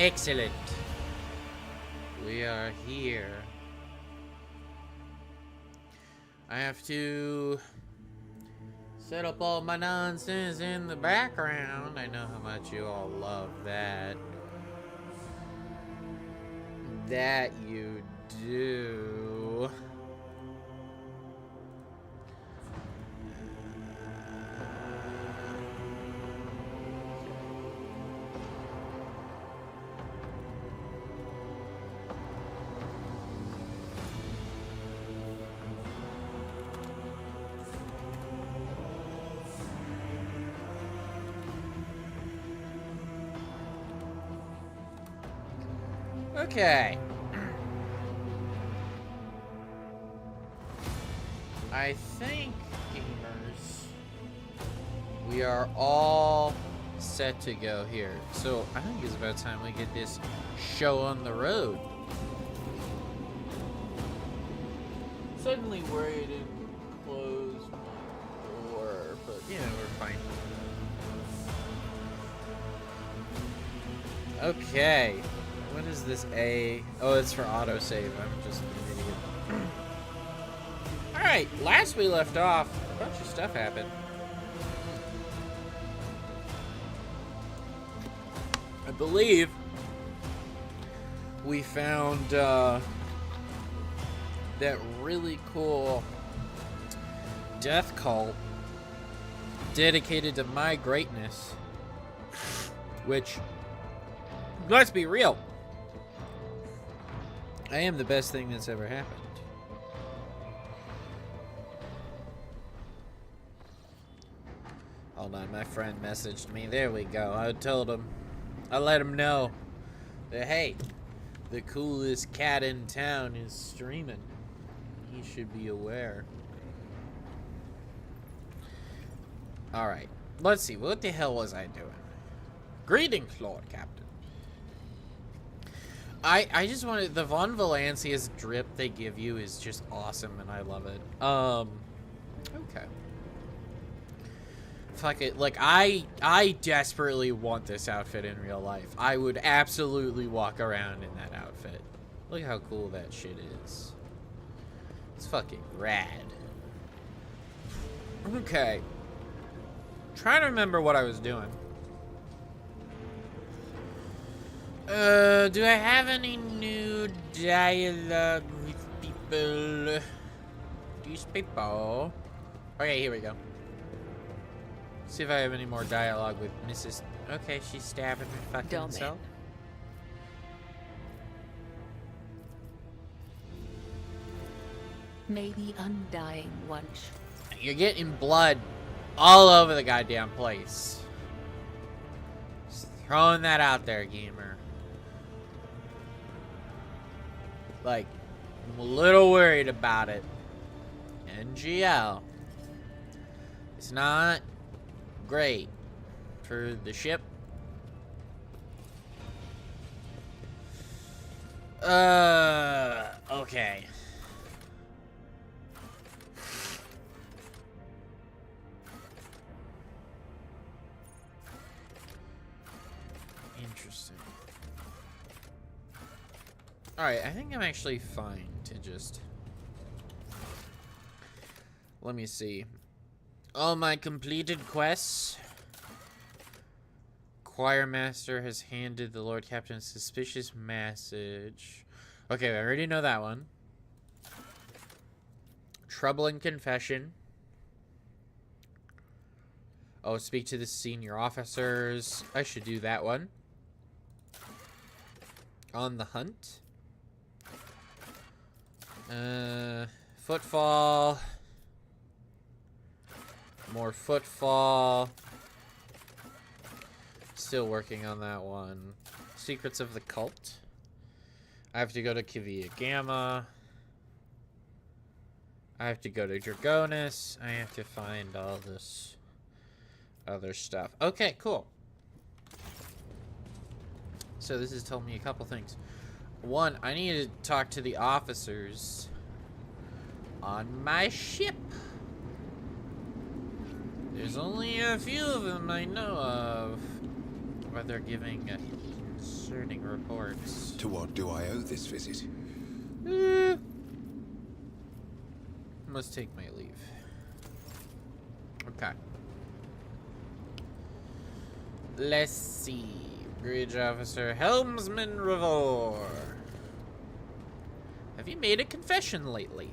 Excellent. We are here. I have to set up all my nonsense in the background. I know how much you all love that. That you do. Okay. I think, gamers, we are all set to go here. So I think it's about time we get this show on the road. Suddenly worried and close my door, but you know, we're fine. Okay. What is this A? Oh, it's for autosave. I'm just an idiot. Alright, last we left off, a bunch of stuff happened. I believe we found that really cool death cult dedicated to my greatness. Which, let's be real, I am the best thing that's ever happened. Hold on, my friend messaged me. There we go. I told him. I let him know that, hey, the coolest cat in town is streaming. He should be aware. Alright. Let's see. What the hell was I doing? Greetings, Lord Captain. I just wanted, the Von Valancius drip they give you is just awesome, and I love it. Okay. Fuck it. Like, I desperately want this outfit in real life. I would absolutely walk around in that outfit. Look how cool that shit is. It's fucking rad. Okay. Trying to remember what I was doing. Do I have any new dialogue with people? These people. Okay, here we go. See if I have any more dialogue with Mrs. Okay, she's stabbing her fucking self. Maybe undying wench. You're getting blood all over the goddamn place. Just throwing that out there, gamer. Like, I'm a little worried about it. NGL. It's not great for the ship. Okay. Interesting. Alright, I think I'm actually fine to just... Let me see. All my completed quests. Choir Master has handed the Lord Captain a suspicious message. Okay, I already know that one. Troubling confession. Oh, speak to the senior officers. I should do that one. On the hunt. Footfall. More footfall. Still working on that one. Secrets of the Cult. I have to go to Kivia Gamma. I have to go to Dragonis. I have to find all this other stuff. Okay, cool. So this has told me a couple things. One, I need to talk to the officers on my ship. There's only a few of them I know of. Where they're giving concerning reports. To what do I owe this visit? Must take my leave. Okay. Let's see. Bridge Officer Helmsman Revor. Have you made a confession lately?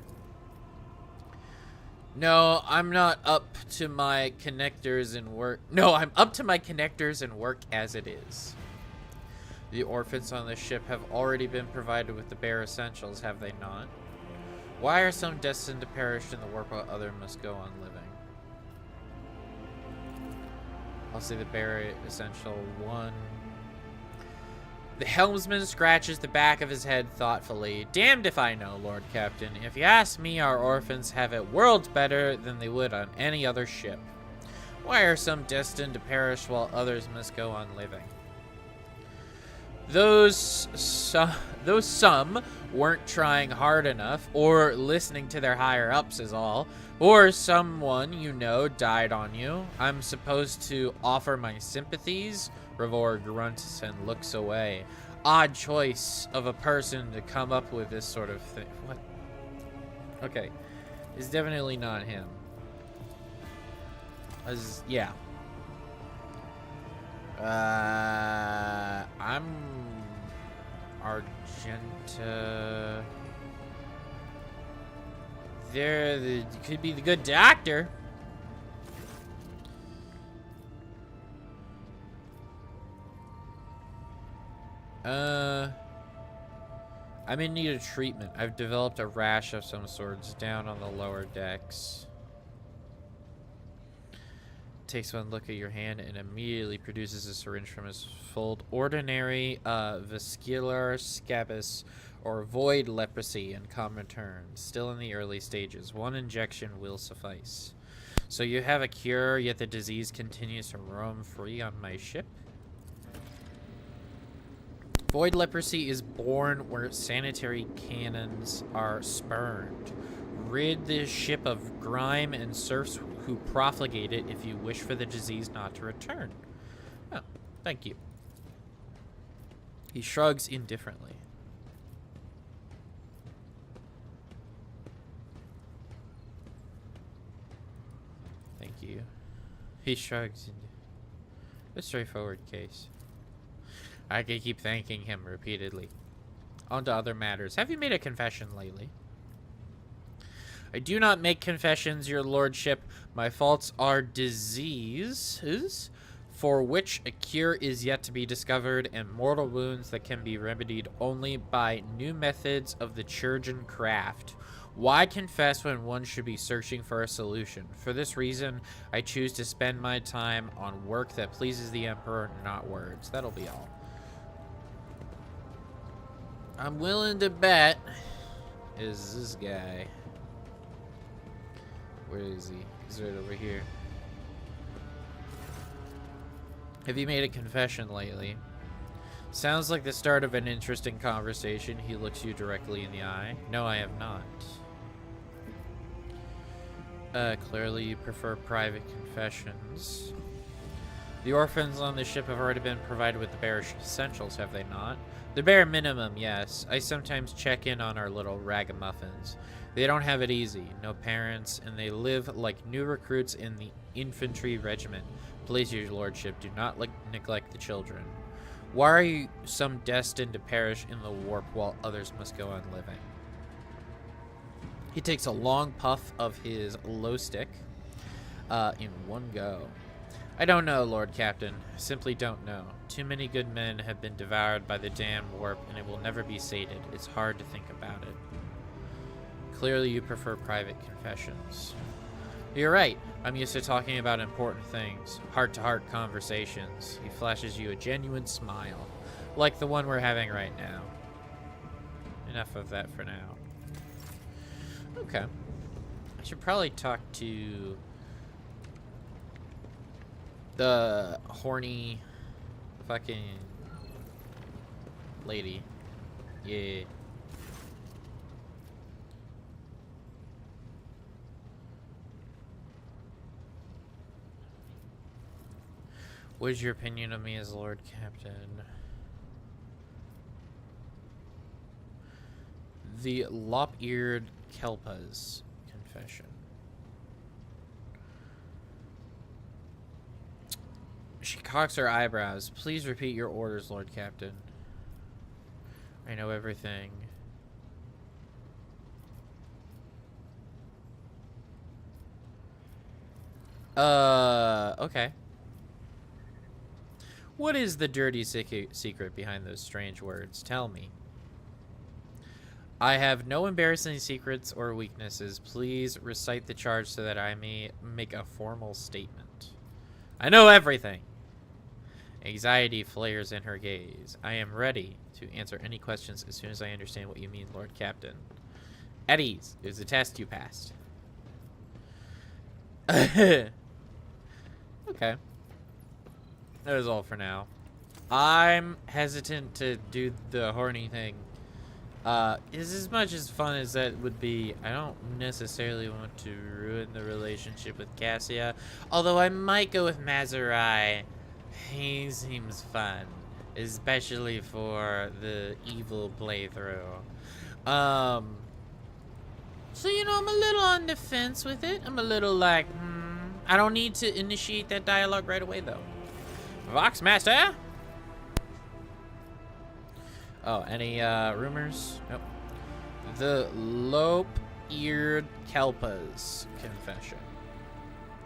No, I'm not up to my connectors and work. No, I'm up to my connectors and work as it is. The orphans on the ship have already been provided with the bare essentials, have they not? Why are some destined to perish in the warp while others must go on living? I'll say the bare essential one. The helmsman scratches the back of his head thoughtfully. Damned if I know, Lord Captain. If you ask me, our orphans have it worlds better than they would on any other ship. Why are some destined to perish while others must go on living? Those some weren't trying hard enough or listening to their higher-ups is all. Or someone you know died on you. I'm supposed to offer my sympathies? Revor grunts and looks away. Odd choice of a person to come up with this sort of thing. What? Okay. It's definitely not him. Yeah. I'm Argenta. Could be the good doctor. I'm in need of treatment. I've developed a rash of some sorts down on the lower decks. Takes one look at your hand and immediately produces a syringe from his fold. Ordinary vascular scabbus or void leprosy in common terms. Still in the early stages. One injection will suffice. So you have a cure, yet the disease continues to roam free on my ship? Void leprosy is born where sanitary cannons are spurned. Rid the ship of grime and serfs who profligate it if you wish for the disease not to return. Oh, thank you. He shrugs indifferently. Thank you. He shrugs. A straightforward case. I could keep thanking him repeatedly. On to other matters. Have you made a confession lately? I do not make confessions, your lordship. My faults are diseases for which a cure is yet to be discovered, and mortal wounds that can be remedied only by new methods of the Chirurgeon craft. Why confess when one should be searching for a solution? For this reason, I choose to spend my time on work that pleases the Emperor, not words. That'll be all. I'm willing to bet is this guy. Where is he? He's right over here. Have you made a confession lately? Sounds like the start of an interesting conversation. He looks you directly in the eye. No, I have not. Clearly you prefer private confessions. The orphans on the ship have already been provided with the bare essentials, have they not? The bare minimum, yes. I sometimes check in on our little ragamuffins. They don't have it easy. No parents, and they live like new recruits in the infantry regiment. Please, your lordship, do not neglect the children. Why are you some destined to perish in the warp while others must go on living? He takes a long puff of his low stick in one go. I don't know, Lord Captain. I simply don't know. Too many good men have been devoured by the damned warp, and it will never be sated. It's hard to think about it. Clearly you prefer private confessions. You're right. I'm used to talking about important things. Heart-to-heart conversations. He flashes you a genuine smile. Like the one we're having right now. Enough of that for now. Okay. I should probably talk to the horny fucking lady. Yeah. What is your opinion of me as Lord Captain? The lop-eared Kelpa's confession. She cocks her eyebrows. Please repeat your orders, Lord Captain. I know everything. Okay. What is the dirty secret behind those strange words? Tell me. I have no embarrassing secrets or weaknesses. Please recite the charge so that I may make a formal statement. I know everything. Anxiety flares in her gaze. I am ready to answer any questions as soon as I understand what you mean, Lord Captain. At ease. It was a test you passed. Okay. That is all for now. I'm hesitant to do the horny thing. Is as much as fun as that would be, I don't necessarily want to ruin the relationship with Cassia. Although I might go with Mazurai. He seems fun. Especially for the evil playthrough. So, you know, I'm a little on the fence with it. I'm a little like, I don't need to initiate that dialogue right away, though. Vox Master? Oh, any rumors? Nope. The lope-eared Kelpa's confession.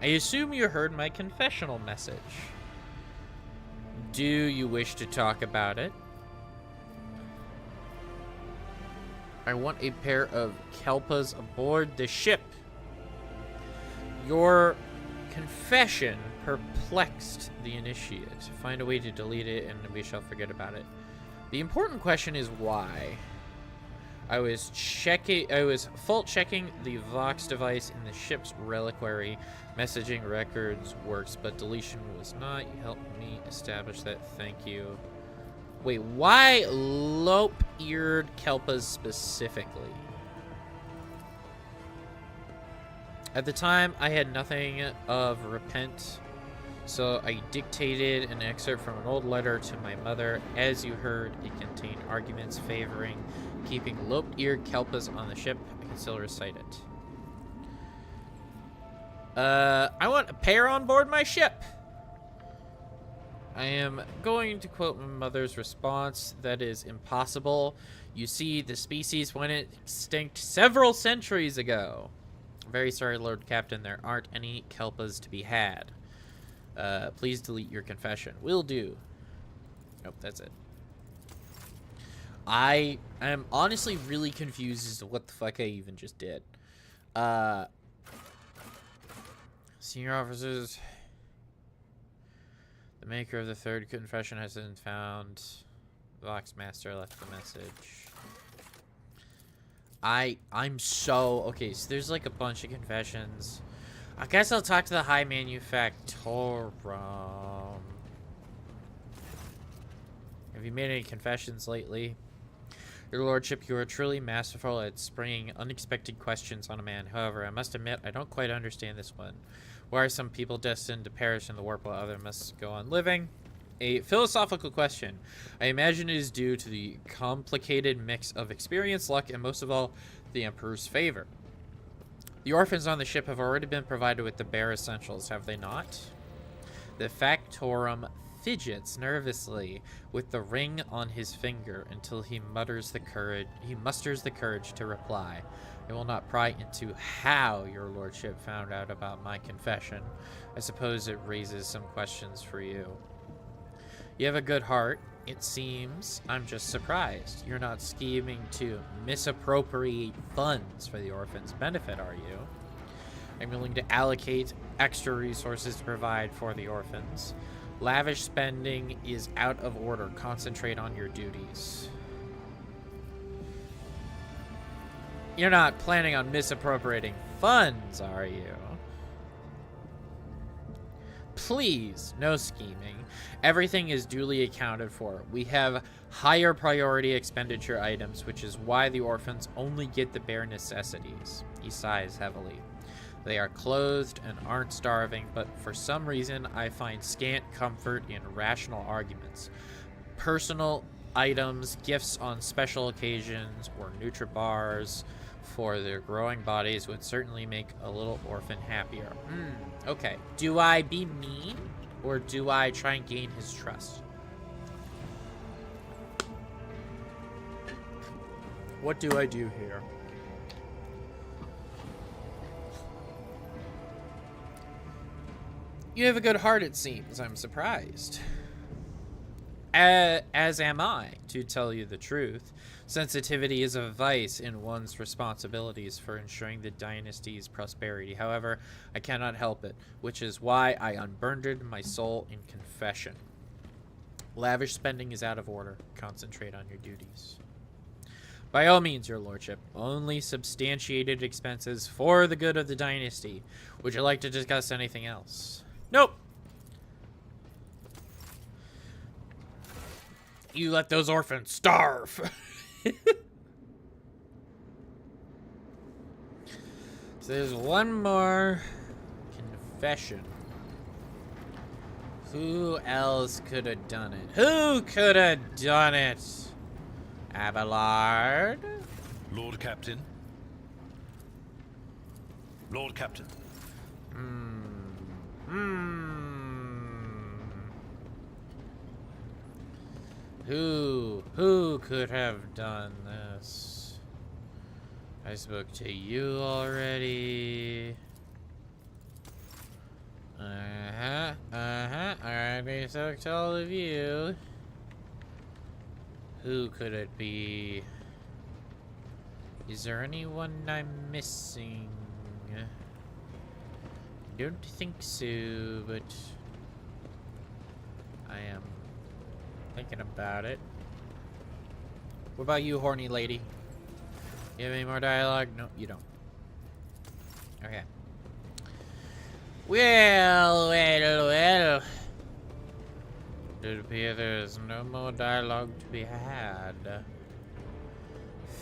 I assume you heard my confessional message. Do you wish to talk about it? I want a pair of Kelpas aboard the ship. Your confession perplexed the initiate. Find a way to delete it and we shall forget about it. The important question is why. I was fault checking the Vox device in the ship's reliquary. Messaging records works, but deletion was not. You helped me establish that. Thank you. Wait, why lope-eared Kelpas specifically? At the time, I had nothing of repent, so I dictated an excerpt from an old letter to my mother. As you heard, it contained arguments favoring keeping lope-eared Kelpas on the ship. I can still recite it. I want a pair on board my ship. I am going to quote my mother's response. That is impossible. You see, the species went extinct several centuries ago. Very sorry, Lord Captain. There aren't any Kelpas to be had. Please delete your confession. Will do. Nope, that's it. I am honestly really confused as to what the fuck I even just did. Senior officers... The maker of the third confession has been found. Vox Master left the message. I'm so... Okay, so there's like a bunch of confessions. I guess I'll talk to the High Manufactorum. Have you made any confessions lately? Your Lordship, you are truly masterful at springing unexpected questions on a man. However, I must admit, I don't quite understand this one. Why are some people destined to perish in the warp while others must go on living? A philosophical question. I imagine it is due to the complicated mix of experience, luck, and most of all, the Emperor's favor. The orphans on the ship have already been provided with the bare essentials, have they not? The Factorum fidgets nervously with the ring on his finger until he musters the courage to reply. I will not pry into how your lordship found out about my confession. I suppose it raises some questions for you. You have a good heart, it seems. I'm just surprised. You're not scheming to misappropriate funds for the orphans' benefit, are you? I'm willing to allocate extra resources to provide for the orphans. Lavish spending is out of order. Concentrate on your duties. You're not planning on misappropriating funds, are you? Please, no scheming. Everything is duly accounted for. We have higher priority expenditure items, which is why the orphans only get the bare necessities. He sighs heavily. They are clothed and aren't starving, but for some reason I find scant comfort in rational arguments. Personal items, gifts on special occasions, or Nutri-Bars for their growing bodies would certainly make a little orphan happier. Okay. Do I be mean, or do I try and gain his trust? What do I do here? You have a good heart, it seems. I'm surprised. As am I, to tell you the truth. Sensitivity is a vice in one's responsibilities for ensuring the dynasty's prosperity. However, I cannot help it, which is why I unburdened my soul in confession. Lavish spending is out of order. Concentrate on your duties. By all means, your lordship. Only substantiated expenses for the good of the dynasty. Would you like to discuss anything else? Nope. You let those orphans starve. So there's one more confession. Who else could have done it? Who could have done it? Abelard? Lord Captain. Lord Captain. Who could have done this? I spoke to you already. Alright, spoke to all of you. Who could it be? Is there anyone I'm missing? Don't think so, but I am thinking about it. What about you, horny lady? You have any more dialogue? No, you don't. Okay. Well. It appears there's no more dialogue to be had.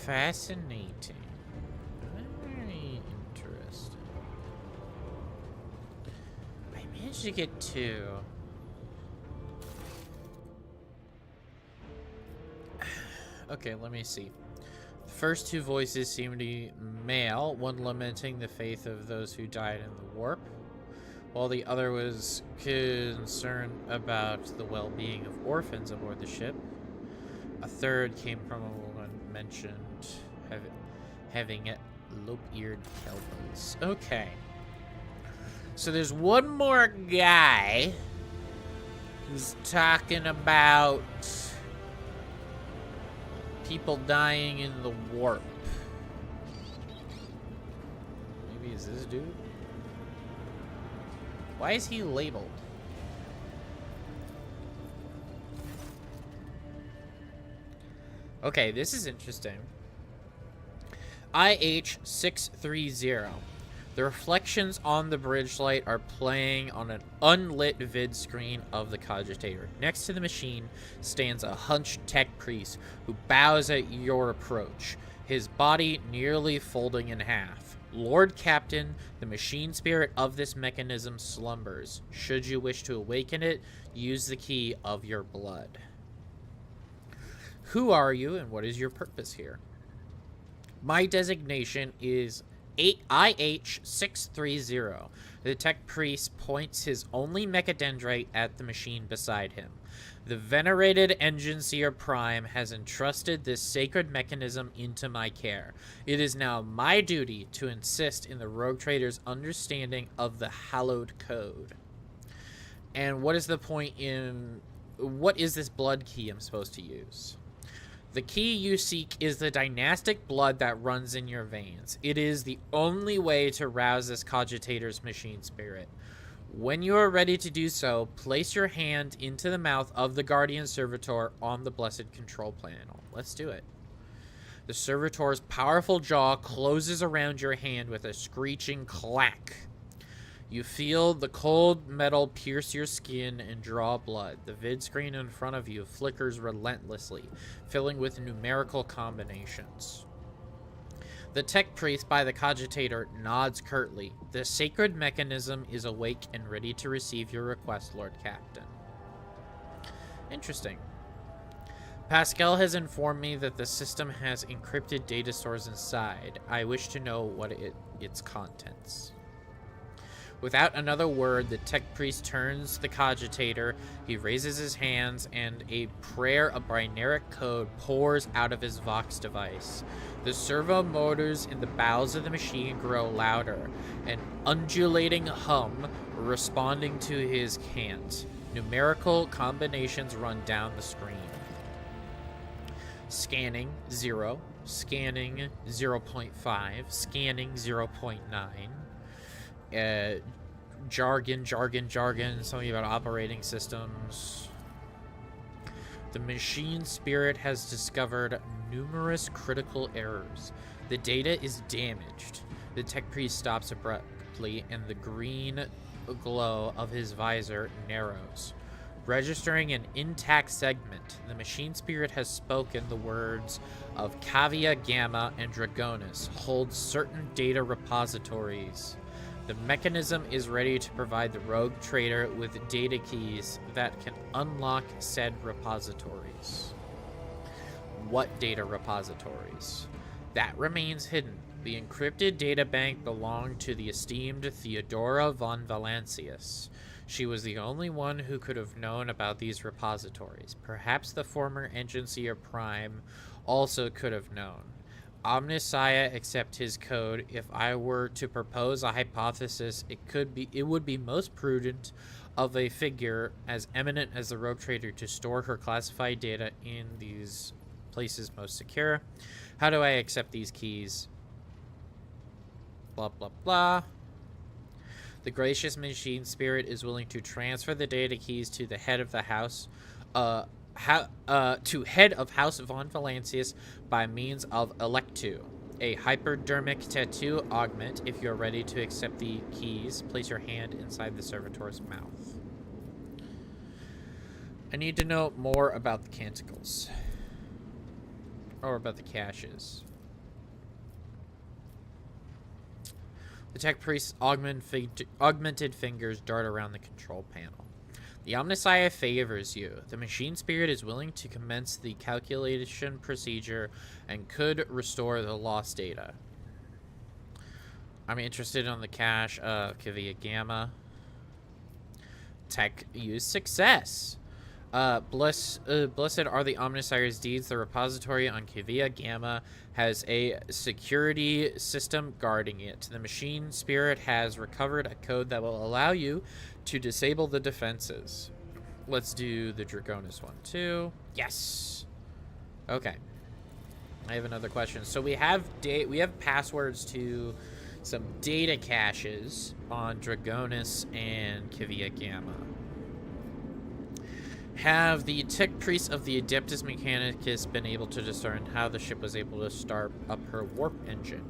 Fascinating. Very interesting. I managed to get two. Okay, let me see. The first two voices seem to be male, one lamenting the fate of those who died in the warp, while the other was concerned about the well-being of orphans aboard the ship. A third came from a woman mentioned having lope-eared elbows. Okay. So there's one more guy who's talking about people dying in the warp. Maybe it's this dude? Why is he labeled? Okay, this is interesting. IH630. The reflections on the bridge light are playing on an unlit vid screen of the cogitator. Next to the machine stands a hunched tech priest who bows at your approach, his body nearly folding in half. Lord Captain, the machine spirit of this mechanism slumbers. Should you wish to awaken it, use the key of your blood. Who are you and what is your purpose here? My designation is IH630. The tech priest points his only mechadendrite at the machine beside him. The venerated Engine Seer Prime has entrusted this sacred mechanism into my care. It is now my duty to insist in the rogue trader's understanding of the hallowed code. And what is the point in... what is this blood key I'm supposed to use? The key you seek is the dynastic blood that runs in your veins. It is the only way to rouse this cogitator's machine spirit. When you are ready to do so, place your hand into the mouth of the Guardian Servitor on the Blessed Control Panel. Let's do it. The Servitor's powerful jaw closes around your hand with a screeching clack. You feel the cold metal pierce your skin and draw blood. The vid screen in front of you flickers relentlessly, filling with numerical combinations. The tech priest by the cogitator nods curtly. The sacred mechanism is awake and ready to receive your request, Lord Captain. Interesting. Pascal has informed me that the system has encrypted data stores inside. I wish to know what its contents. Without another word, the tech priest turns the cogitator. He raises his hands, and a prayer of binary code pours out of his Vox device. The servo motors in the bowels of the machine grow louder, an undulating hum responding to his cant. Numerical combinations run down the screen. Scanning 0, scanning 0.5, scanning 0.9. Jargon, something about operating systems. The machine spirit has discovered numerous critical errors. The data is damaged. The tech priest stops abruptly, and the green glow of his visor narrows. Registering an intact segment, the machine spirit has spoken the words of Cavia, Gamma, and Dragonus hold certain data repositories. The mechanism is ready to provide the rogue trader with data keys that can unlock said repositories. What data repositories? That remains hidden. The encrypted data bank belonged to the esteemed Theodora von Valancius. She was the only one who could have known about these repositories. Perhaps the former Engineer Prime also could have known. Omnissiah accept his code. If I were to propose a hypothesis, it would be most prudent of a figure as eminent as the rogue trader to store her classified data in these places most secure. How do I accept these keys? Blah blah blah. The gracious machine spirit is willing to transfer the data keys to the head of the house, to head of House von Valancius by means of Electu, a hypodermic tattoo augment. If you're ready to accept the keys, place your hand inside the servitor's mouth. I need to know more about the canticles. Or about the caches. The tech priest's augmented fingers dart around the control panel. The Omnissiah favors you. The machine spirit is willing to commence the calculation procedure and could restore the lost data. I'm interested in the cache of Kavia Gamma. Tech use success. Blessed are the Omnissiah's deeds. The repository on Kavia Gamma has a security system guarding it. The machine spirit has recovered a code that will allow you to disable the defenses. Let's do the Dragonus one too. Yes. Okay. I have another question. So we have passwords to some data caches on Dragonus and Kavia Gamma. Have the tech priests of the Adeptus Mechanicus been able to discern how the ship was able to start up her warp engine?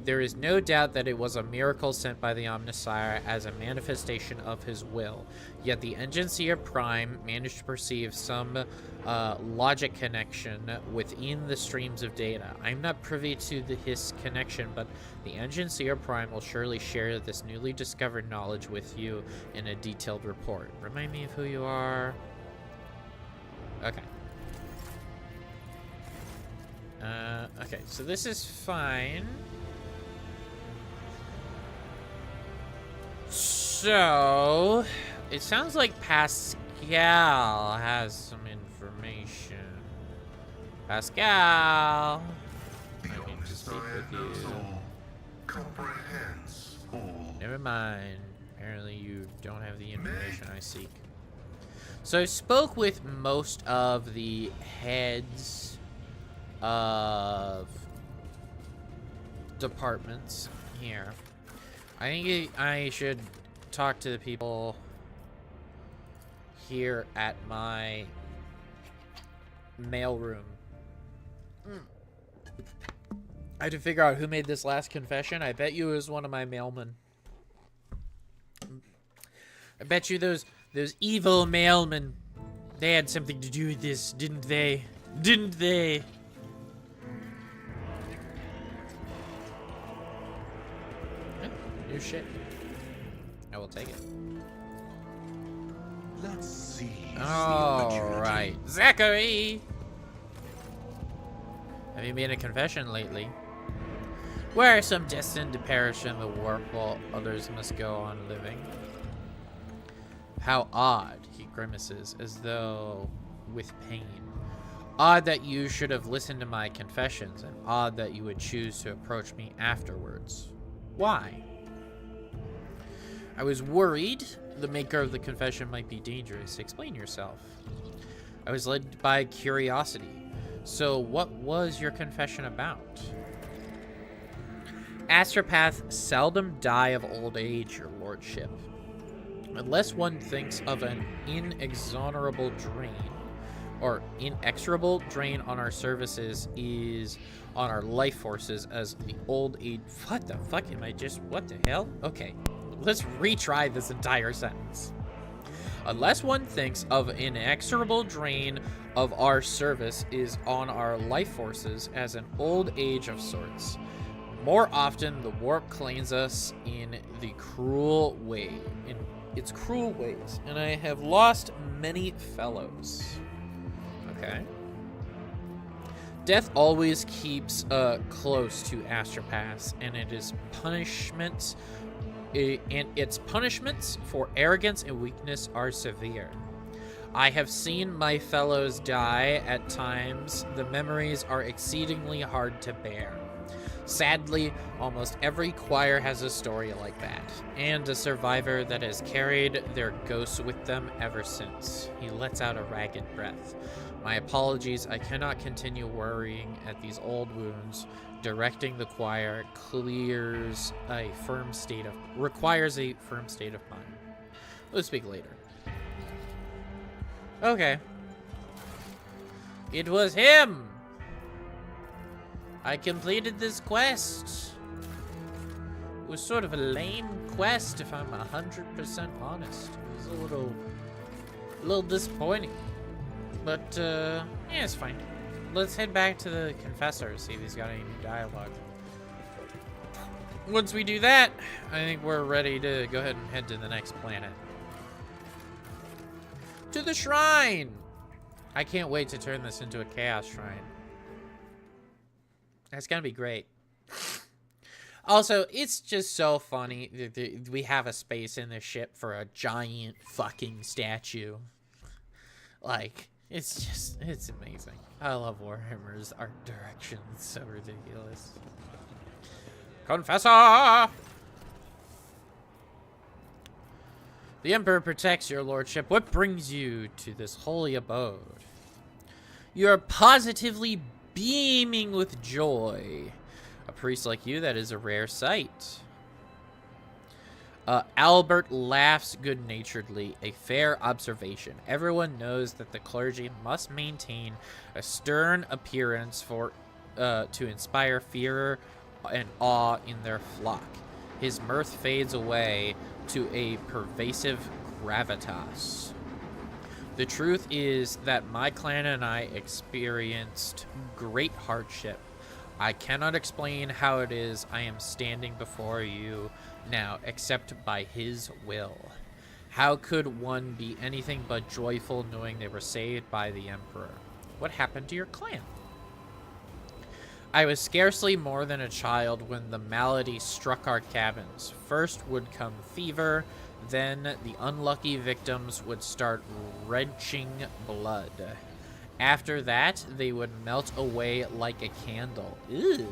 There is no doubt that it was a miracle sent by the Omnissiah as a manifestation of his will. Yet the Engineer Prime managed to perceive some logic connection within the streams of data. I'm not privy to his connection, but the Engineer Prime will surely share this newly discovered knowledge with you in a detailed report. Remind me of who you are. Okay. Okay, so this is fine. So, it sounds like Pascal has some information. Pascal! I need to speak with you. Never mind. Apparently you don't have the information I seek. So I spoke with most of the heads of departments here. I think I should talk to the people here at my mailroom. I had to figure out who made this last confession. I bet you it was one of my mailmen. I bet you those evil mailmen, they had something to do with this, didn't they? Didn't they? New shit. I will take it. Let's see. All right, Zachary. Have you made a confession lately? Where are some destined to perish in the warp while others must go on living? How odd, he grimaces, as though with pain. Odd that you should have listened to my confessions, and odd that you would choose to approach me afterwards. Why? I was worried the maker of the confession might be dangerous. Explain yourself. I was led by curiosity. So what was your confession about? Astropaths seldom die of old age, your lordship. Unless one thinks of an inexorable drain on our services is on our life forces as the old age. What the fuck am I just, what the hell? Okay, let's retry this entire sentence. Unless one thinks of an inexorable drain of our service is on our life forces as an old age of sorts. More often, the warp claims us in its cruel ways, and I have lost many fellows. Okay. Death always keeps close to astropaths, and its punishments for arrogance and weakness are severe. I have seen my fellows die at times. The memories are exceedingly hard to bear. Sadly, almost every choir has a story like that, and a survivor that has carried their ghosts with them ever since. He lets out a ragged breath. My apologies, I cannot continue worrying at these old wounds. Directing the choir requires a firm state of mind. We'll speak later. Okay. It was him! I completed this quest. It was sort of a lame quest, if I'm 100% honest. It was a little disappointing. But, yeah, it's fine. Let's head back to the confessor, see if he's got any new dialogue. Once we do that, I think we're ready to go ahead and head to the next planet. To the shrine! I can't wait to turn this into a chaos shrine. That's gonna be great. Also, it's just so funny that we have a space in this ship for a giant fucking statue. Like, it's amazing. I love Warhammer's art direction. It's so ridiculous. Confessor! The Emperor protects your lordship. What brings you to this holy abode? You are positively beaming with joy. A priest like you, that is a rare sight. Albert laughs good-naturedly. A fair observation. Everyone knows that the clergy must maintain a stern appearance to inspire fear and awe in their flock. His mirth fades away to a pervasive gravitas. The truth is that my clan and I experienced great hardship. I cannot explain how it is I am standing before you now, except by his will. How could one be anything but joyful knowing they were saved by the Emperor? What happened to your clan? I was scarcely more than a child when the malady struck our cabins. First would come fever, then the unlucky victims would start wrenching blood. After that, they would melt away like a candle. Ew.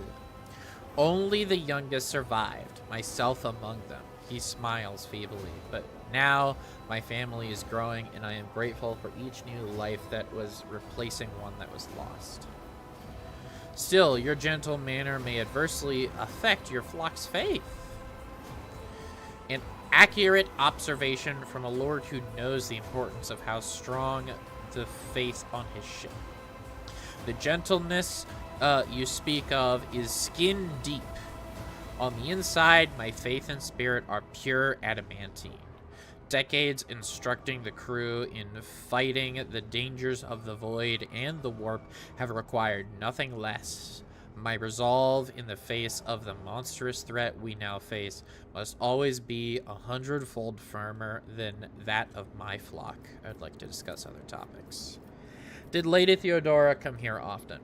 Only the youngest survived, myself among them. He smiles feebly, but now my family is growing, and I am grateful for each new life that was replacing one that was lost. Still, your gentle manner may adversely affect your flock's faith. An accurate observation from a lord who knows the importance of how strong the faith on his ship. The gentleness you speak of is skin deep. On the inside, my faith and spirit are pure adamantine. Decades instructing the crew in fighting the dangers of the void and the warp have required nothing less. My resolve in the face of the monstrous threat we now face must always be 100-fold firmer than that of my flock. I'd like to discuss other topics. Did Lady Theodora come here often?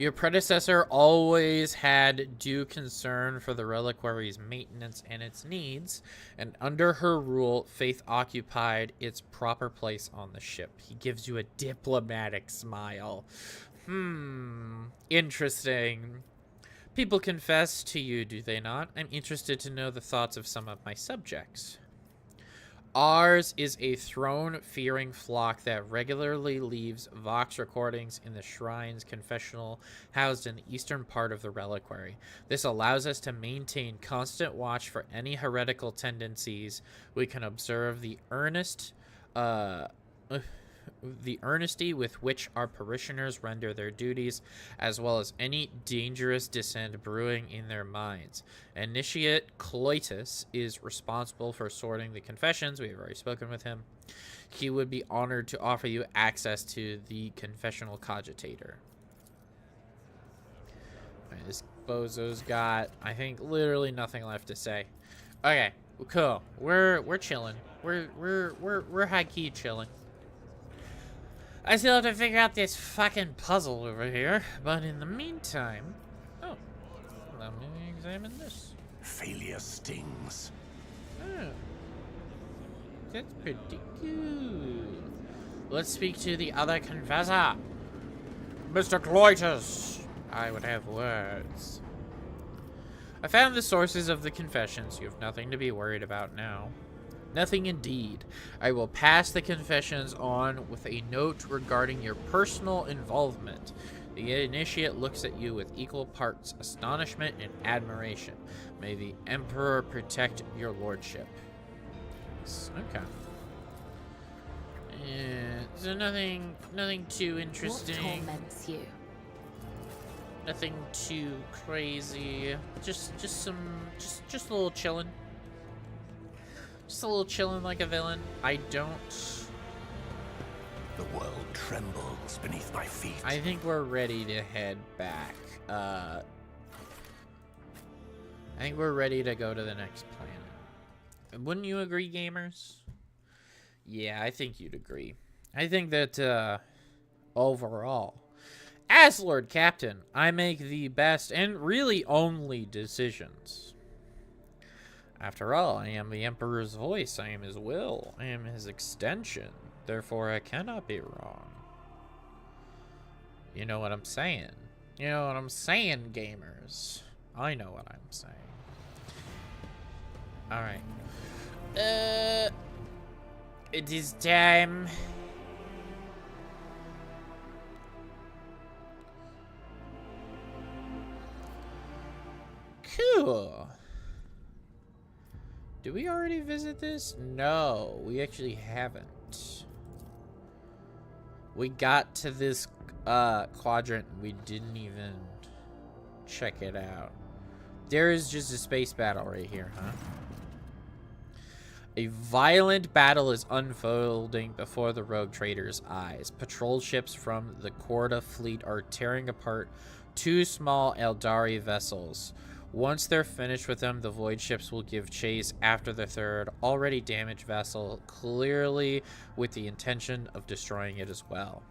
Your predecessor always had due concern for the reliquary's maintenance and its needs, and under her rule, Faith occupied its proper place on the ship. He gives you a diplomatic smile. Interesting. People confess to you, do they not? I'm interested to know the thoughts of some of my subjects. Ours is a throne-fearing flock that regularly leaves Vox recordings in the shrine's confessional housed in the eastern part of the reliquary. This allows us to maintain constant watch for any heretical tendencies. We can observe the earnesty with which our parishioners render their duties, as well as any dangerous dissent brewing in their minds. Initiate Cloitus is responsible for sorting the confessions. We have already spoken with him. He would be honored to offer you access to the confessional cogitator. All right, this bozo's got, I think, literally nothing left to say. Okay, cool. We're chilling. We're high key chilling. I still have to figure out this fucking puzzle over here, but in the meantime... Oh, let me examine this. Failure stings. Oh, that's pretty good. Let's speak to the other confessor. Mr. Cloitus, I would have words. I found the sources of the confessions. You have nothing to be worried about now. Nothing indeed. I will pass the confessions on with a note regarding your personal involvement. The initiate looks at you with equal parts astonishment and admiration. May the Emperor protect your lordship. Okay. So nothing too interesting. What torments you? Nothing too crazy. Just a little chilling. Just a little chilling like a villain. I don't... The world trembles beneath my feet. I think we're ready to head back. I think we're ready to go to the next planet. Wouldn't you agree, gamers? Yeah, I think you'd agree. I think that, overall, as Lord Captain, I make the best and really only decisions. After all, I am the Emperor's voice. I am his will. I am his extension. Therefore, I cannot be wrong. You know what I'm saying? You know what I'm saying, gamers? I know what I'm saying. Alright. It is time. Cool. Did we already visit this? No, we actually haven't. We got to this quadrant and we didn't even check it out. There is just a space battle right here, huh? A violent battle is unfolding before the rogue trader's eyes. Patrol ships from the Corda fleet are tearing apart two small Eldari vessels. Once they're finished with them, the Void ships will give chase after the third, already damaged vessel, clearly with the intention of destroying it as well.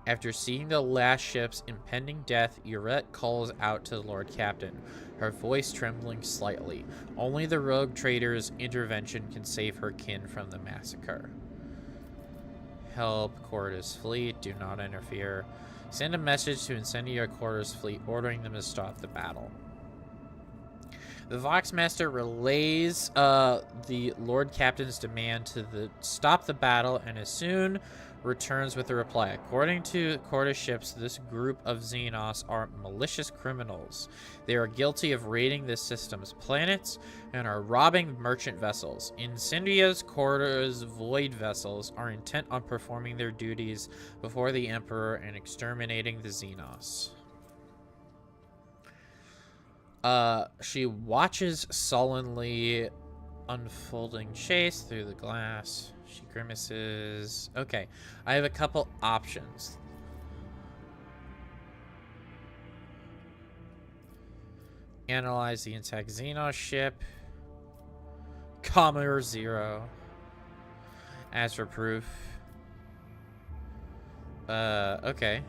After seeing the last ship's impending death, Heretic calls out to the Lord Captain, her voice trembling slightly. Only the rogue trader's intervention can save her kin from the massacre. Help Corda's fleet, do not interfere. Send a message to incendiary Corda's fleet, ordering them to stop the battle. The Voxmaster relays the Lord Captain's demand to stop the battle and as soon returns with a reply. According to Corda ships, this group of Xenos are malicious criminals. They are guilty of raiding this system's planets and are robbing merchant vessels. Incendia's Corda's void vessels are intent on performing their duties before the Emperor and exterminating the Xenos. She watches sullenly unfolding chase through the glass. She grimaces. Okay, I have a couple options. Analyze the intact Xenos ship. Commodore Zero. As for proof. Okay.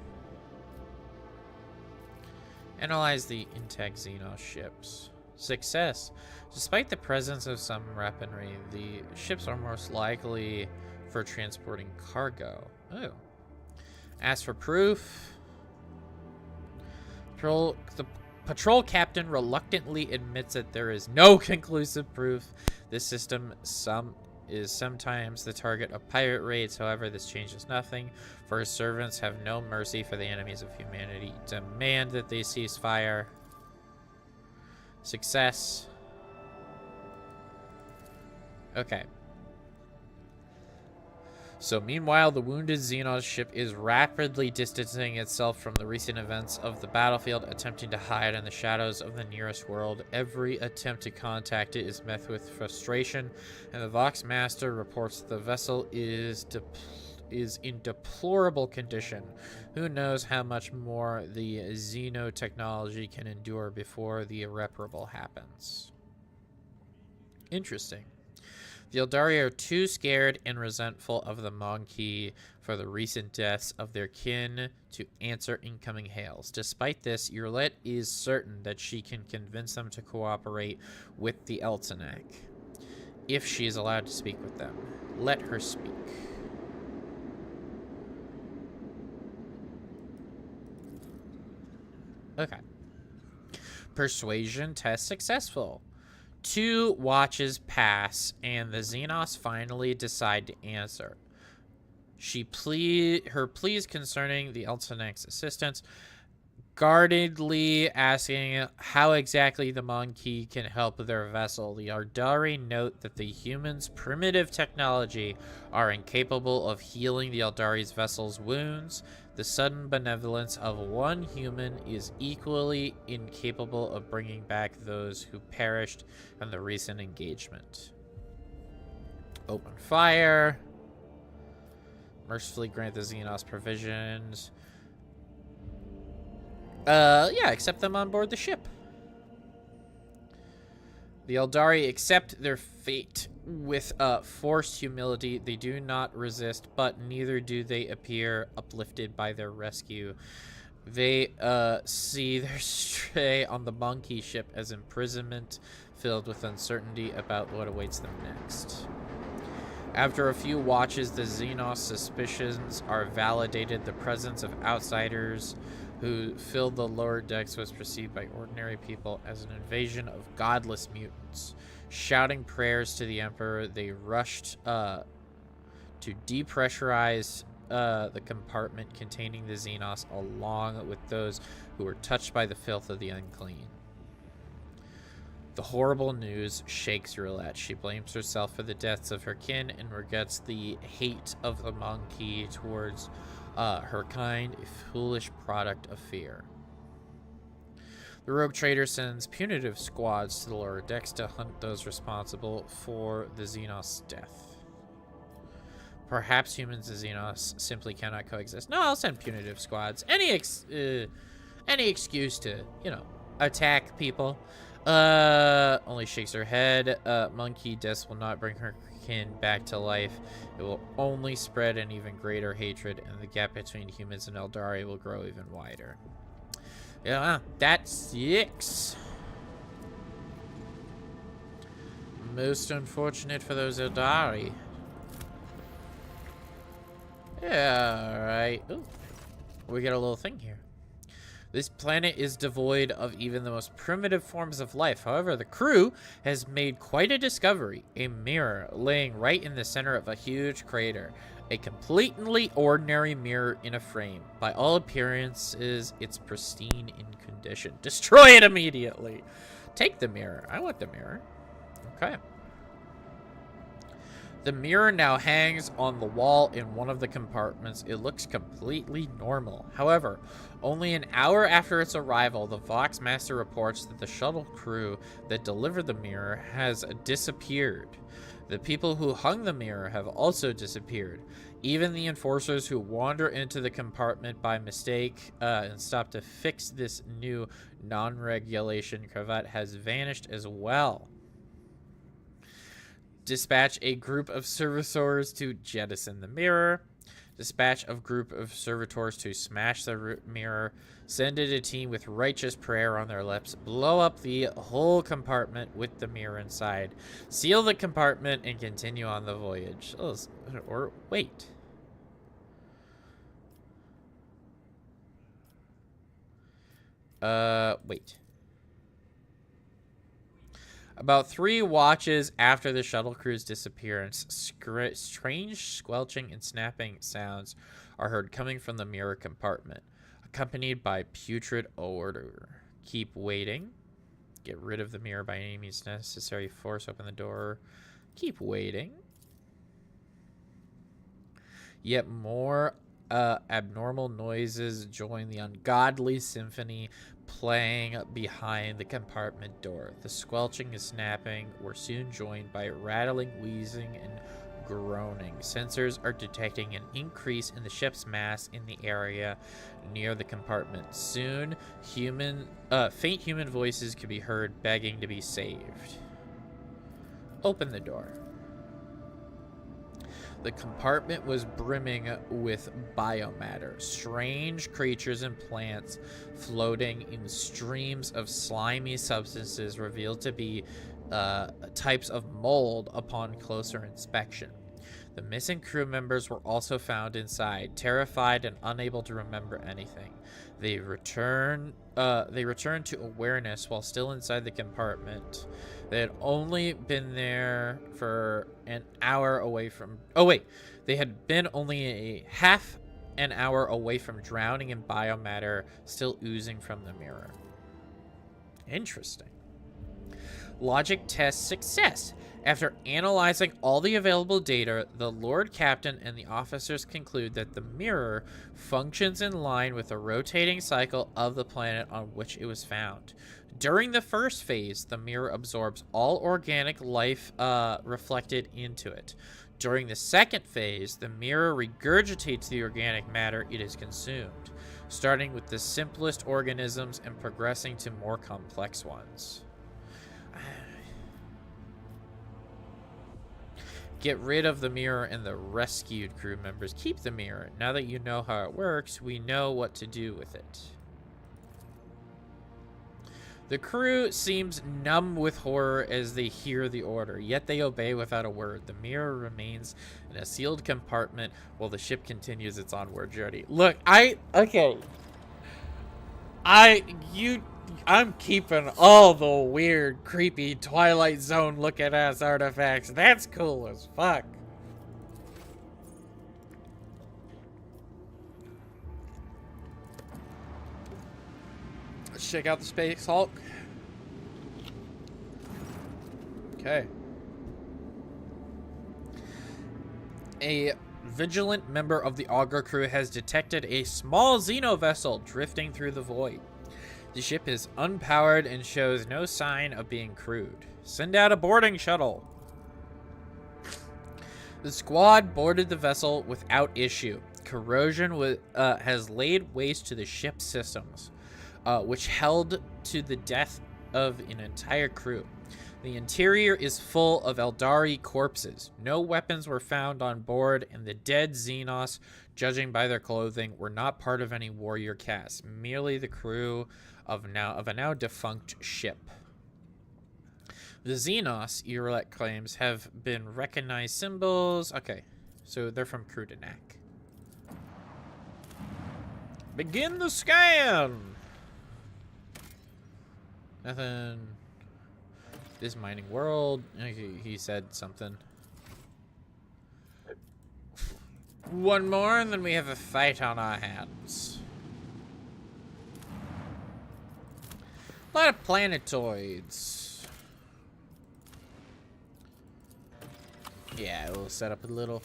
Analyze the intact Xenos ships. Success. Despite the presence of some weaponry, the ships are most likely for transporting cargo. Oh. Ask for proof. The patrol captain reluctantly admits that there is no conclusive proof. This system is sometimes the target of pirate raids. However, this changes nothing, for his servants have no mercy for the enemies of humanity. Demand that they cease fire. Success. Okay. So meanwhile, the wounded Xenos ship is rapidly distancing itself from the recent events of the battlefield, attempting to hide in the shadows of the nearest world. Every attempt to contact it is met with frustration, and the Vox Master reports the vessel is in deplorable condition. Who knows how much more the Xeno technology can endure before the irreparable happens. Interesting. The Eldari are too scared and resentful of the Monkey for the recent deaths of their kin to answer incoming hails. Despite this, Yurlet is certain that she can convince them to cooperate with the Eltanak, if she is allowed to speak with them. Let her speak. Okay. Persuasion test successful. 2 watches pass, and the Xenos finally decide to answer. Her pleas concerning the Eltanak's assistance, guardedly asking how exactly the Monkey can help their vessel. The Eldari note that the humans' primitive technology are incapable of healing the Eldari's vessel's wounds. The sudden benevolence of one human is equally incapable of bringing back those who perished in the recent engagement. Open fire. Mercifully grant the Xenos provisions. Yeah, accept them on board the ship. The Eldari accept their fate with forced humility. They do not resist, but neither do they appear uplifted by their rescue. They see their stay on the Monkey ship as imprisonment, filled with uncertainty about what awaits them next. After a few watches, the Xenos suspicions are validated. The presence of outsiders who filled the lower decks was perceived by ordinary people as an invasion of godless mutants. Shouting prayers to the Emperor, they rushed to depressurize the compartment containing the Xenos, along with those who were touched by the filth of the unclean. The horrible news shakes Roulette. She blames herself for the deaths of her kin and regrets the hate of the Monkey towards her kind, a foolish product of fear. The rogue trader sends punitive squads to the lower decks to hunt those responsible for the Xenos' death. Perhaps humans and Xenos simply cannot coexist. No, I'll send punitive squads. Any excuse to, attack people. Only shakes her head. Monkey death will not bring her kin back to life. It will only spread an even greater hatred, and the gap between humans and Eldari will grow even wider. Yeah, that's 6. Most unfortunate for those Eldari. Yeah, alright. Ooh, we got a little thing here. This planet is devoid of even the most primitive forms of life. However, the crew has made quite a discovery. A mirror laying right in the center of a huge crater. A completely ordinary mirror in a frame. By all appearances, it's pristine in condition. Destroy it immediately. Take the mirror. I want the mirror. Okay. The mirror now hangs on the wall in one of the compartments. It looks completely normal. However, only an hour after its arrival, the Vox Master reports that the shuttle crew that delivered the mirror has disappeared. The people who hung the mirror have also disappeared. Even the enforcers who wander into the compartment by mistake and stop to fix this new non-regulation cravat has vanished as well. Dispatch a group of servitors to jettison the mirror. Dispatch a group of servitors to smash the mirror. Send in a team with righteous prayer on their lips. Blow up the whole compartment with the mirror inside. Seal the compartment and continue on the voyage. Oh, or wait. Wait. About 3 watches after the shuttle crew's disappearance, strange squelching and snapping sounds are heard coming from the mirror compartment, accompanied by putrid odor. Keep waiting. Get rid of the mirror by any means necessary. Force open the door. Keep waiting. Yet more abnormal noises join the ungodly symphony playing behind the compartment door. The squelching and snapping were soon joined by rattling, wheezing, and groaning. Sensors are detecting an increase in the ship's mass in the area near the compartment. Soon, faint human voices could be heard begging to be saved. Open the door. The compartment was brimming with biomatter, strange creatures and plants floating in streams of slimy substances revealed to be types of mold upon closer inspection. The missing crew members were also found inside, terrified and unable to remember anything. They returned to awareness while still inside the compartment. They had only been there for an hour away from... Oh, wait. They had been only a half an hour away from drowning in biomatter still oozing from the mirror. Interesting. Logic test success. After analyzing all the available data, the Lord Captain and the officers conclude that the mirror functions in line with the rotating cycle of the planet on which it was found. During the first phase, the mirror absorbs all organic life reflected into it. During the second phase, the mirror regurgitates the organic matter it has consumed, starting with the simplest organisms and progressing to more complex ones. Get rid of the mirror and the rescued crew members. Keep the mirror. Now that you know how it works, we know what to do with it. The crew seems numb with horror as they hear the order, yet they obey without a word. The mirror remains in a sealed compartment while the ship continues its onward journey. Look, I'm keeping all the weird, creepy Twilight Zone looking ass artifacts. That's cool as fuck. Let's check out the Space Hulk. Okay. A vigilant member of the Augur crew has detected a small Xeno vessel drifting through the void. The ship is unpowered and shows no sign of being crewed. Send out a boarding shuttle. The squad boarded the vessel without issue. Corrosion has laid waste to the ship's systems, which held to the death of an entire crew. The interior is full of Eldari corpses. No weapons were found on board, and the dead Xenos, judging by their clothing, were not part of any warrior caste, merely the crew of a now defunct ship. The Xenos, Heretic claims, have been recognized symbols. Okay, so they're from Krudenak. Begin the scan! Nothing. This mining world. He said something. One more, and then we have a fight on our hands. A lot of planetoids. Yeah, we'll set up a little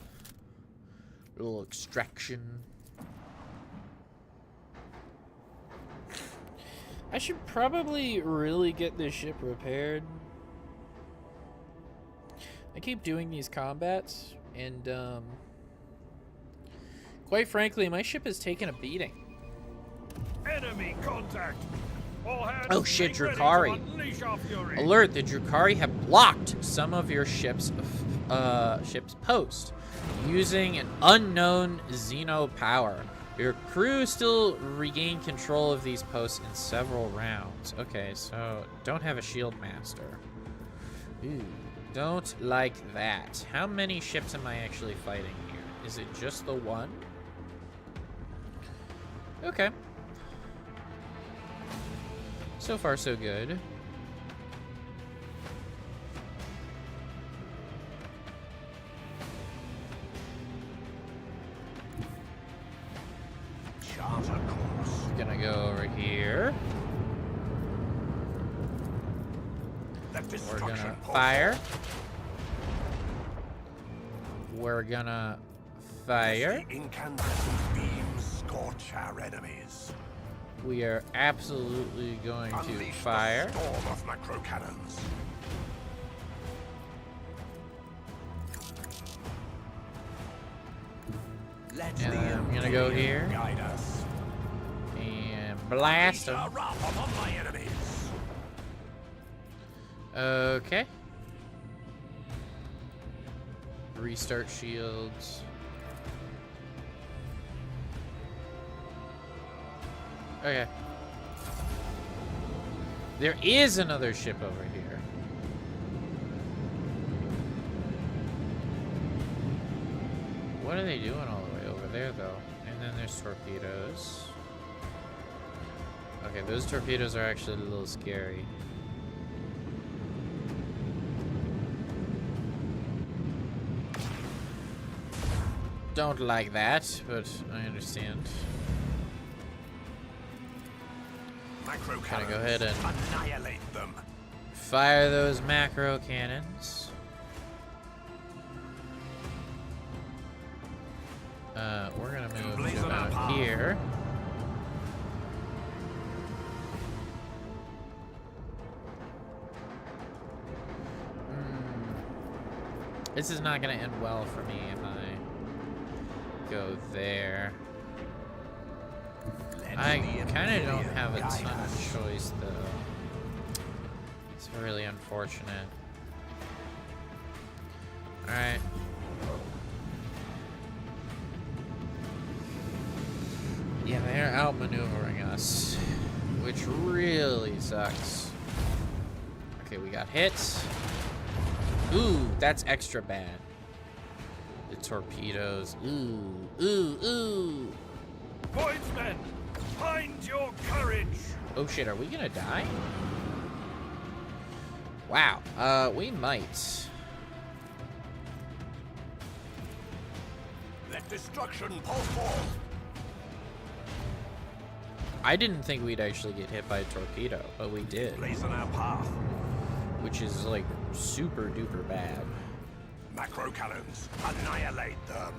extraction. I should probably really get this ship repaired. I keep doing these combats, and quite frankly, my ship has taken a beating. Enemy contact. All hands, oh shit, make ready to Drukhari. unleash our fury. Alert, the Drukhari have blocked some of your ship's post. Using an unknown Xeno power. Your crew still regain control of these posts in several rounds. Okay, so don't have a shield master. Ooh, don't like that. How many ships am I actually fighting here? Is it just the one? Okay. So far, so good. Charter course. Gonna go over here. We're gonna fire. We're gonna fire. The incandescent beams scorch our enemies. We are absolutely going to Unleash fire. the storm of macro cannons. Let And the I'm gonna go here. guide us. And blast Unleash our them. wrath upon my enemies. Okay. Restart shields. Okay. There is another ship over here. What are they doing all the way over there, though? And then there's torpedoes. Okay, those torpedoes are actually a little scary. Don't like that, but I understand. Macro Gonna cannons. go ahead and annihilate them. fire those macro cannons. We're gonna move Emblazon our out path. here. This is not gonna end well for me if I go there. Let I the kind of don't Imperium have a guide ton us. of choice, though. It's really unfortunate. Alright. Yeah, they're outmaneuvering us, which really sucks. Okay, we got hits. Ooh, that's extra bad. The torpedoes. Ooh, ooh, ooh. Voidsmen, find your courage. Oh shit, are we gonna die? Wow, we might. Let destruction pour forth. I didn't think we'd actually get hit by a torpedo, but we did, Blazon our path. which is like super duper bad. Macro cannons. Annihilate them.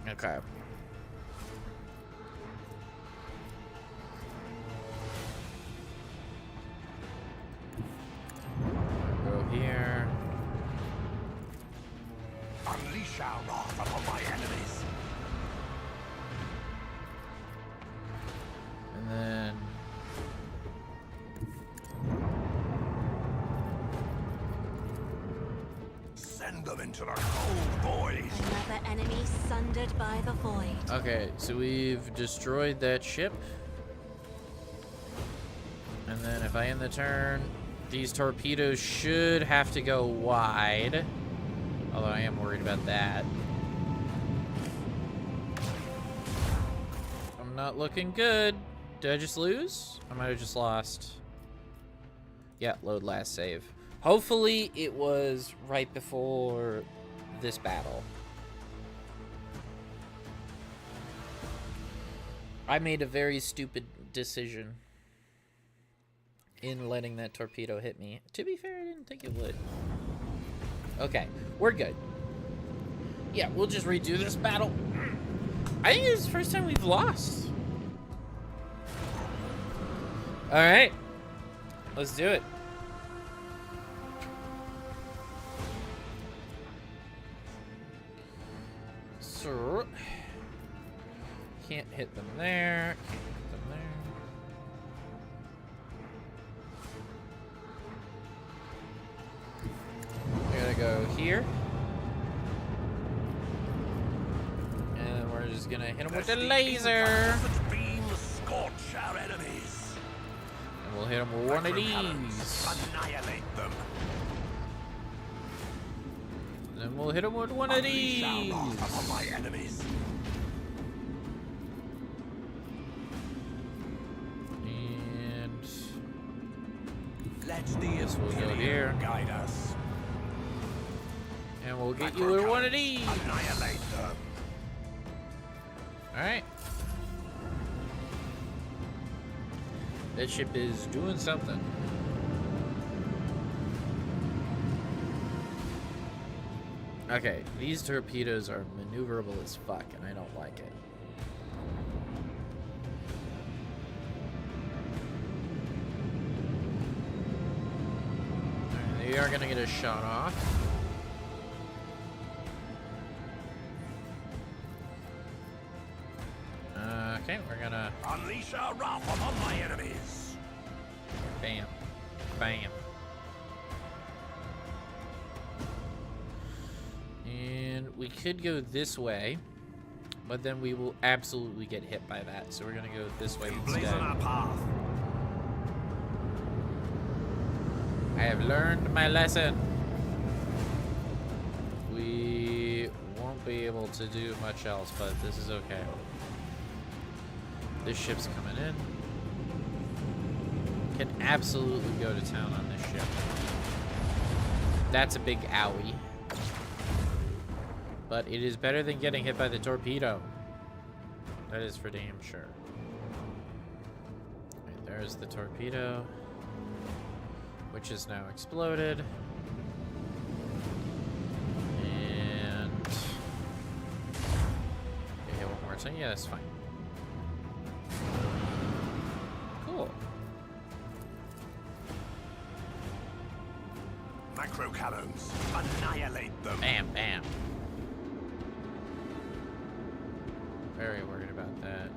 Okay. Go here. Unleash our wrath upon my enemies. And then Send them into the cold void. Another enemy sundered by the void. okay, so we've destroyed that ship. And then if I end the turn, these torpedoes should have to go wide. Although I am worried about that. I'm not looking good. Did I just lose? I might have just lost. Yeah, load last save. Hopefully it was right before this battle. I made a very stupid decision in letting that torpedo hit me. To be fair, I didn't think it would. Okay, we're good. Yeah, we'll just redo this battle. I think this is the first time we've lost. Alright. Let's do it. So, can't hit them there. Can't hit them there. We gotta go here. just gonna hit him with Let the laser. incandescent beam scorch our enemies. And we'll hit him with one of Microcannons, these. annihilate them. Then we'll hit him with one of Unleash our these. wrath upon my enemies. And Let the This will go Imperium here. guide us. we'll get you with one of these. Annihilate them. Alright. That ship is doing something. Okay, these torpedoes are maneuverable as fuck, and I don't like it. Alright, they are gonna get a shot off. Okay, we're gonna Unleash our wrath upon my enemies. bam, bam. And we could go this way, but then we will absolutely get hit by that. So we're gonna go this way instead. Emblazon our path. I have learned my lesson. We won't be able to do much else, but this is okay. This ship's coming in. Can absolutely go to town on this ship. That's a big owie. But it is better than getting hit by the torpedo. That is for damn sure. Right, there's the torpedo, which is now exploded. And okay, one more time. Yeah, that's fine. Cool. Microcannons, annihilate them. Bam, bam. Very worried about that.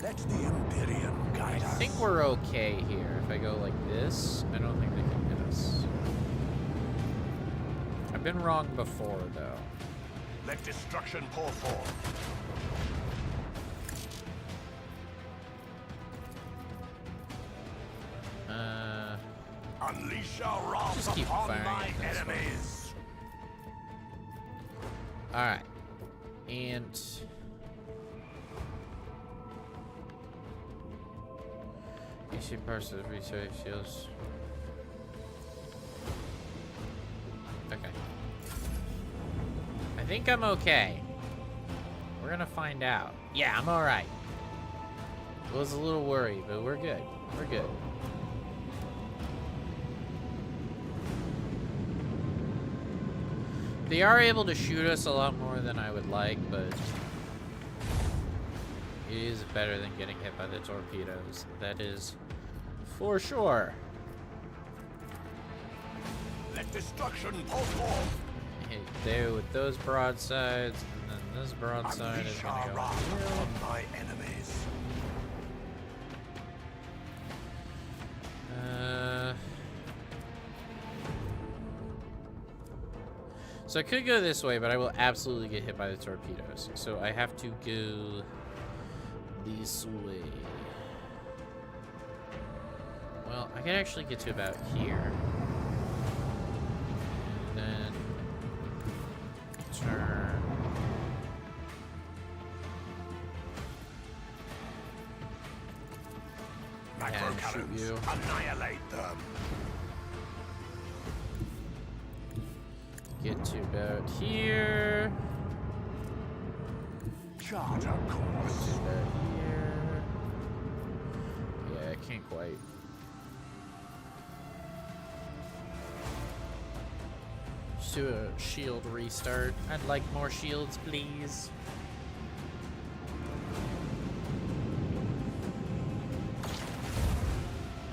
Let the Imperium guide I us. think we're okay here. If I go like this, I don't think they can hit us. I've been wrong before, though. Let destruction pour forth. Unleash our wrath Just keep upon firing my at this one. enemies. Alright. And... you see parts of the research shields. Okay. I think I'm okay. We're gonna find out. Yeah, I'm alright. I was a little worried, but we're good. We're good. They are able to shoot us a lot more than I would like, but it is better than getting hit by the torpedoes. That is for sure. Let destruction pour forth. Hit there with those broadsides, and then this broadside is Unleash gonna our go wrath here. upon my enemies. So I could go this way, but I will absolutely get hit by the torpedoes. So I have to go this way. Well, I can actually get to about here. And then turn. And shoot Microcannons, you. annihilate them. Get to about here. Charter course. About here. Yeah, I can't quite. Just do a shield restart. I'd like more shields, please.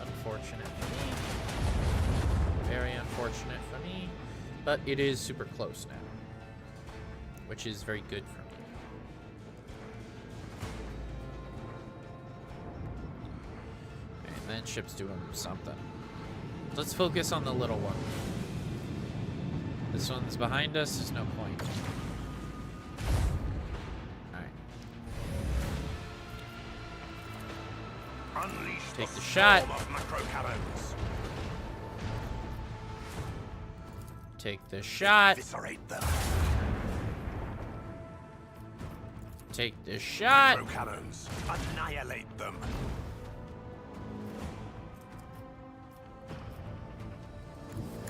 Unfortunate for me. Very unfortunate for me. But it is super close now, which is very good for me. And that ship's doing something. Let's focus on the little one. This one's behind us, there's no point. Unleash Take the shot. storm of macro cannons. Take the shot. Eviscerate them. Take the shot. Macro cannons. Annihilate them.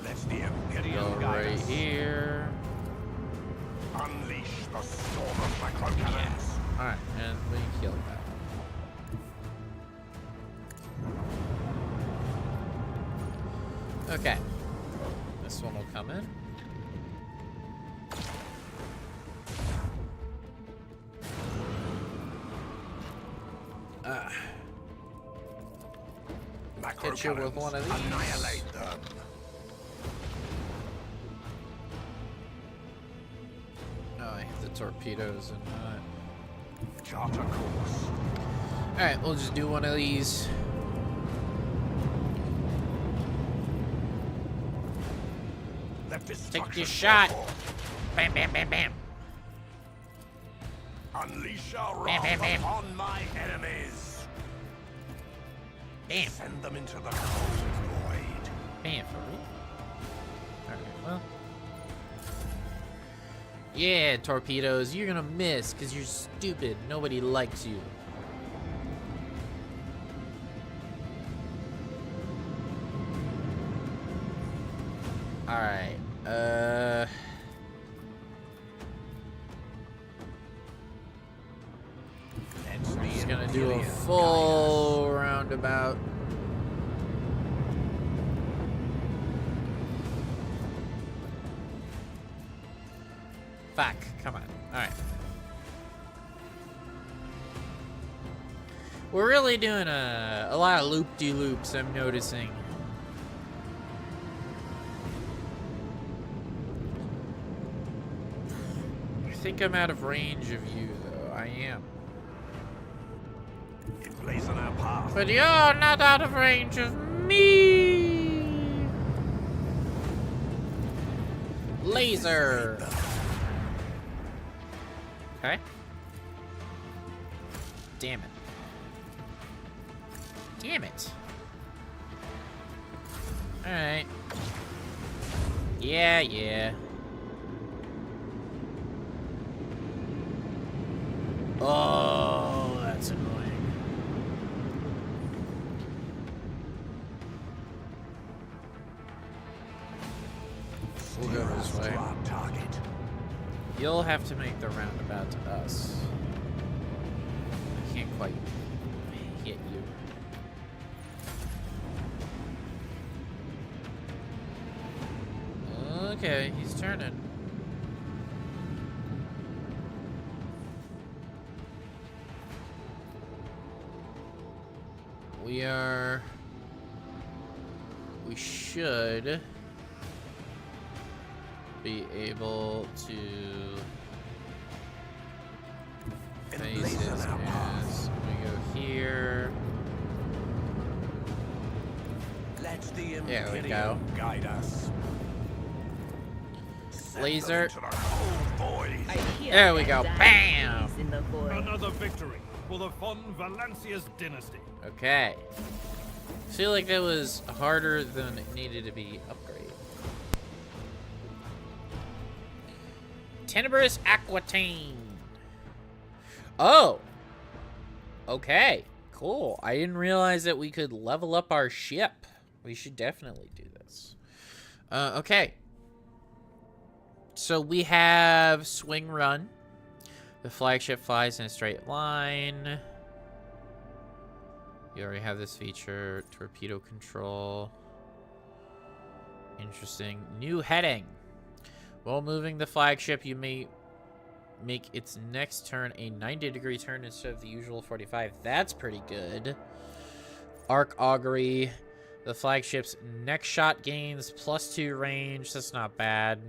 Let the Imperium Go guide right us. here. Unleash the storm of macro cannons. Alright, and we kill that. Okay. This one will come in. Macro Hit you with cannons. one of these. Annihilate them. Oh, I hit the torpedoes and Charter course. Alright, we'll just do one of these. Let Take destruction this shot. fall forth. Bam, bam, bam, bam. Unleash our Bam, bam, wrath bam. upon my enemies. Bam. Send them into the cold void. Bam, for real? Alright, well. Yeah, torpedoes, you're gonna miss because you're stupid. Nobody likes you. Alright, just gonna do a full roundabout. Fuck, come on. Alright. We're really doing a lot of loop-de-loops, I'm noticing. I think I'm out of range of you, though. I am. Emblazon our path. But you're not out of range of me! Laser! Okay. Damn it. Damn it. Alright. Yeah, yeah. Oh, that's annoying. We'll go this way. To our target. You'll have to make the roundabout to us. I can't quite hit you. Okay, he's turning. We should be able to face Emblazon his our path. ass. We go here. Let the There we Imperium go. guide us. Send Laser. them into the cold void. There we go. Bam! In the void. Another victory for the von Valancius dynasty. Okay. Feel like that was harder than it needed to be. Upgrade. Tenebrous Aquitaine. Oh. Okay. Cool. I didn't realize that we could level up our ship. We should definitely do this. Okay. So we have Swing Run. The flagship flies in a straight line. You already have this feature. Torpedo control. Interesting. New heading. While moving the flagship, you may make its next turn a 90-degree turn instead of the usual 45. That's pretty good. Arc Augury. The flagship's next shot gains +2 range. That's not bad.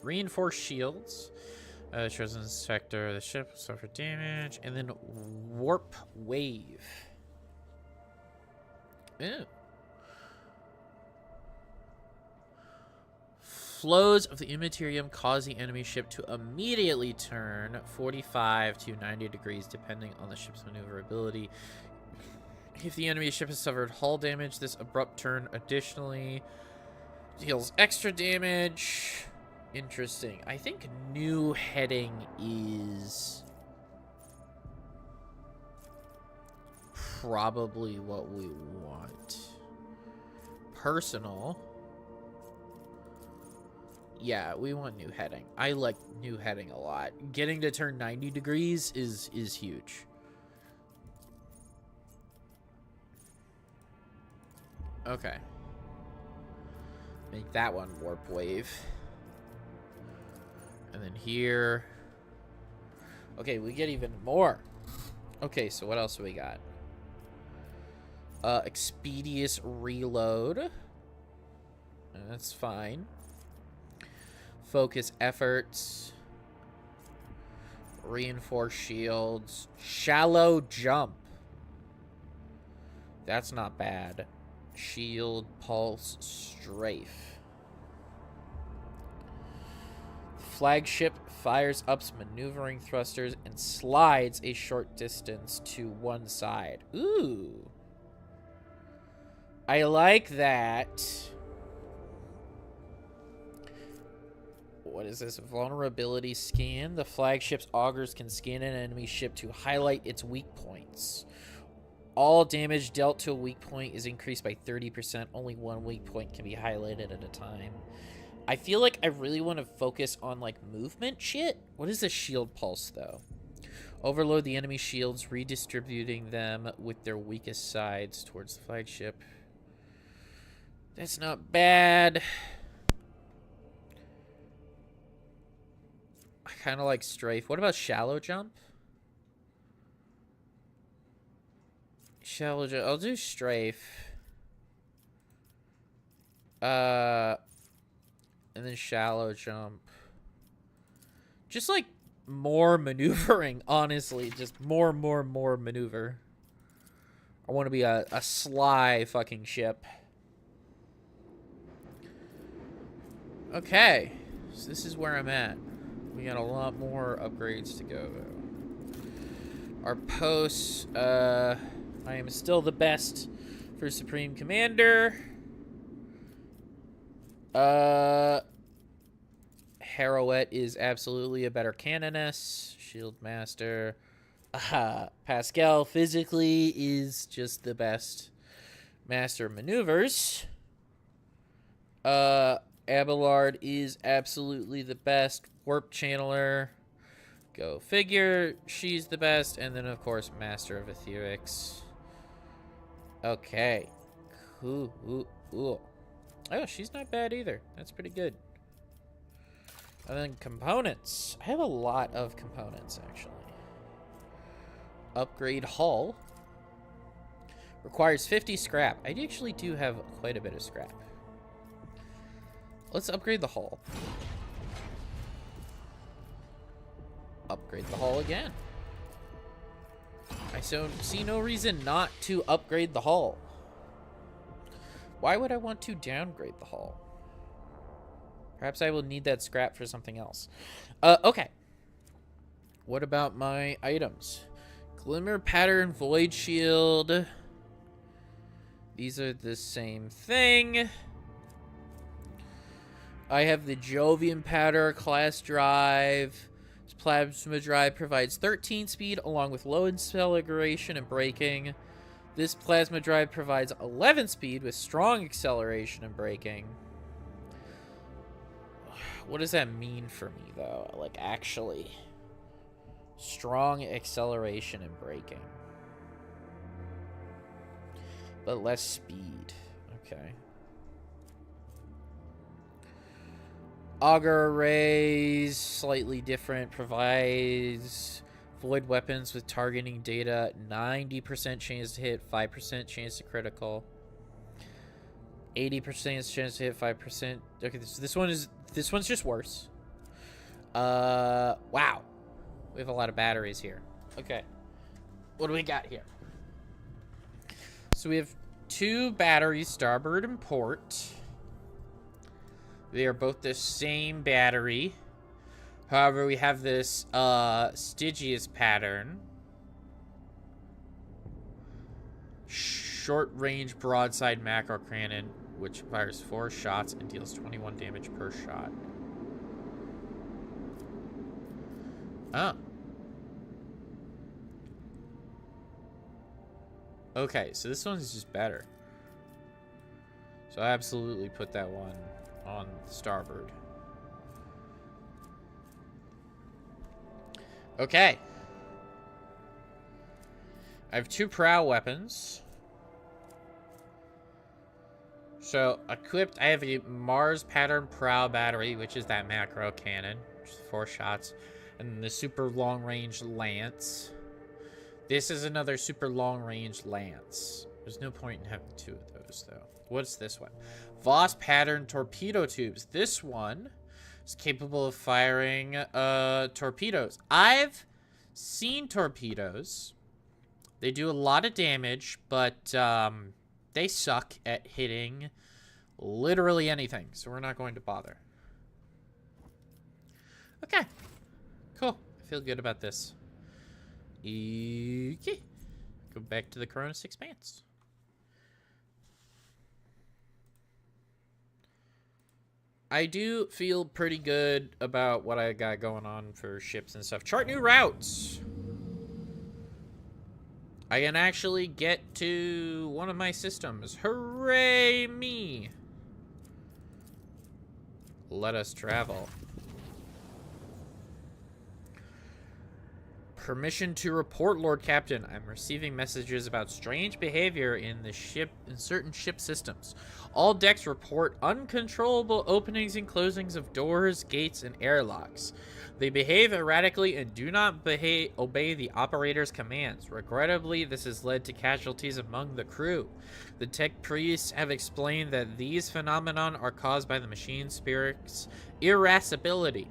Reinforced shields. Chosen sector of the ship suffer damage. And then Warp Wave. Ew. Flows of the Immaterium cause the enemy ship to immediately turn 45 to 90 degrees depending on the ship's maneuverability. If the enemy ship has suffered hull damage, this abrupt turn additionally deals extra damage. Interesting. I think new heading is probably what we want. Personal. Yeah, we want new heading. I like new heading a lot. Getting to turn 90 degrees is huge. Okay. Make that one warp wave. And then here. Okay, we get even more. Okay, so what else do we got? Expeditious reload. That's fine. Focus efforts. Reinforce shields. Shallow jump. That's not bad. Shield pulse strafe. Flagship fires up maneuvering thrusters and slides a short distance to one side. Ooh. I like that. What is this? Vulnerability scan. The flagship's augers can scan an enemy ship to highlight its weak points. All damage dealt to a weak point is increased by 30%. Only one weak point can be highlighted at a time. I feel like I really want to focus on, like, movement shit. What is the shield pulse, though? Overload the enemy shields, redistributing them with their weakest sides towards the flagship. That's not bad. I kind of like strafe. What about shallow jump? Shallow jump. I'll do strafe. And then shallow jump. Just like more maneuvering, honestly. Just more maneuver. I want to be a sly fucking ship. Okay. So this is where I'm at. We got a lot more upgrades to go, though. Our posts, I am still the best for Supreme Commander. Harrowette is absolutely a better canoness. Shield Master. Pascal physically is just the best Master of Maneuvers. Abelard is absolutely the best Warp Channeler. Go figure. She's the best. And then, of course, Master of Etherics. Okay. Cool. Ooh. Oh, she's not bad either. That's pretty good. And then components. I have a lot of components, actually. Upgrade hull. Requires 50 scrap. I actually do have quite a bit of scrap. Let's upgrade the hull. Upgrade the hull again. I see no reason not to upgrade the hull. Why would I want to downgrade the hull? Perhaps I will need that scrap for something else. Okay. What about my items? Glimmer Pattern Void Shield. These are the same thing. I have the Jovian Pattern Class Drive. This Plasma Drive provides 13 speed along with low acceleration and braking. This Plasma Drive provides 11 speed with strong acceleration and braking. What does that mean for me, though? Like, actually. Strong acceleration and braking. But less speed. Okay. Auger arrays, slightly different, provides void weapons with targeting data, 90% chance to hit, 5% chance to critical, 80% chance to hit, 5%. Okay, this one's just worse. Wow, we have a lot of batteries here. Okay, what do we got here? So we have 2 batteries, starboard and port. They are both the same battery. However, we have this Stygius pattern. short-range broadside macro cannon, which fires 4 shots and deals 21 damage per shot. Oh. Okay, so this one is just better. So I absolutely put that one on starboard. Okay. I have 2 prow weapons. So, equipped, I have a Mars pattern prow battery, which is that macro cannon, which is 4 shots, and the super long-range lance. This is another super long-range lance. There's no point in having 2 of those, though. What's this one? Voss pattern torpedo tubes. This one is capable of firing torpedoes. I've seen torpedoes. They do a lot of damage, but they suck at hitting literally anything, so we're not going to bother. Okay. Cool. I feel good about this. Okay. Go back to the Cronus Expanse. I do feel pretty good about what I got going on for ships and stuff. Chart new routes. I can actually get to one of my systems. Hooray me! Let us travel. Permission to report, Lord Captain. I'm receiving messages about strange behavior in certain ship systems. All decks report uncontrollable openings and closings of doors, gates, and airlocks. They behave erratically and do not obey the operator's commands. Regrettably, this has led to casualties among the crew. The tech priests have explained that these phenomena are caused by the machine spirit's irascibility,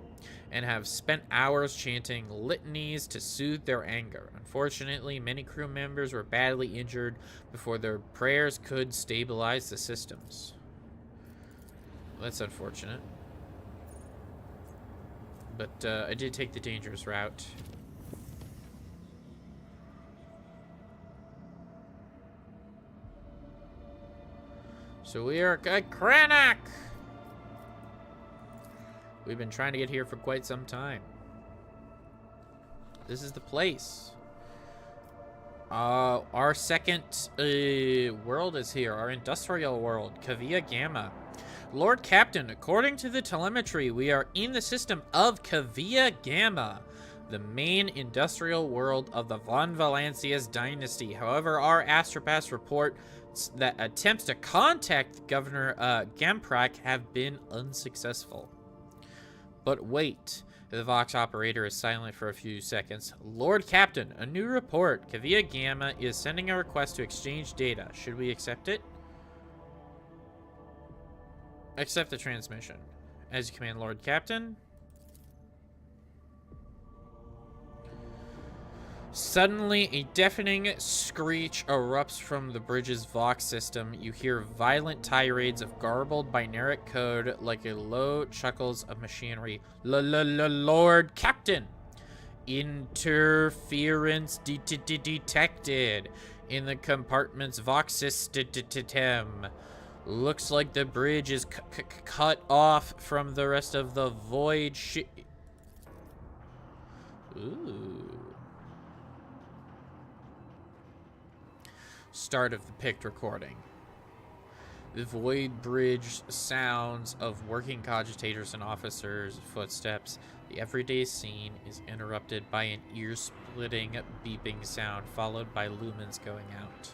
and have spent hours chanting litanies to soothe their anger. Unfortunately, many crew members were badly injured before their prayers could stabilize the systems. Well, that's unfortunate. But I did take the dangerous route. So we are at Cranach! We've been trying to get here for quite some time. This is the place. Our second world is here. Our industrial world, Kavia Gamma. Lord Captain, according to the telemetry, we are in the system of Kavia Gamma, the main industrial world of the Von Valancius dynasty. However, our Astropass report that attempts to contact Governor Gamprak have been unsuccessful. But wait, the Vox operator is silent for a few seconds. Lord Captain, a new report. Kavia Gamma is sending a request to exchange data. Should we accept it? Accept the transmission. As you command, Lord Captain. Suddenly, a deafening screech erupts from the bridge's Vox system. You hear violent tirades of garbled binaric code like a low chuckles of machinery. Lord Captain! Interference detected in the compartment's Vox system. Looks like the bridge is cut off from the rest of the void Ooh. Start of the picked recording. The void bridge sounds of working cogitators and officers' footsteps. The everyday scene is interrupted by an ear-splitting beeping sound, followed by lumens going out.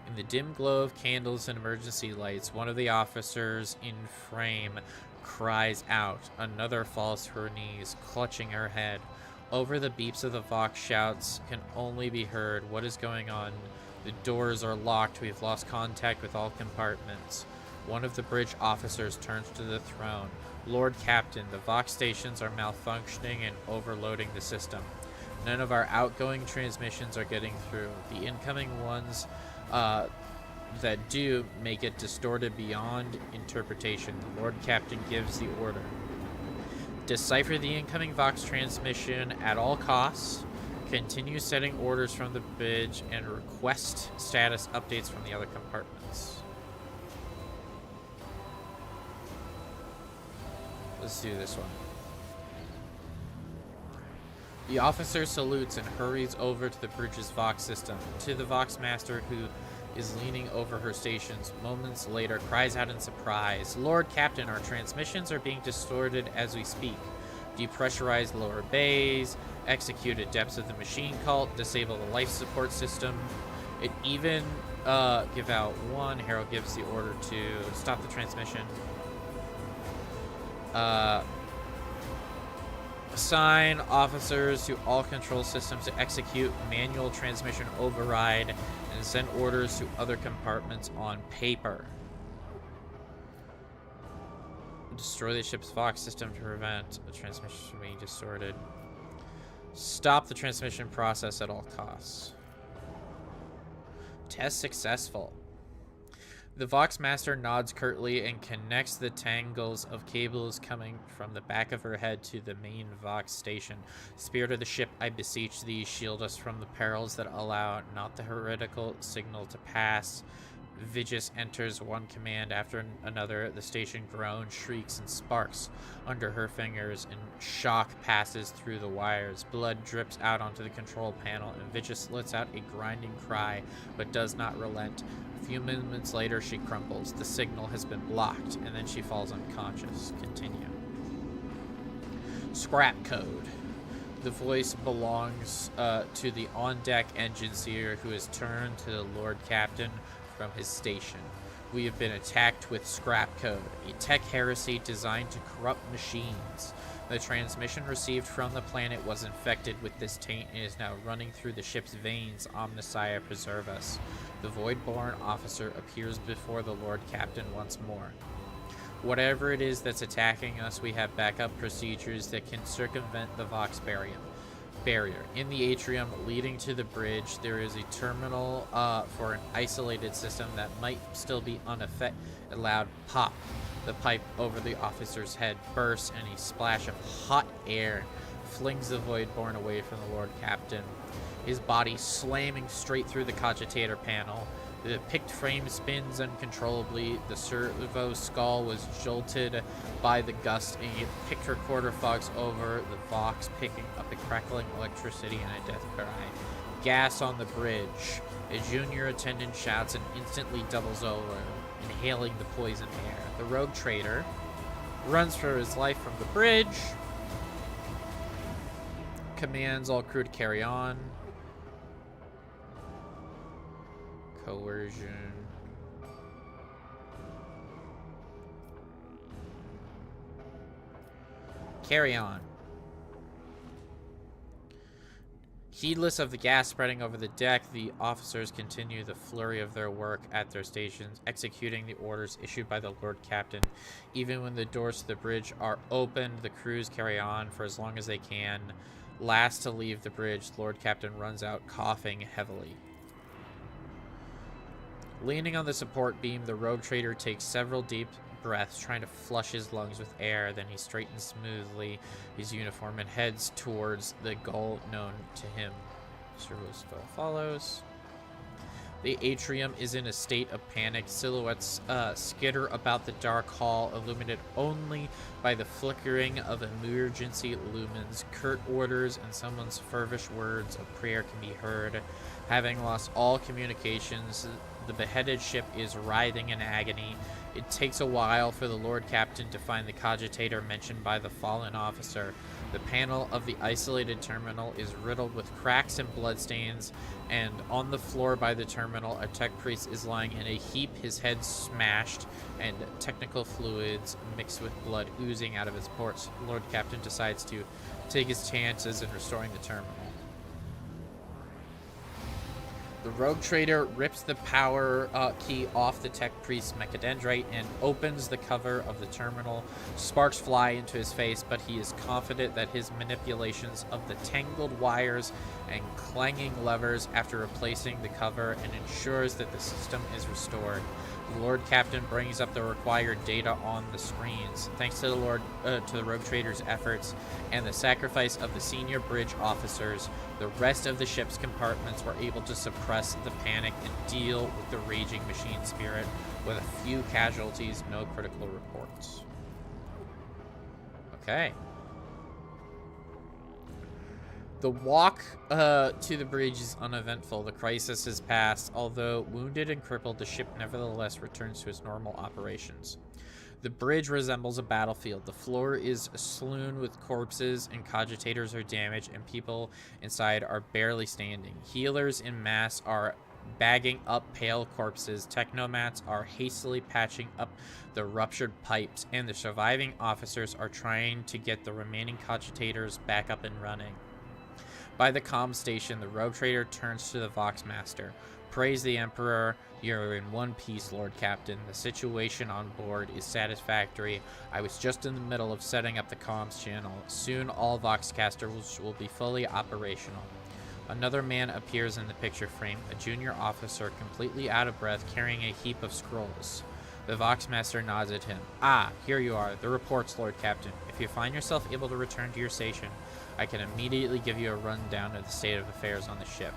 In the dim glow of candles and emergency lights, one of the officers in frame cries out. Another falls to her knees, clutching her head. Over the beeps of the Vox, shouts can only be heard. What is going on? The doors are locked. We have lost contact with all compartments. One of the bridge officers turns to the throne. Lord Captain, the Vox stations are malfunctioning and overloading the system. None of our outgoing transmissions are getting through. The incoming ones that do make it distorted beyond interpretation. The Lord Captain gives the order. Decipher the incoming Vox transmission at all costs. Continue setting orders from the bridge and request status updates from the other compartments. Let's do this one. The officer salutes and hurries over to the bridge's Vox system. To the Vox master, who is leaning over her stations, moments later cries out in surprise, "Lord Captain, our transmissions are being distorted as we speak. Depressurize lower bays, execute at depths of the machine cult, disable the life support system." It even give out one. Harold gives the order to stop the transmission. Assign officers to all control systems to execute manual transmission override and send orders to other compartments on paper. Destroy the ship's Vox system to prevent the transmission from being distorted. Stop the transmission process at all costs. Test successful. The Vox Master nods curtly and connects the tangles of cables coming from the back of her head to the main Vox station. Spirit of the ship, I beseech thee, shield us from the perils that allow not the heretical signal to pass. Vigis enters one command after another. The station groans, shrieks, and sparks under her fingers, and shock passes through the wires. Blood drips out onto the control panel, and Vigis lets out a grinding cry, but does not relent. A few moments later, she crumples. The signal has been blocked, and then she falls unconscious. Continue. Scrap code. The voice belongs to the on-deck engine seer, who has turned to the Lord Captain from his station. We have been attacked with scrap code, a tech heresy designed to corrupt machines. The transmission received from the planet was infected with this taint and is now running through the ship's veins. Omnissiah, preserve us. The Voidborn officer appears before the Lord Captain once more. Whatever it is that's attacking us, we have backup procedures that can circumvent the Vox barrier. In the atrium leading to the bridge, there is a terminal for an isolated system that might still be unaffected. A loud pop. The pipe over the officer's head bursts, and a splash of hot air flings the Voidborn away from the Lord Captain, his body slamming straight through the cogitator panel. The picked frame spins uncontrollably. The servo skull was jolted by the gust. A picked recorder fogs over the Vox, picking up a crackling electricity and a death cry. Gas on the bridge. A junior attendant shouts and instantly doubles over, inhaling the poison air. The rogue trader runs for his life from the bridge. Commands all crew to carry on. Coercion. Carry on. Heedless of the gas spreading over the deck, the officers continue the flurry of their work at their stations, executing the orders issued by the Lord Captain. Even when the doors to the bridge are opened, the crews carry on for as long as they can. Last to leave the bridge, Lord Captain runs out, coughing heavily. Leaning on the support beam, the rogue trader takes several deep breaths, trying to flush his lungs with air. Then he straightens smoothly his uniform and heads towards the goal known to him. Servo follows. The atrium is in a state of panic. Silhouettes skitter about the dark hall, illuminated only by the flickering of emergency lumens. Curt orders and someone's fervish words of prayer can be heard. Having lost all communications, the beheaded ship is writhing in agony. It takes a while for the Lord Captain to find the cogitator mentioned by the fallen officer. The panel of the isolated terminal is riddled with cracks and bloodstains, and on the floor by the terminal, a tech priest is lying in a heap, his head smashed, and technical fluids mixed with blood oozing out of his pores. Lord Captain decides to take his chances in restoring the terminal. The rogue trader rips the power key off the tech priest's mechadendrite and opens the cover of the terminal. Sparks fly into his face, but he is confident that his manipulations of the tangled wires and clanging levers after replacing the cover and ensures that the system is restored. The Lord Captain brings up the required data on the screens. Thanks to the Rogue Trader's efforts and the sacrifice of the senior bridge officers, the rest of the ship's compartments were able to suppress the panic and deal with the raging machine spirit with a few casualties, no critical reports. Okay. The walk to the bridge is uneventful. The crisis has passed. Although wounded and crippled, the ship nevertheless returns to its normal operations. The bridge resembles a battlefield. The floor is strewn with corpses, and cogitators are damaged, and people inside are barely standing. Healers en masse are bagging up pale corpses. Technomats are hastily patching up the ruptured pipes, and the surviving officers are trying to get the remaining cogitators back up and running. By the comm station, the Rogue Trader turns to the Voxmaster. Praise the Emperor. You're in one piece, Lord Captain. The situation on board is satisfactory. I was just in the middle of setting up the comms channel. Soon all Voxcasters will be fully operational. Another man appears in the picture frame, a junior officer completely out of breath carrying a heap of scrolls. The Voxmaster nods at him. Ah, here you are. The reports, Lord Captain. If you find yourself able to return to your station, I can immediately give you a rundown of the state of affairs on the ship.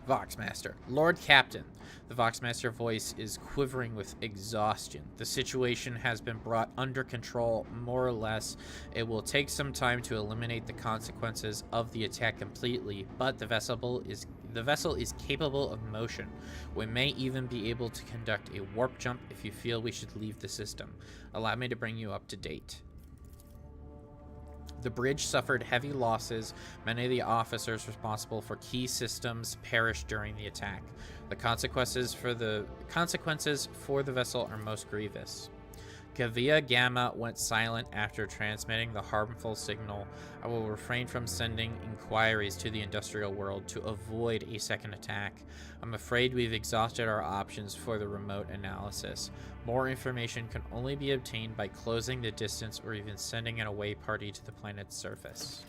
Voxmaster. Lord Captain. The Voxmaster voice is quivering with exhaustion. The situation has been brought under control, more or less. It will take some time to eliminate the consequences of the attack completely, but the vessel is capable of motion. We may even be able to conduct a warp jump if you feel we should leave the system. Allow me to bring you up to date. The bridge suffered heavy losses. Many of the officers responsible for key systems perished during the attack. The consequences for the vessel are most grievous. Kavia Gamma went silent after transmitting the harmful signal. I will refrain from sending inquiries to the industrial world to avoid a second attack. I'm afraid we've exhausted our options for the remote analysis. More information can only be obtained by closing the distance or even sending an away party to the planet's surface.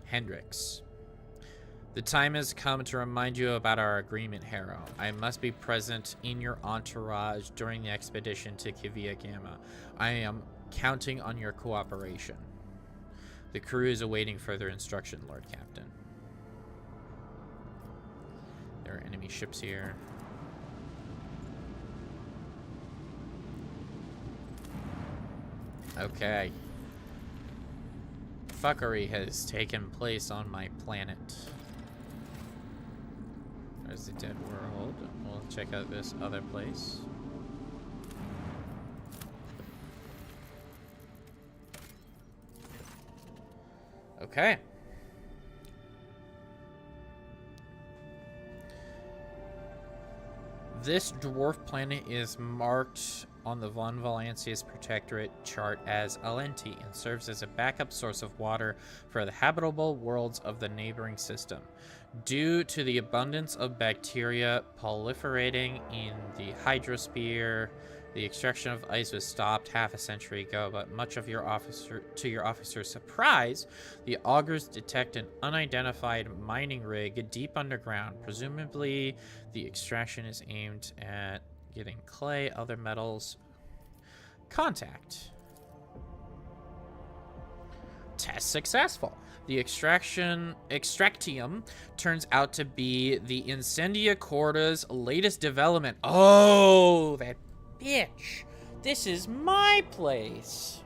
Hendrix. The time has come to remind you about our agreement, Harrow. I must be present in your entourage during the expedition to Kavia Gamma. I am counting on your cooperation. The crew is awaiting further instruction, Lord Captain. There are enemy ships here. Okay. Fuckery has taken place on my planet. There's the dead world. We'll check out this other place. Okay. This dwarf planet is marked on the Von Valancius Protectorate chart as Alenti and serves as a backup source of water for the habitable worlds of the neighboring system. Due to the abundance of bacteria proliferating in the hydrosphere, the extraction of ice was stopped half a century ago, but to your officer's surprise, the augurs detect an unidentified mining rig deep underground. Presumably, the extraction is aimed at getting clay, other metals. Contact. Test successful. The extractium turns out to be the Incendia Corda's latest development. Oh, that bitch. This is my place.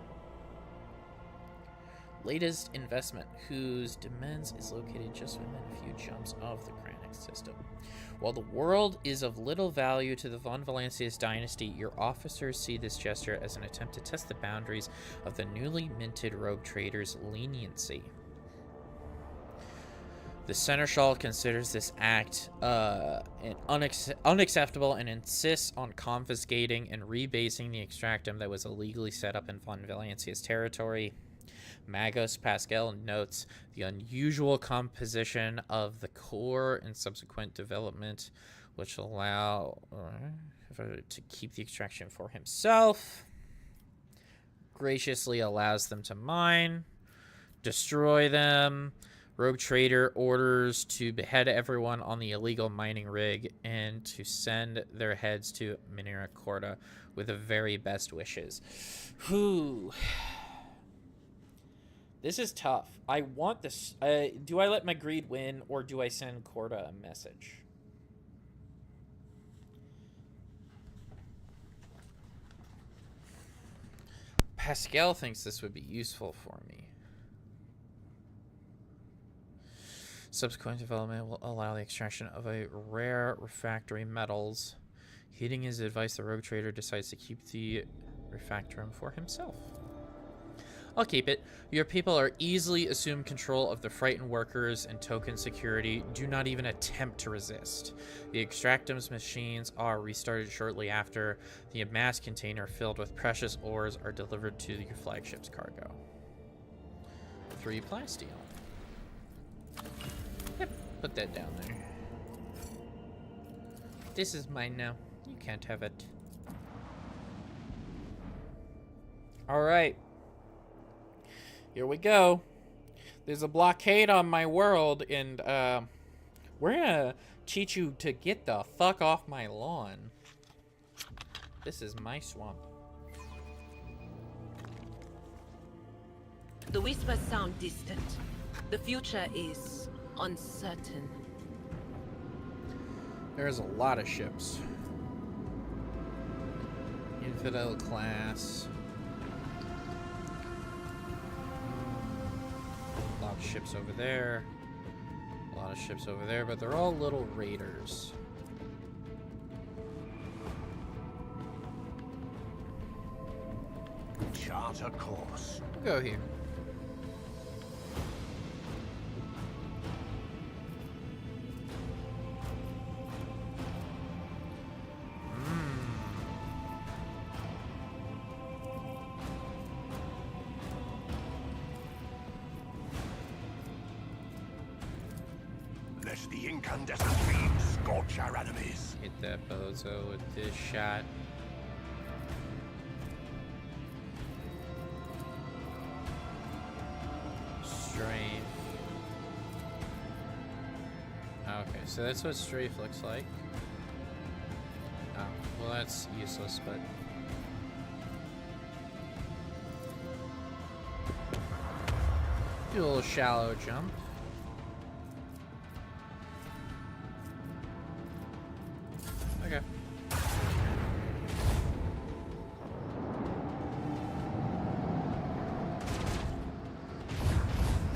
Latest investment, whose demesne is located just within a few jumps of the Kranix system. While the world is of little value to the Von Valancius dynasty, your officers see this gesture as an attempt to test the boundaries of the newly minted Rogue Trader's leniency. The Seneschal considers this act unacceptable and insists on confiscating and rebasing the extractum that was illegally set up in Von Valancius territory. Magos Pascal notes the unusual composition of the core and subsequent development, which allow to keep the extraction for himself. Graciously allows them to mine, destroy them, Rogue trader orders to behead everyone on the illegal mining rig and to send their heads to Minera Corda with the very best wishes. Whew. This is tough. I want this. Do I let my greed win, or do I send Corda a message? Pascal thinks this would be useful for me. Subsequent development will allow the extraction of a rare refractory metals. Heeding his advice, the rogue trader decides to keep the refractorum for himself. I'll keep it. Your people are easily assume control of the frightened workers and token security. Do not even attempt to resist. The extractum's machines are restarted shortly after. The mass container filled with precious ores are delivered to your flagship's cargo. 3 plasteel. Yep, put that down there. This is mine now. You can't have it. Alright. Here we go. There's a blockade on my world, and we're gonna teach you to get the fuck off my lawn. This is my swamp. The whispers sound distant. The future is uncertain. There's a lot of ships. Infidel class. A lot of ships over there. A lot of ships over there, but they're all little raiders. Chart a course. We'll go here. Let the incandescent beam scorch our enemies. Hit that bozo with this shot. Strafe. Okay, so that's what strafe looks like. Oh, well that's useless, but... do a little shallow jump. Okay.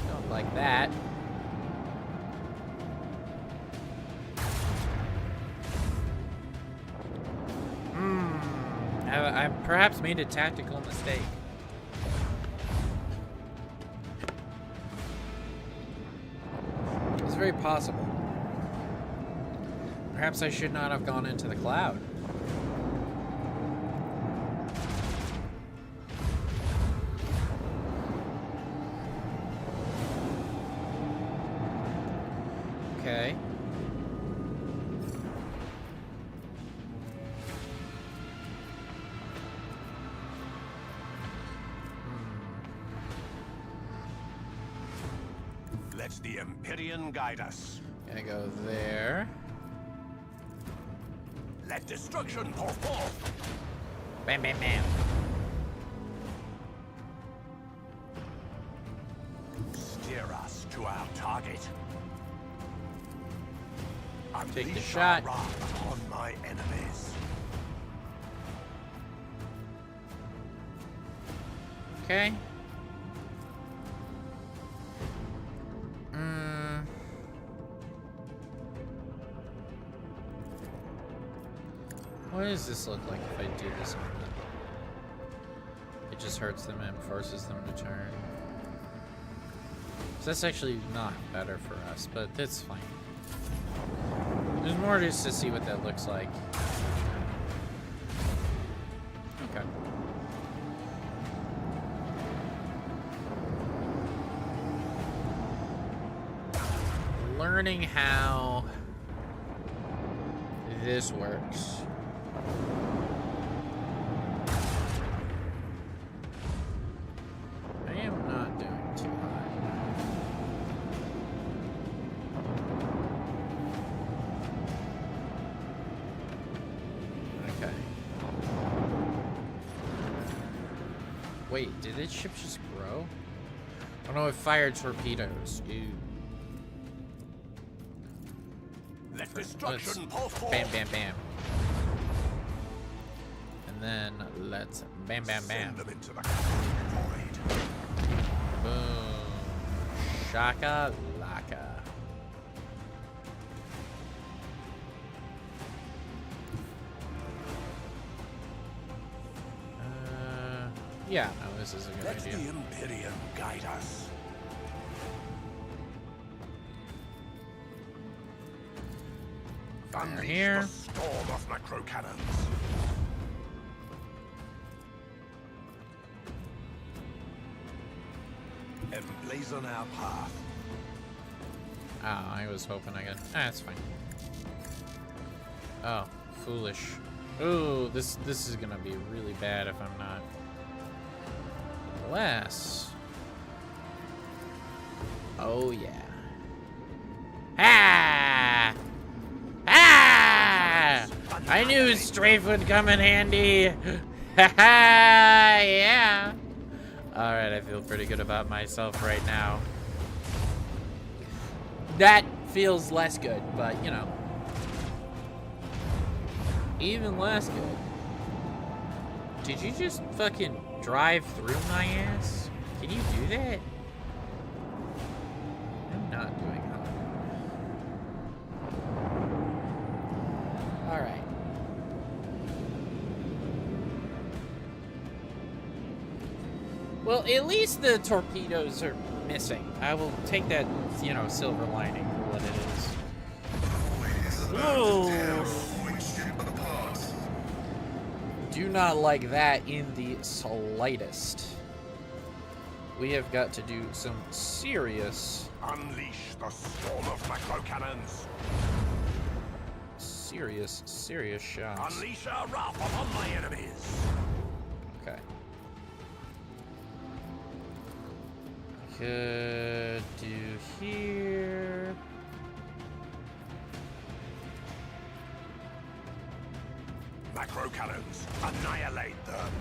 Don't like that. I perhaps made a tactical mistake. It's very possible. Perhaps I should not have gone into the cloud. Okay. Let the Empyrean guide us. Gonna go there. Let destruction pour forth. Bam, bam, bam. Steer us to our target. Take the Unleash shot. our wrath upon my enemies. Okay. What does this look like if I do this on them? It just hurts them and forces them to turn. So that's actually not better for us, but that's fine. There's more just to see what that looks like. Okay. Learning how this works. I am not doing too hot. Wait, did this ship just grow? Oh no, it fired torpedoes. Ew. Let destruction pour forth. Bam, bam, bam. And then let's bam, bam, bam. Send them into the void. Boom. Shaka laka. Yeah, no, this is a good Let idea. the Imperium guide us. Unleash here. the storm of necro cannons. Emblazon our path. Oh, I was hoping I could. Ah, it's fine. Oh, foolish. Ooh, this is gonna be really bad if I'm not. Unless. Oh yeah. Ah! Ah! I knew strafe would come in handy. Ha ha! Yeah. All right, I feel pretty good about myself right now. That feels less good, but you know. Even less good. Did you just fucking drive through my ass? Can you do that? I'm not doing that. Alright. Well, at least the torpedoes are missing. I will take that, you know, silver lining for what it is. Whoa! Do not like that in the slightest. We have got to do some serious... Unleash the storm of macro cannons. Serious shots. Unleash our wrath upon my enemies. Okay. Could do here. Macro cannons, annihilate them.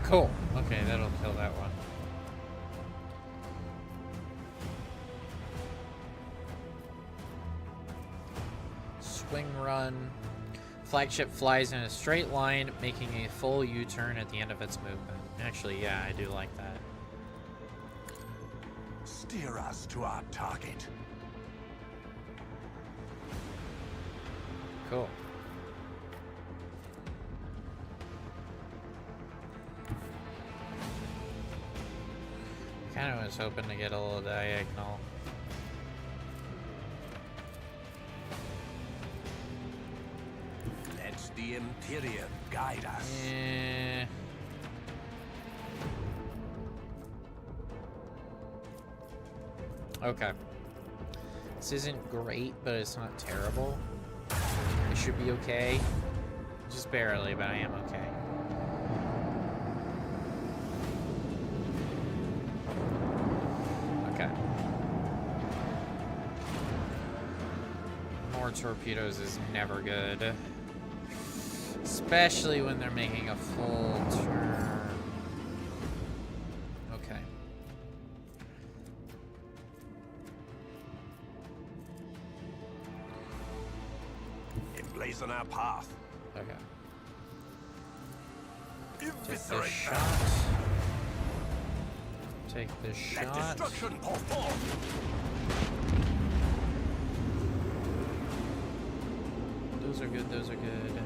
Cool. Okay, that'll kill that one. Swing run. Flagship flies in a straight line, making a full U-turn at the end of its movement. Actually, yeah, I do like that. Steer us to our target. Cool. Kind of was hoping to get a little diagonal. Let the Imperium guide us. Eh. Okay. This isn't great, but it's not terrible. I should be okay. Just barely, but I am okay. Okay. More torpedoes is never good. Especially when they're making a full turn. Okay. Emblazon our path. Okay. Take this Eviscerate shot. them. Take this Let shot. destruction pour forth. Those are good, those are good.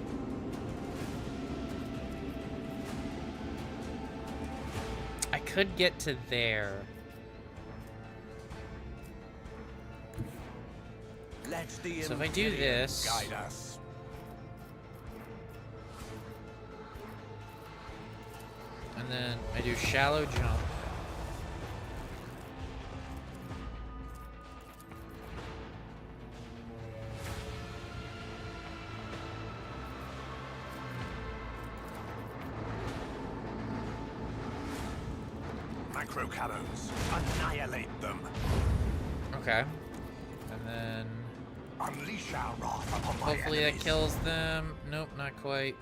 I could get to there. Let the So if I do Imperium this- guide us. And then I do shallow jump. micro cannons. Annihilate them. Okay. And then Unleash our wrath upon my hopefully that enemies. kills them. Nope, not quite.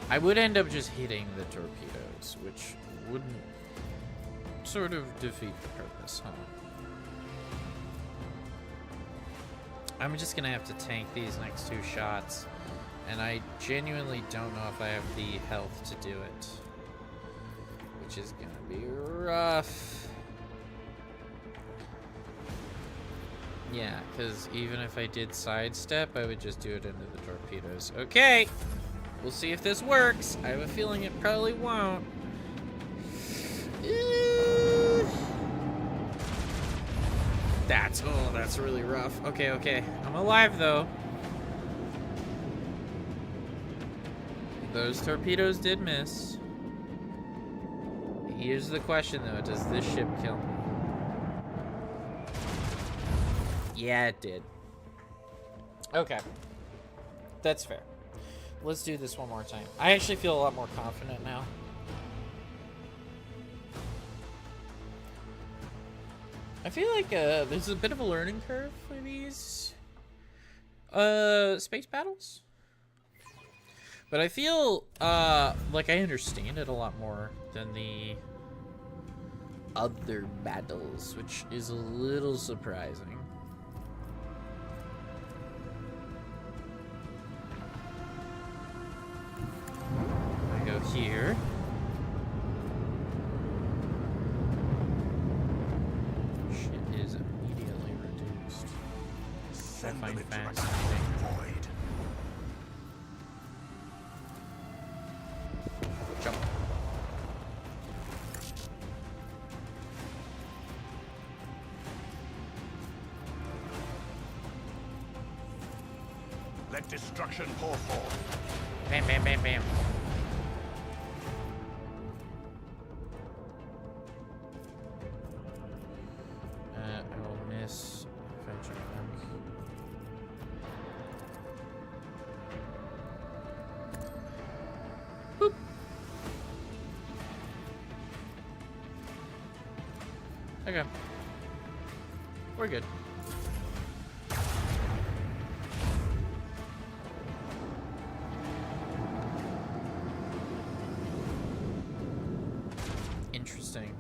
I would end up just hitting the torpedoes, which wouldn't sort of defeat the purpose, huh? I'm just gonna have to tank these next 2 shots, and I genuinely don't know if I have the health to do it, which is gonna be rough. Yeah, because even if I did sidestep, I would just do it into the torpedoes. Okay, we'll see if this works. I have a feeling it probably won't. That's really rough. Okay. I'm alive though. Those torpedoes did miss. Here's the question though, does this ship kill me? Yeah, it did. Okay. That's fair. Let's do this one more time. I actually feel a lot more confident now. I feel like there's a bit of a learning curve for these space battles. But I feel like I understand it a lot more than the other battles, which is a little surprising. I go here. Shit is immediately reduced. I find fascinating. Void. Jump. Let destruction pour forth. Bam, bam, bam, bam. I will miss if I jump back. Boop. Okay. We're good. Interesting.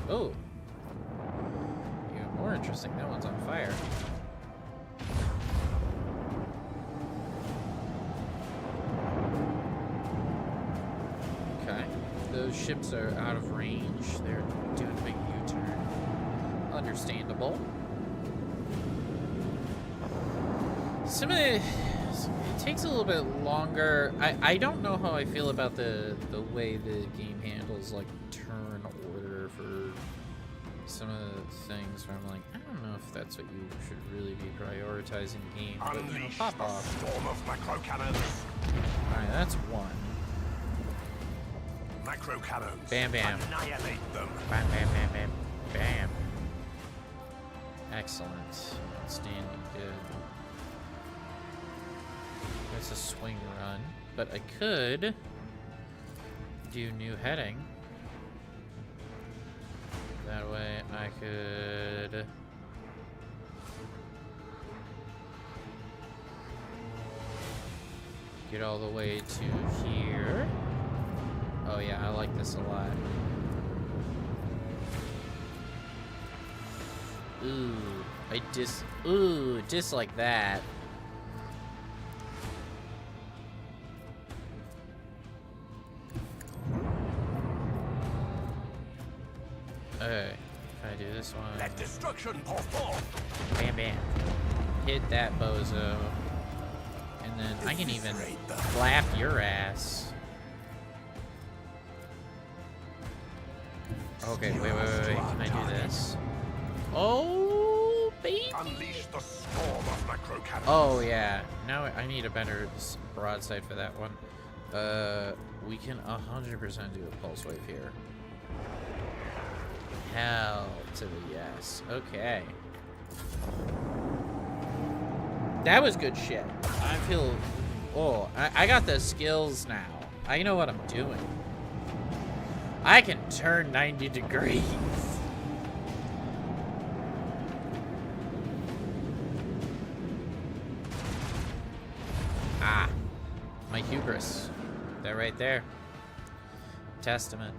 Oh. Even more interesting. That one's on fire. Okay. Those ships are out of range. They're doing a big U-turn. Understandable. Some of the... It takes a little bit longer. I don't know how I feel about the way the game handles like turn order for some of the things where I'm like, I don't know if that's what you should really be prioritizing game. But, you know, Unleash pop the off. storm of micro cannons. Alright, that's one. Micro cannons. Bam, bam. Annihilate them. Bam, bam, bam, bam, bam. Excellent. Outstanding. Good. That's a swing run, but I could do new heading. That way I could get all the way to here. Oh yeah, I like this a lot. Ooh, dislike that. Okay, if I do this one, Let destruction pour forth. bam bam, hit that bozo, and then I can even Eviscerate them. flap your ass. Okay, wait, can I do this? Oh, baby! Unleash the storm of micro cannons. Oh yeah, now I need a better broadside for that one. We can 100% do a pulse wave here. Hell to the yes. Okay. That was good shit. I feel... Oh, I got the skills now. I know what I'm doing. I can turn 90 degrees. Ah. My hubris. They're right there. Testament.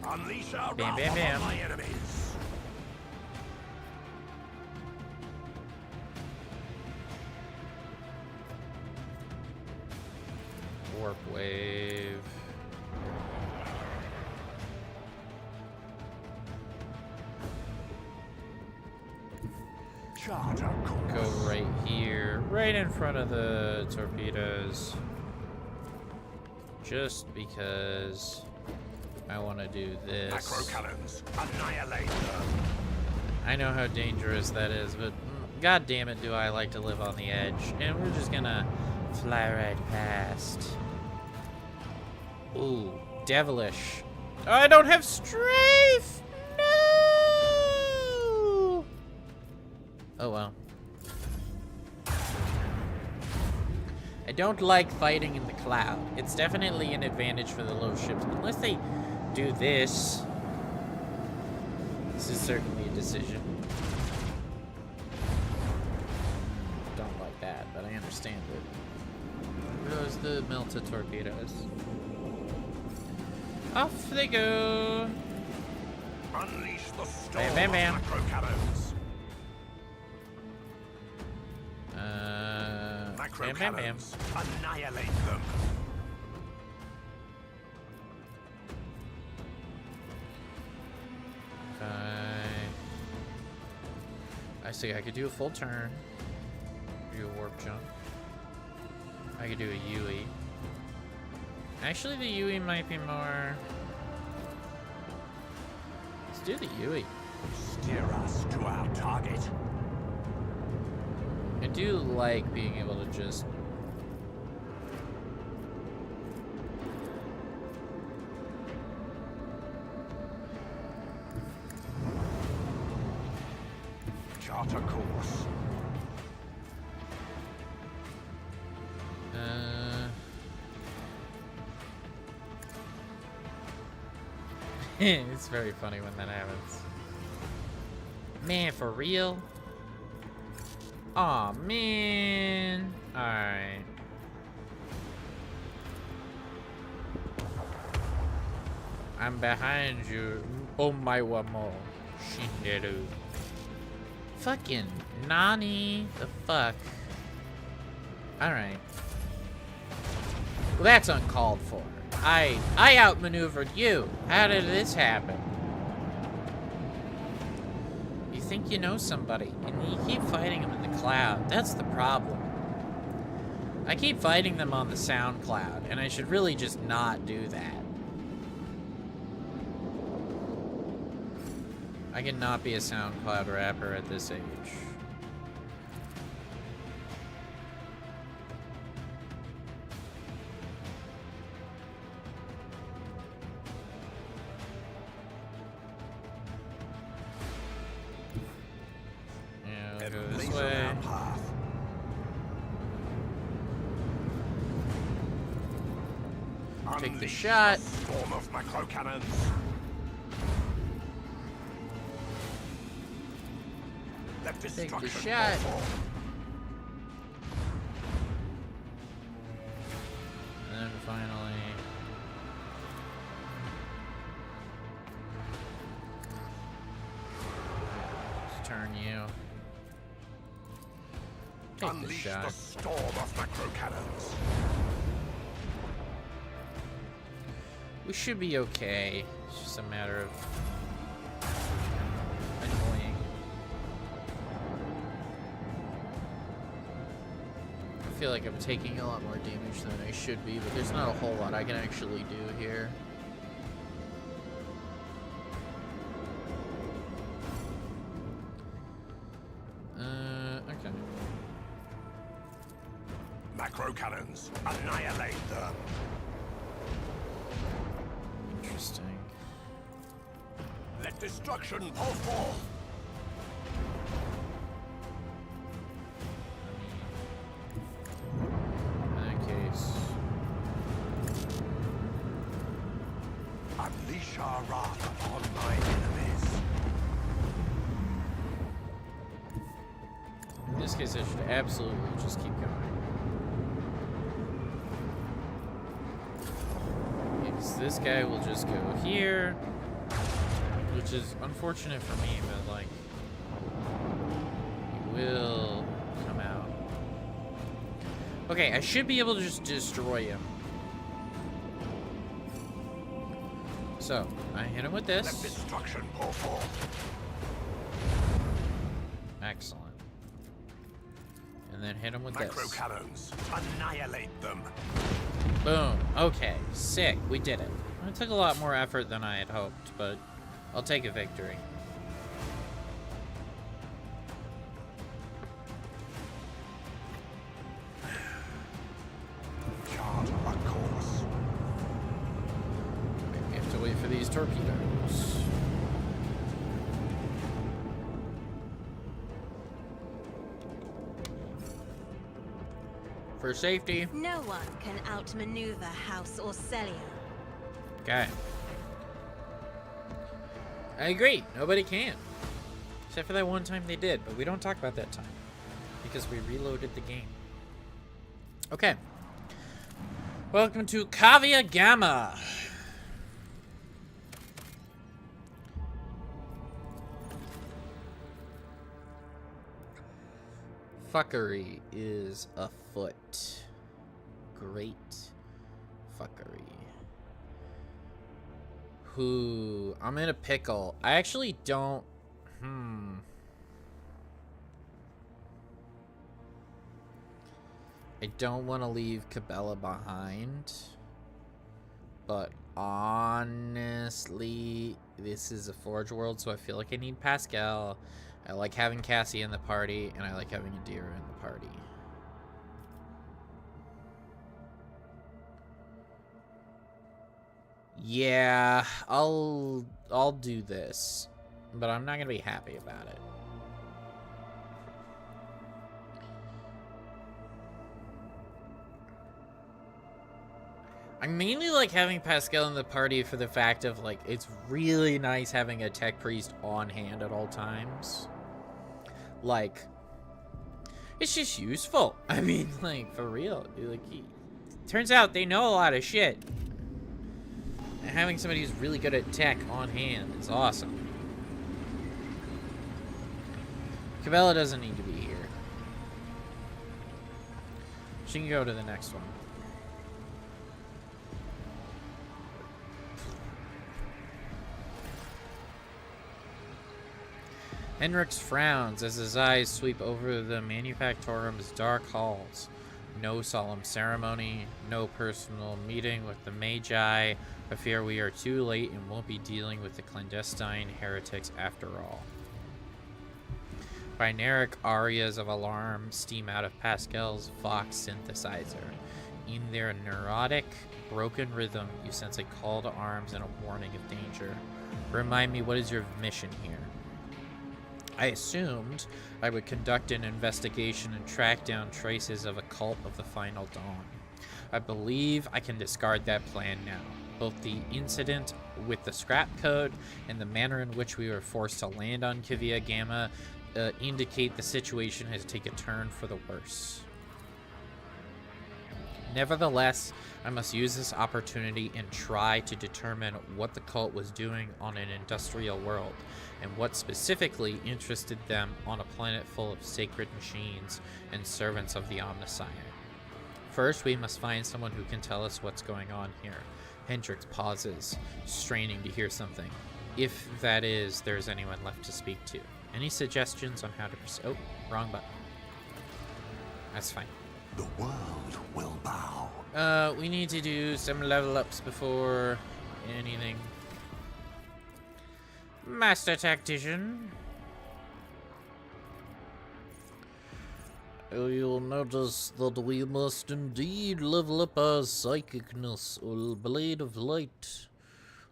Unleash our Bam, wrath bam, bam. upon my enemies. Warp wave. Charter course. Go right here, right in front of the torpedoes. Just because I want to do this. Macro cannons, annihilate them. I know how dangerous that is, but god damn it, do I like to live on the edge. And we're just gonna fly right past. Ooh, devilish. Oh, I don't have strafe! No! Oh well. I don't like fighting in the cloud. It's definitely an advantage for the little ships. Unless they do this. This is certainly a decision. Don't like that, but I understand it. Where goes the melted torpedoes? Off they go. Unleash the storm Bam, bam, bam. of macro cannons. Macro Bam, bam, bam. cannons, annihilate them. I see. I could do a full turn. Do a warp jump. I could do a UE. Actually, the UE might be more. Let's do the UE. Steer us to our target. I do like being able to just. Charter course. It's very funny when that happens. Man, for real? Aw, man. Alright. I'm behind you. Oh my wamo. Shinderu. Fucking Nani. The fuck? Alright. Well, that's uncalled for. I outmaneuvered you. How did this happen? You think you know somebody, and you keep fighting them in the cloud. That's the problem. I keep fighting them on the sound cloud, and I should really just not do that. I cannot be a SoundCloud rapper at this age. Yeah, we'll go this way. Take the shot. Storm of macro cannons. Let Take the destruction shot. fall. And then finally. Let's turn you. Take the Unleash shot. the storm of macro cannons. We should be okay. It's just a matter of annoying. I feel like I'm taking a lot more damage than I should be, but there's not a whole lot I can actually do here. Okay. Macro cannons, annihilate them. Interesting. Let destruction destruction pour forth. In that case, Unleash our wrath upon my enemies. in this case, I should absolutely just keep going. Because this guy will just go here, which is unfortunate for me, but like, he will come out. Okay, I should be able to just destroy him. So, I hit him with Let this. destruction pour forth. Excellent. And then hit him with Macro this. cannons. Annihilate them. Boom. Okay, sick. We did it. It took a lot more effort than I had hoped, but I'll take a victory. Chart a course. We have to wait for these torpedoes. For safety. No one can outmaneuver House Orcelia. Okay. I agree. Nobody can. Except for that one time they did, but we don't talk about that time. Because we reloaded the game. Okay. Welcome to Cavia Gamma. Fuckery is afoot. Great fuckery. Who? I'm in a pickle. I actually don't. I don't want to leave Cabela behind. But honestly, this is a Forge world, so I feel like I need Pascal. I like having Cassie in the party, and I like having Adira in the party. Yeah, I'll do this, but I'm not gonna be happy about it. I mainly like having Pascal in the party for the fact of, like, it's really nice having a tech priest on hand at all times. Like, it's just useful. I mean, like, for real. Like, turns out they know a lot of shit. And having somebody who's really good at tech on hand is awesome. Cabela doesn't need to be here. She can go to the next one. Henrix frowns as his eyes sweep over the Manufactorum's dark halls. No solemn ceremony, no personal meeting with the Magi. I fear we are too late and won't be dealing with the clandestine heretics after all. Binaric arias of alarm steam out of Pascal's Vox synthesizer. In their neurotic, broken rhythm, you sense a call to arms and a warning of danger. Remind me, what is your mission here? I assumed I would conduct an investigation and track down traces of a cult of the Final Dawn. I believe I can discard that plan now. Both the incident with the scrap code and the manner in which we were forced to land on Cavia Gamma indicate the situation has taken a turn for the worse. Nevertheless, I must use this opportunity and try to determine what the cult was doing on an industrial world, and what specifically interested them on a planet full of sacred machines and servants of the Omnissiah. First, we must find someone who can tell us what's going on here. Hendrix pauses, straining to hear something. If that is, there's anyone left to speak to. Any suggestions on how to proceed? Oh, wrong button. That's fine. The world will bow. We need to do some level ups before anything. Master Tactician. You'll notice that we must indeed level up our psychicness, or Blade of Light.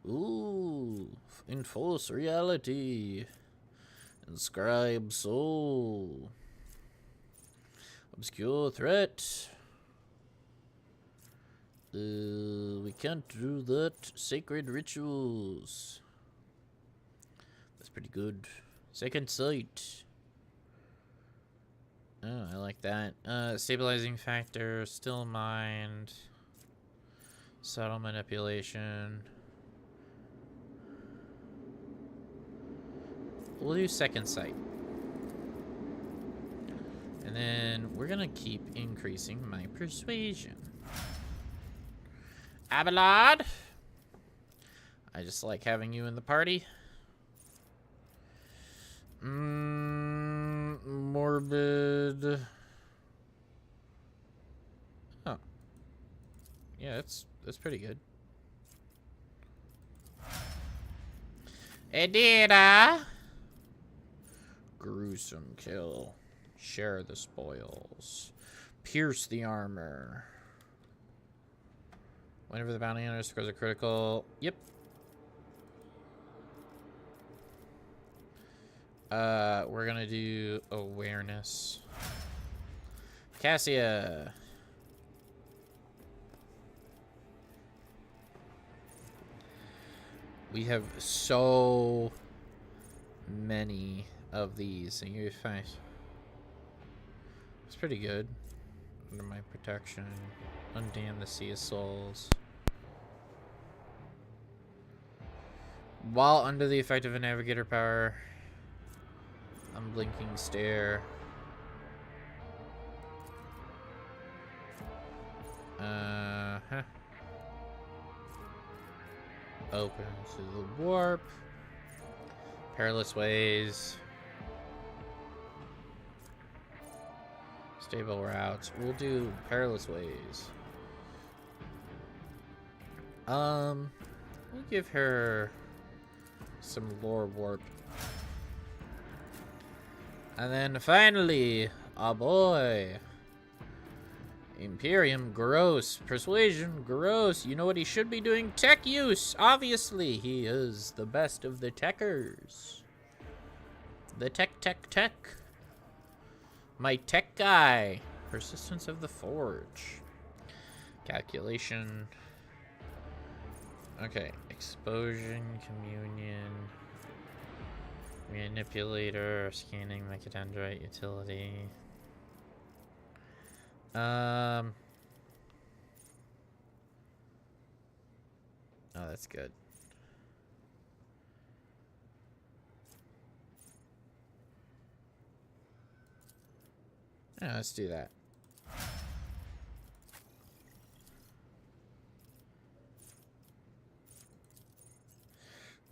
Ooh, enforce reality. Inscribe soul. Obscure threat. We can't do that. Sacred rituals. That's pretty good. Second sight. Oh, I like that. Stabilizing factor, still mind. Subtle manipulation. We'll do second sight. And then we're gonna keep increasing my persuasion. Abelard! I just like having you in the party. Morbid. Oh. Yeah, that's pretty good. Edita! Gruesome kill. Share the spoils. Pierce the armor. Whenever the bounty hunter scores a critical. Yep. We're gonna do awareness. Cassia. We have so many of these, and you're fine. It's pretty good. Under my protection. Undam the Sea of Souls. While under the effect of a navigator power. Unblinking stare. Open to the warp. Perilous ways. Stable routes. We'll do perilous ways. We'll give her some lore warp. And then finally, oh boy. Imperium, gross. Persuasion, gross. You know what he should be doing? Tech use. Obviously, he is the best of the techers. The tech. My tech guy. Persistence of the Forge. Calculation. Okay. Explosion, communion. Manipulator, scanning, mechadendrite, utility. Oh, that's good. Yeah, let's do that.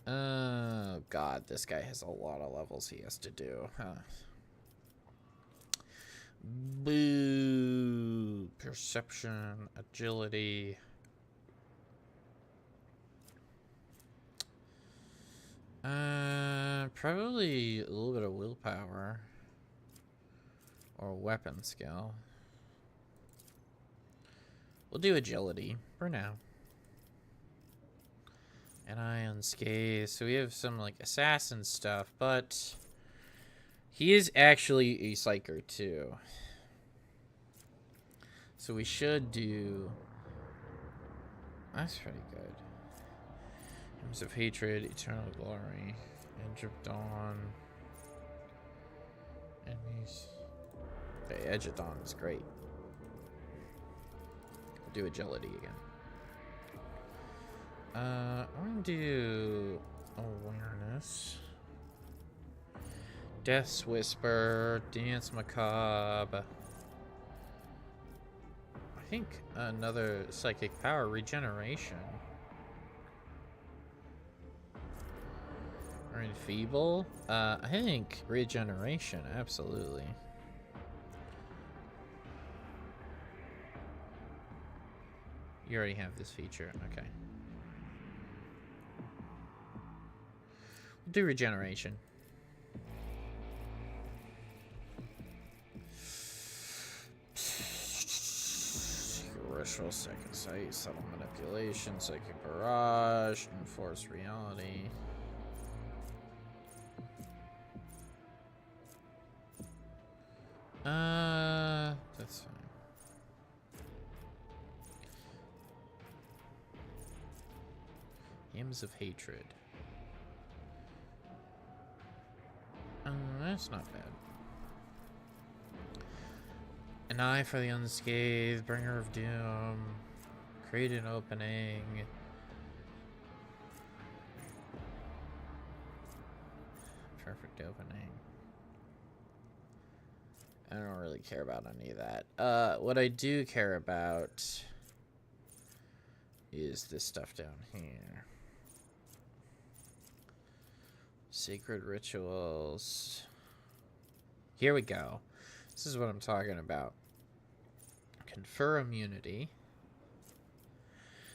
Oh, God, this guy has a lot of levels he has to do, huh? Boo. Perception, agility. Probably a little bit of willpower. Or weapon skill. We'll do agility for now. And I unscathed. So we have some like assassin stuff, but he is actually a psyker too. So we should do. That's pretty good. Hymns of Hatred, Eternal Glory, Edge of Dawn. Enemies. The Edge of Dawn is great. We'll do agility again. I'm gonna do awareness. Death's Whisper, Dance Macabre. I think another psychic power, regeneration. Or enfeeble. I think regeneration, absolutely. You already have this feature, okay. Do regeneration. ritual, second sight, subtle manipulation, psychic barrage, enforce reality. That's fine. Hymns of hatred. That's not bad. An eye for the unscathed, bringer of doom, create an opening. Perfect opening. I don't really care about any of that. What I do care about is this stuff down here. Sacred rituals. Here we go. This is what I'm talking about. Confer immunity.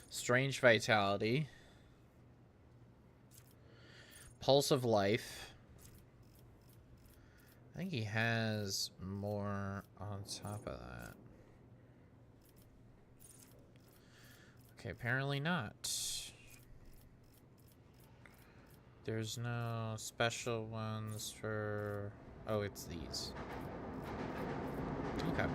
Strange vitality. Pulse of life. I think he has more on top of that. Okay, apparently not. There's no special ones for... Oh, it's these. Okay.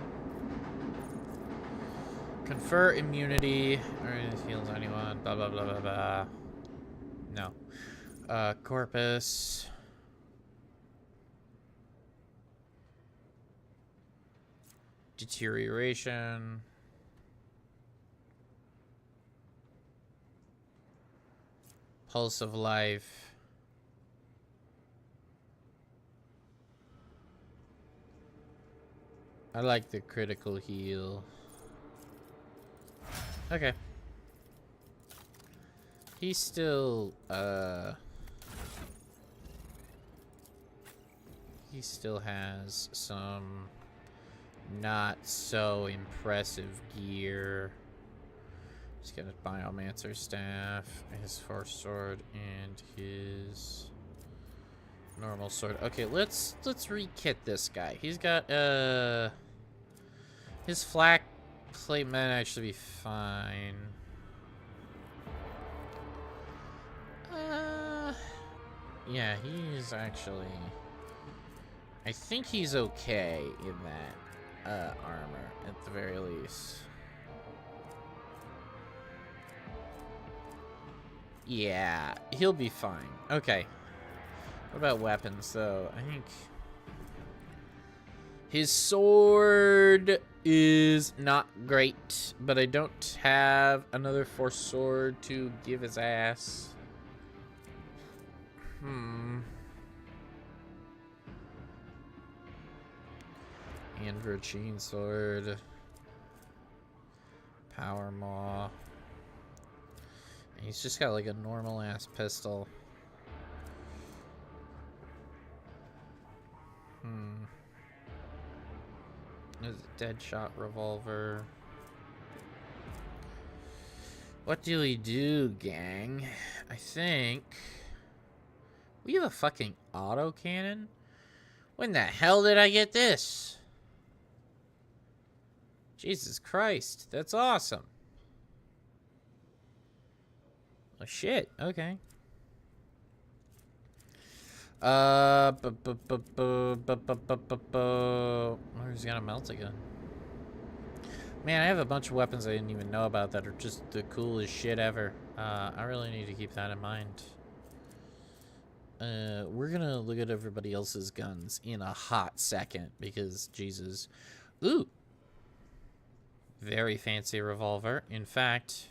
Confer immunity. Or it heals anyone. Blah, blah, blah, blah, blah. No. Corpus. Deterioration. Pulse of life. I like the critical heal. Okay. He still has some not so impressive gear. He's got a biomancer staff, his force sword, and his normal sword. Okay, let's re-kit this guy. He's got his flak plate might actually be fine. Yeah, he's actually, I think he's okay in that armor at the very least. Yeah, he'll be fine. Okay. What about weapons, though? I think his sword is not great, but I don't have another force sword to give his ass. Android chain sword. Power maw. He's just got like a normal ass pistol. There's a Deadshot revolver. What do we do, gang? I think we have a fucking autocannon. When the hell did I get this? Jesus Christ, that's awesome. Oh shit, okay. Where's gonna melt again? Man, I have a bunch of weapons I didn't even know about that are just the coolest shit ever. I really need to keep that in mind. We're gonna look at everybody else's guns in a hot second because Jesus. Ooh. Very fancy revolver. In fact,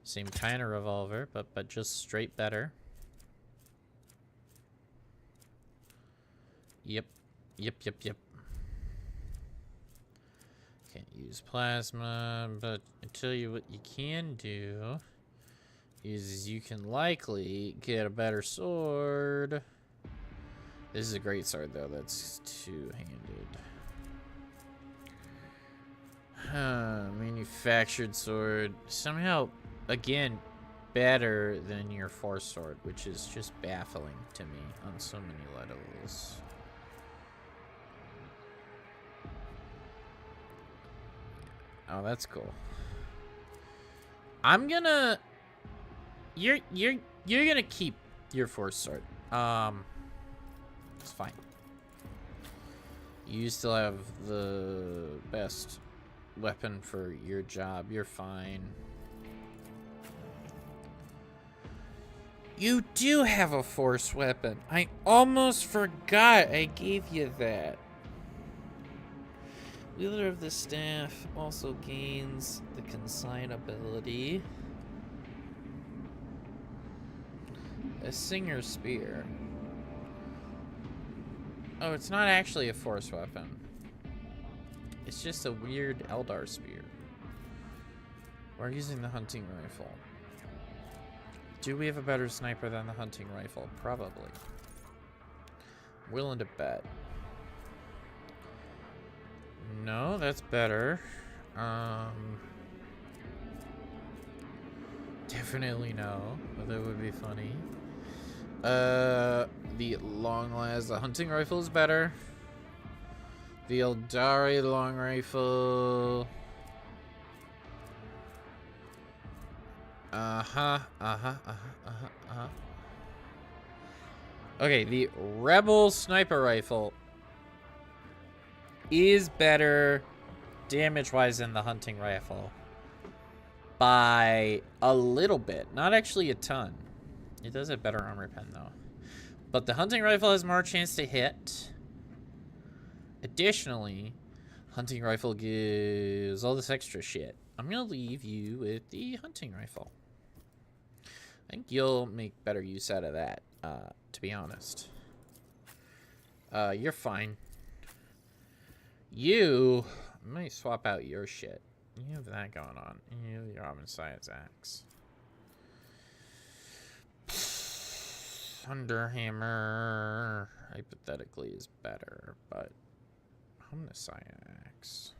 same kind of revolver, but just straight better. Yep. Can't use plasma, but I tell you what you can do is you can likely get a better sword. This is a great sword, though. That's two-handed. Manufactured sword. Somehow, again, better than your force sword, which is just baffling to me on so many levels. Oh, that's cool. I'm gonna... You're gonna keep your force sword. It's fine. You still have the best weapon for your job. You're fine. You do have a force weapon. I almost forgot I gave you that. Wielder of the staff also gains the consign ability. A singer spear. Oh, it's not actually a force weapon. It's just a weird Eldar spear. We're using the hunting rifle. Do we have a better sniper than the hunting rifle? Probably. Willing to bet. No, that's better. Definitely no, but that would be funny. The long last, the hunting rifle is better. The Eldari long rifle. Okay, the Rebel sniper rifle is better damage-wise than the hunting rifle. By a little bit. Not actually a ton. It does have better armor pen, though. But the hunting rifle has more chance to hit. Additionally, hunting rifle gives all this extra shit. I'm going to leave you with the hunting rifle. I think you'll make better use out of that, to be honest. You're fine. You might swap out your shit. You have that going on. You have your Messiah's axe. Thunderhammer hypothetically is better, but Messiah axe.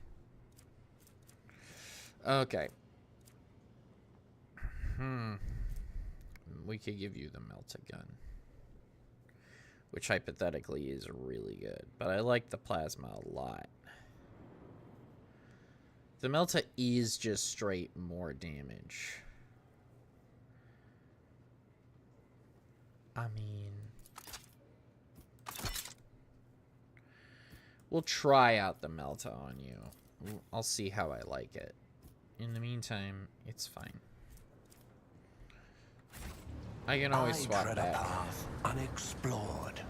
Okay. We could give you the Melta-gun, which hypothetically is really good, but I like the plasma a lot. The Melta is just straight more damage. I mean, we'll try out the Melta on you. I'll see how I like it. In the meantime, it's fine. I can always swap back. Unexplored.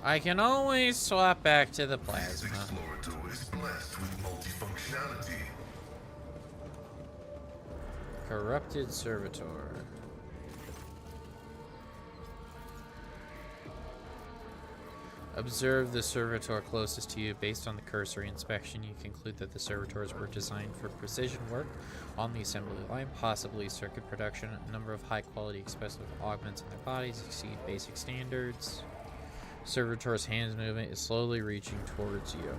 I can always swap back to the plasma. This exploratory is blessed with multifunctionality. Corrupted servitor. Observe the servitor closest to you. Based on the cursory inspection, you conclude that the servitors were designed for precision work on the assembly line, possibly circuit production. A number of high-quality expressive augments in their bodies exceed basic standards. Servitor's hands movement is slowly reaching towards you.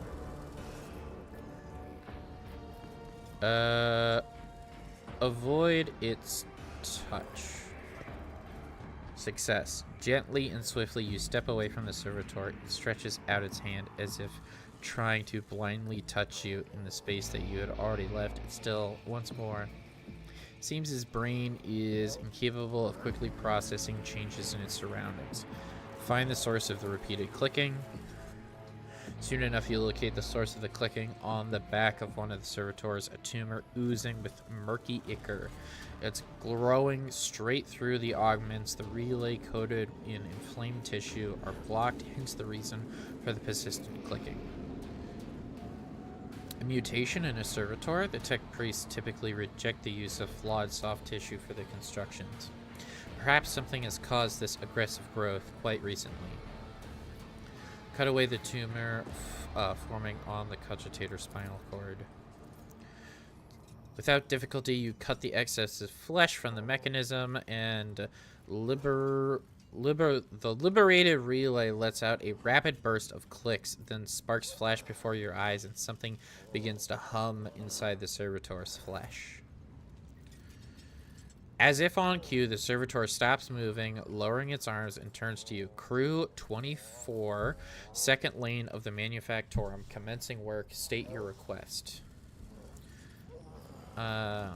Avoid its touch. Success. Gently and swiftly you step away from the servitor. It stretches out its hand as if trying to blindly touch you in the space that you had already left. It still, once more, seems his brain is incapable of quickly processing changes in its surroundings. Find the source of the repeated clicking. Soon enough, you locate the source of the clicking on the back of one of the servitors, a tumor oozing with murky ichor. It's growing straight through the augments. The relay coated in inflamed tissue are blocked, hence the reason for the persistent clicking. A mutation in a servitor. The tech priests typically reject the use of flawed soft tissue for their constructions. Perhaps something has caused this aggressive growth quite recently. Cut away the tumor forming on the cogitator spinal cord. Without difficulty, you cut the excess of flesh from the mechanism, and the liberated relay lets out a rapid burst of clicks. Then sparks flash before your eyes, and something begins to hum inside the servitor's flesh. As if on cue, the servitor stops moving, lowering its arms, and turns to you. Crew 24, second lane of the Manufactorum, commencing work. State your request. follow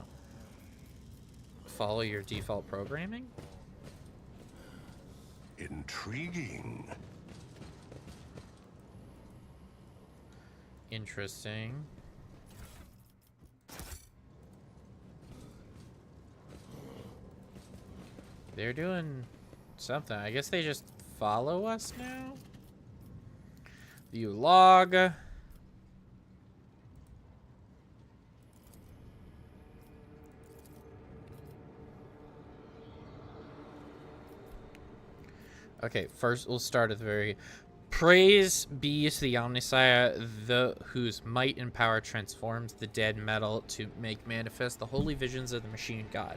your default programming? Intriguing. Interesting. They're doing something. I guess they just follow us now? View log. Okay, first we'll start at the very... Praise be to the Omnissiah, the whose might and power transforms the dead metal to make manifest the holy visions of the machine god.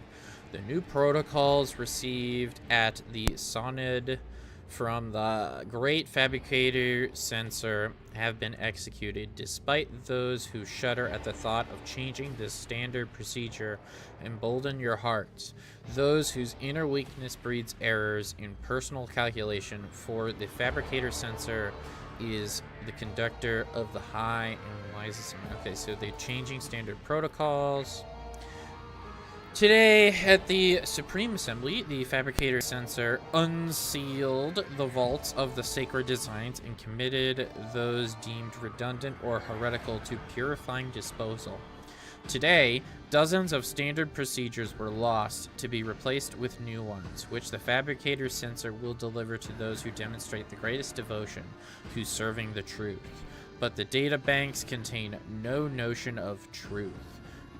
The new protocols received at the Sonid from the great fabricator censor have been executed, despite those who shudder at the thought of changing this standard procedure. Embolden your hearts, those whose inner weakness breeds errors in personal calculation, for the fabricator censor is the conductor of the high and wisest. Okay, so they're changing standard protocols. Today, at the Supreme Assembly, the Fabricator Censor unsealed the vaults of the sacred designs and committed those deemed redundant or heretical to purifying disposal. Today, dozens of standard procedures were lost to be replaced with new ones, which the Fabricator Censor will deliver to those who demonstrate the greatest devotion to serving the truth. But the data banks contain no notion of truth.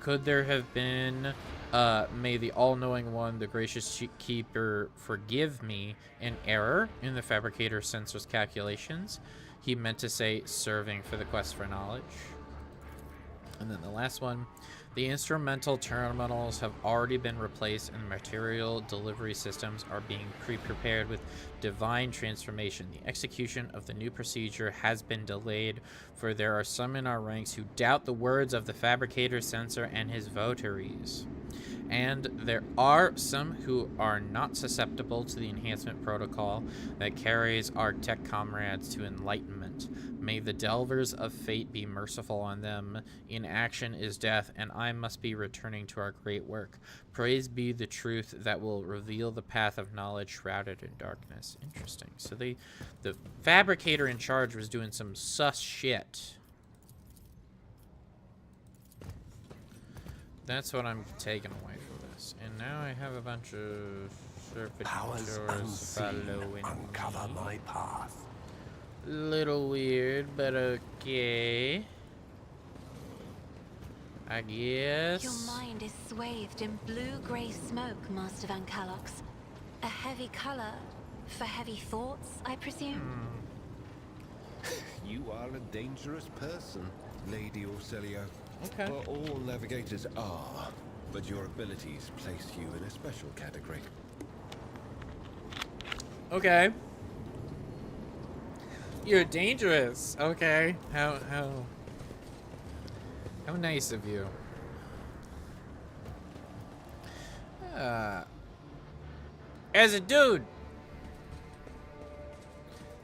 Could there have been, may the all-knowing one, the gracious keeper, forgive me, an error in the Fabricator Censor's calculations? He meant to say serving for the quest for knowledge. And then the last one, the instrumental terminals have already been replaced and material delivery systems are being pre-prepared with divine transformation. The execution of the new procedure has been delayed, for there are some in our ranks who doubt the words of the Fabricator Censor and his votaries. And there are some who are not susceptible to the enhancement protocol that carries our tech comrades to enlightenment. May the delvers of fate be merciful on them. Inaction is death, and I must be returning to our great work. Praise be the truth that will reveal the path of knowledge shrouded in darkness. Interesting. So the Fabricator in charge was doing some sus shit. That's what I'm taking away from this. And now I have a bunch of Powers servitors unseen following uncover me. my path. Little weird, but okay. I guess. Your mind is swathed in blue-grey smoke, Master Van Calox. A heavy color for heavy thoughts, I presume? You are a dangerous person, Lady Orselio. Okay. Well, all navigators are, but your abilities place you in a special category. Okay. You're dangerous. Okay. How nice of you. As a dude.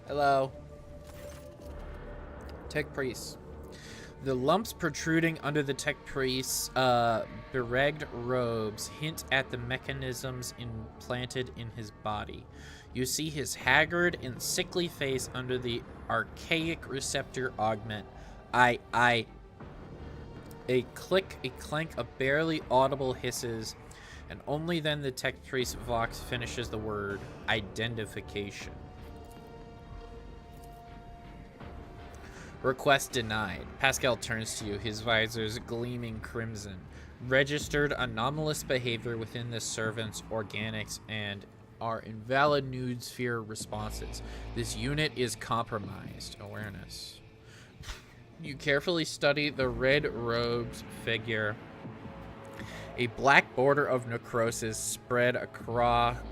Hello. Tech priest. The lumps protruding under the tech priest's beregged robes hint at the mechanisms implanted in his body. You see his haggard and sickly face under the archaic receptor augment. A click, a clank, a barely audible hisses, and only then the tech priest Vox finishes the word identification. Request denied. Pascal turns to you, his visors gleaming crimson. Registered anomalous behavior within the servant's organics and are invalid nude sphere responses. This unit is compromised. Awareness. You carefully study the red robed figure. A black border of necrosis spread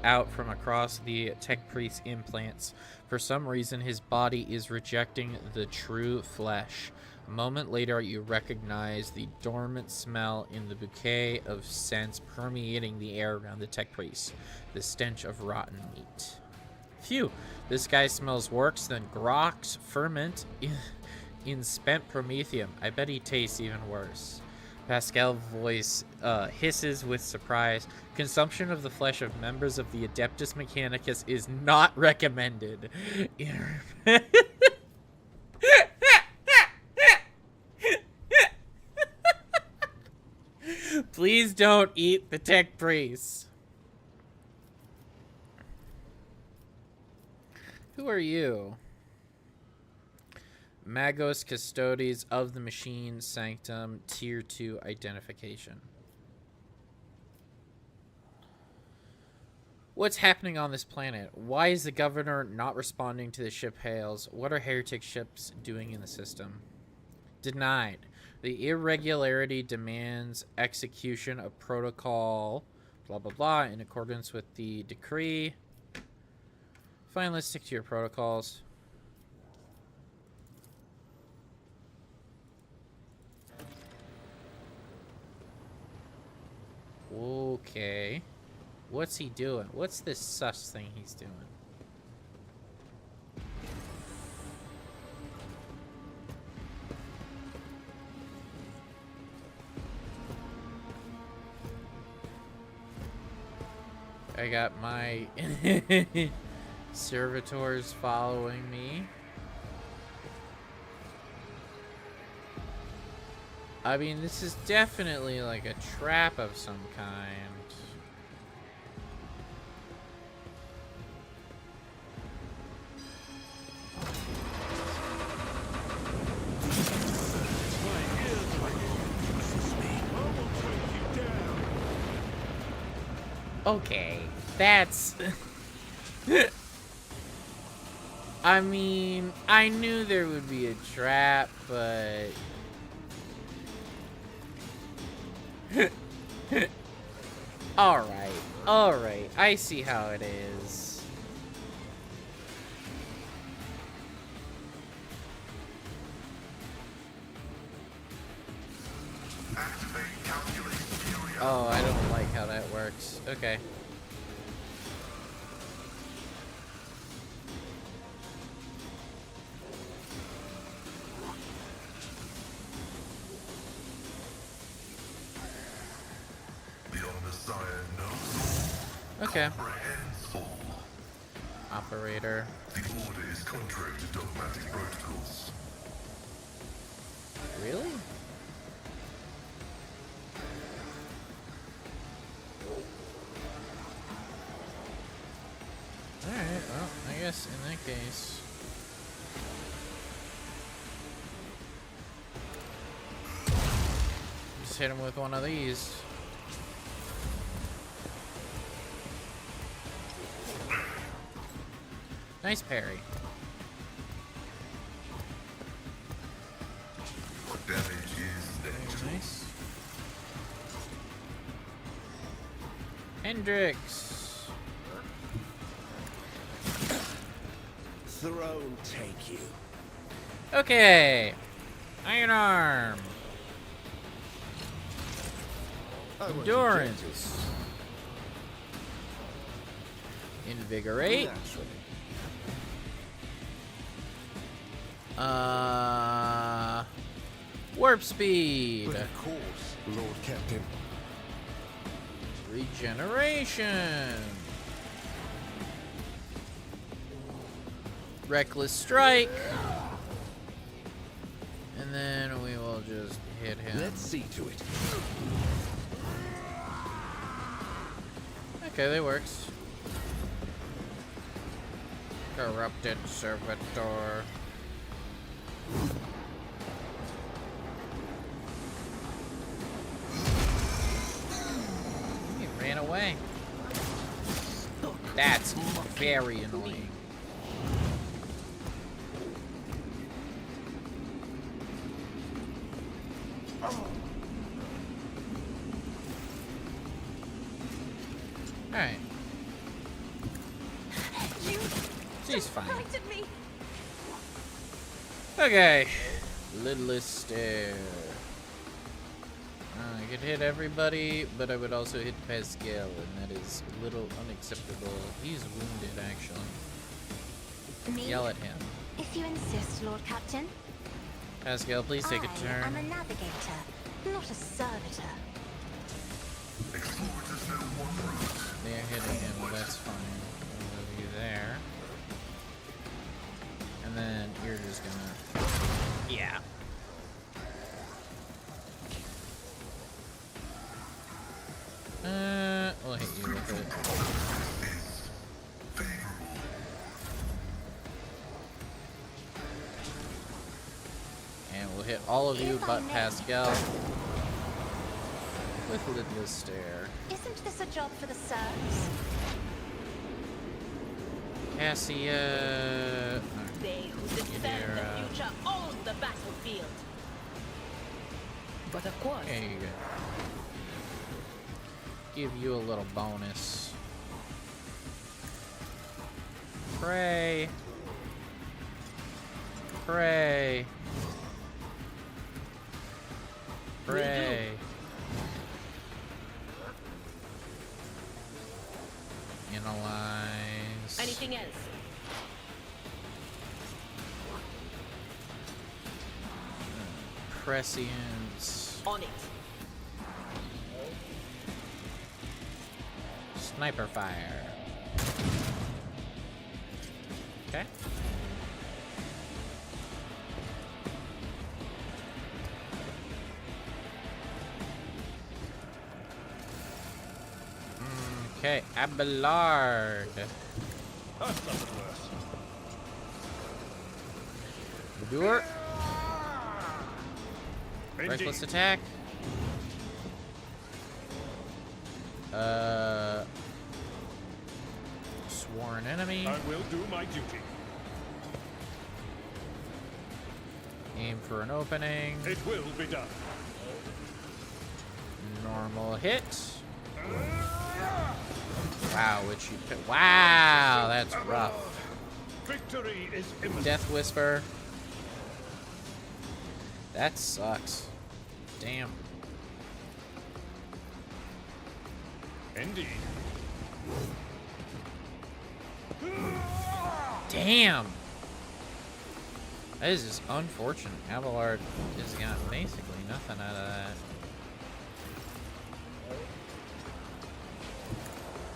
out from across the tech priest's implants. For some reason, his body is rejecting the true flesh. A moment later, you recognize the dormant smell in the bouquet of scents permeating the air around the tech priest. The stench of rotten meat. Phew, this guy smells worse than Grok's ferment in spent promethium. I bet he tastes even worse. Pascal's voice hisses with surprise. Consumption of the flesh of members of the Adeptus Mechanicus is not recommended. Please don't eat the tech priests. Who are you? Magos Custodes of the Machine Sanctum Tier 2 identification. What's happening on this planet? Why is the governor not responding to the ship hails? What are heretic ships doing in the system? Denied. The irregularity demands execution of protocol blah blah blah in accordance with the decree. Fine, let's stick to your protocols. Okay. What's he doing? What's this sus thing he's doing? I got my servitors following me. I mean, this is definitely like a trap of some kind. Okay, that's... I mean, I knew there would be a trap, but... Alright, I see how it is. Oh, I don't like how that works. Okay. Okay. Operator. The order is contrary to dogmatic protocols. Really? Alright, well, I guess in that case... just hit him with one of these. Nice parry. What damage is that? Nice. Hendrix. Throne take you. Okay. Iron Arm. Endurance. Invigorate. Warp speed. But of course, Lord Captain. Regeneration. Reckless strike. And then we will just hit him. Let's see to it. Okay, that works. Corrupted servitor. He ran away. That's very annoying. Alright. She's fine. Me. Okay. Lidless stare. I could hit everybody, but I would also hit Pascal, and that is a little unacceptable. He's wounded, actually. Me? Yell at him. If you insist, Lord Captain. Pascal, please take a I turn. am a navigator. Not a servitor. Exploiters know one route. They're hitting him, well, that's fine. We'll move you there. And then you're just gonna... Yeah. We'll hit you with it. And we'll hit all of you but Pascal with Lydia's stare. Isn't this a job for the serfs? Cassia... They who defend the future own the battlefield. But of course, There you go. Give you a little bonus. Pray. Pray. Pray. Analyze. anything else? Prescience. On it. Sniper fire. Okay. Okay, Abelard. That's nothing worse. Endure. Indeed. Reckless attack. Sworn enemy. I will do my duty. Aim for an opening. It will be done. Normal hit. Wow, which you pick. Wow, that's rough. Victory is imminent. Death Whisper. That sucks. Damn. Indeed. Damn. That is just unfortunate. Abelard has got basically nothing out of that.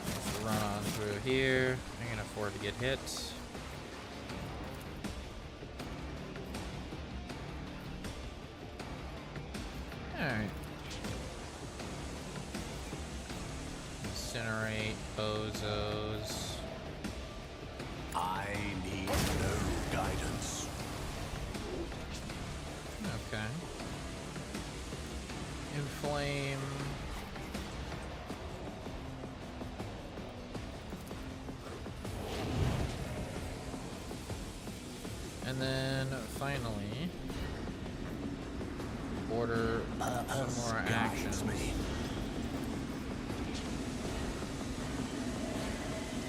Let's run on through here. I can afford to get hit. Alright. Incinerate bozos. I need no guidance. Okay. Inflame. And then finally, order some more actions.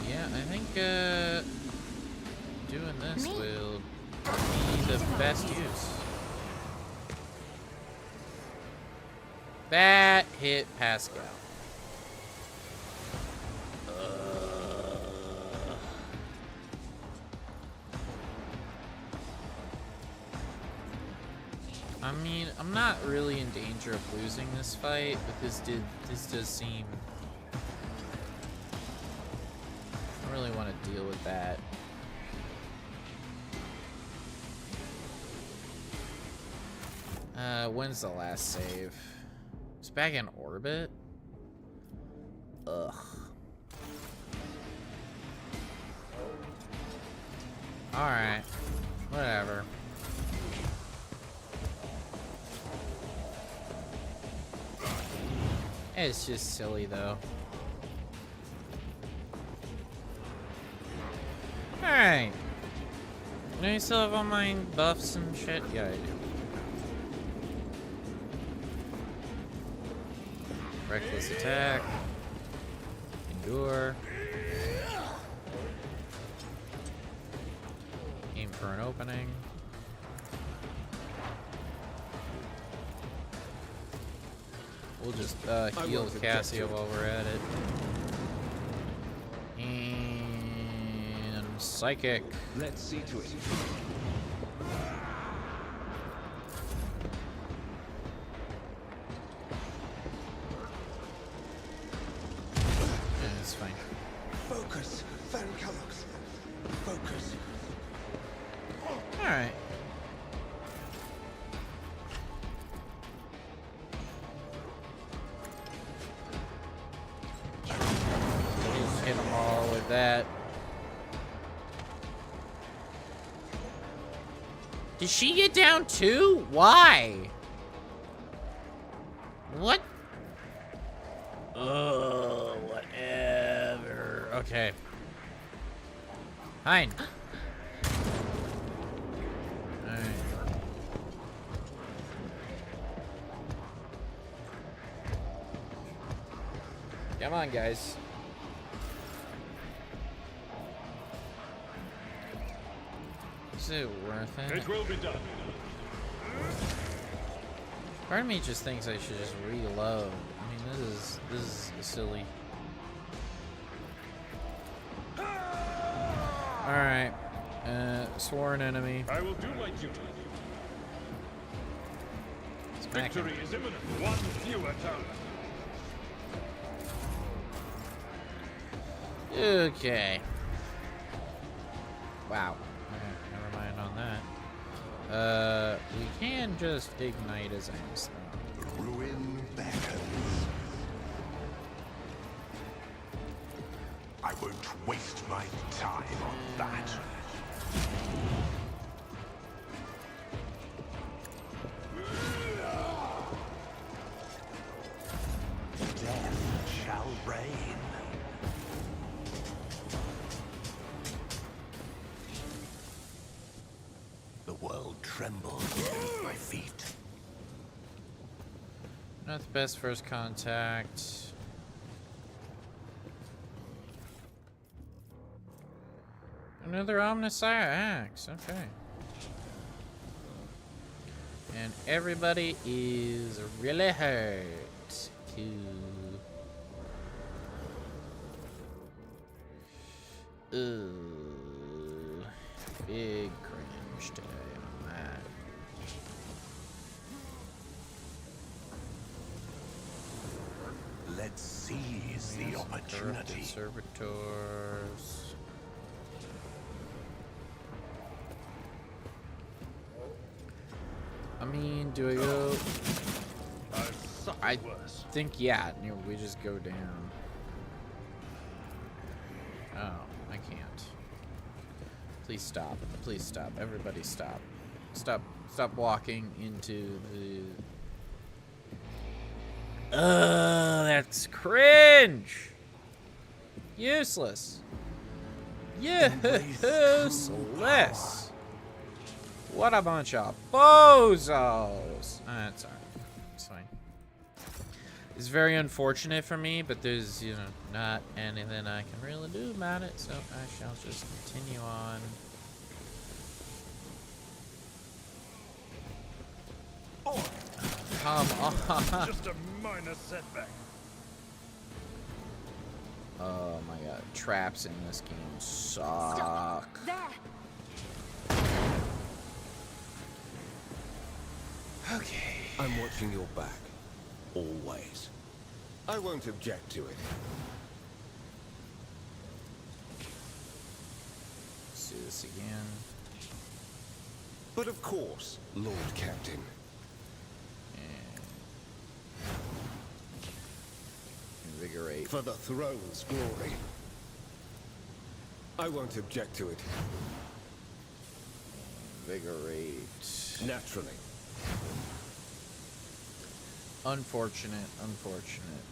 Yeah, I think doing this will be the best use. That hit Pascal. I mean, I'm not really in danger of losing this fight, but this does seem... I really want to deal with that. When's the last save? It's back in orbit? Ugh. Alright. Whatever. It's just silly, though. Alright. Do I still have all my buffs and shit? Yeah, I do. Reckless attack. Endure. Aim for an opening. We'll just heal Cassia while we're at it. And psychic. Let's see to it. fine. Focus, Van Kellogg's. Focus. Alright. Just hit them all with that. Did she get down too? Why? What? Oh, whatever. Okay. Fine. Alright. Come on, guys. Is it worth it? It will be done. Part of me just thinks I should just reload. I mean, this is silly. All right, sworn enemy. I will do my duty. Smack him. Victory is imminent. One fewer town. Okay. Wow. Never mind on that. We can just ignite his ass. The ruin beckons. I won't waste my time on that. Death shall reign. The world trembles beneath my feet. Not the best first contact. Another Omnissiah axe. Okay. And everybody is really hurt. Cool. Ooh. Big cringe today on that. Let's seize the opportunity. Servitors. I mean, do I go? I think, yeah, we just go down. Oh, I can't. Please stop. Please stop. Everybody stop. Stop walking into the... that's cringe! Useless. Useless. What a bunch of bozos. That's alright. It's fine. It's very unfortunate for me, but there's, you know, not anything I can really do about it, so I shall just continue on. Come on. Just a minor setback. Oh my god. Traps in this game suck. There! Okay. I'm watching your back. Always. I won't object to it. Let's do this again. But of course, Lord Captain. Invigorate. For the throne's glory. I won't object to it. Invigorate. Naturally. Unfortunate,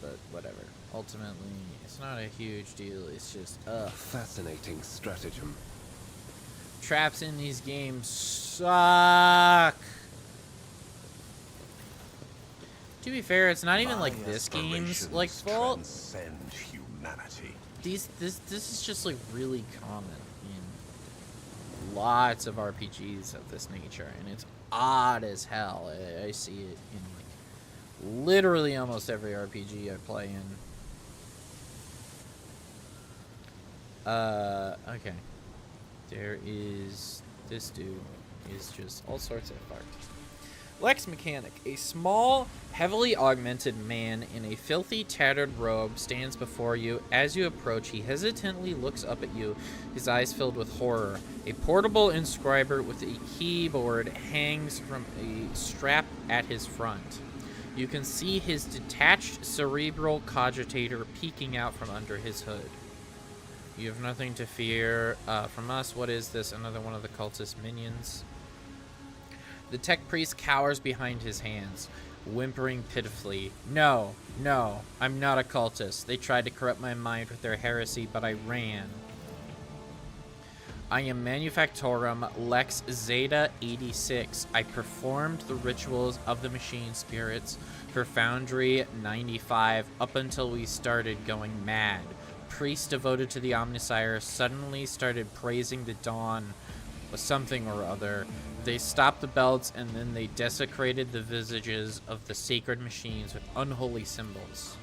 but whatever. Ultimately, it's not a huge deal. It's just, Fascinating stratagem. traps in these games suck. To be fair, it's not even like this game's like fault. Transcend humanity. This is just like really common in lots of RPGs of this nature, and it's odd as hell. I see it in like literally almost every RPG I play in. Okay. There is this dude is just all sorts of fucked. Lex Mechanic, a small, heavily augmented man in a filthy, tattered robe, stands before you. As you approach, he hesitantly looks up at you, his eyes filled with horror. A portable inscriber with a keyboard hangs from a strap at his front. You can see his detached cerebral cogitator peeking out from under his hood. You have nothing to fear from us. What is this? Another one of the cultist minions? The tech priest cowers behind his hands, whimpering pitifully. No, I'm not a cultist. They tried to corrupt my mind with their heresy, but I ran. I am Manufactorum Lex Zeta 86. I performed the rituals of the machine spirits for Foundry 95 up until we started going mad. Priests devoted to the Omnisire suddenly started praising the dawn of something or other. They stopped the belts and then they desecrated the visages of the sacred machines with unholy symbols.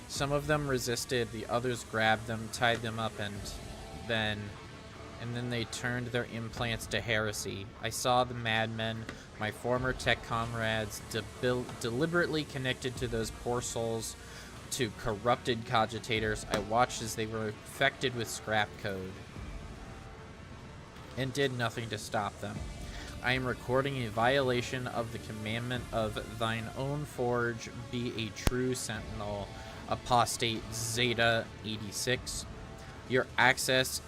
Some of them resisted, the others grabbed them, tied them up, and then they turned their implants to heresy. I saw the madmen, my former tech comrades, deliberately connected to those poor souls, to corrupted cogitators. I watched as they were infected with scrap code and did nothing to stop them. I am recording a violation of the commandment of thine own forge, be a true sentinel, apostate Zeta 86. Your accesses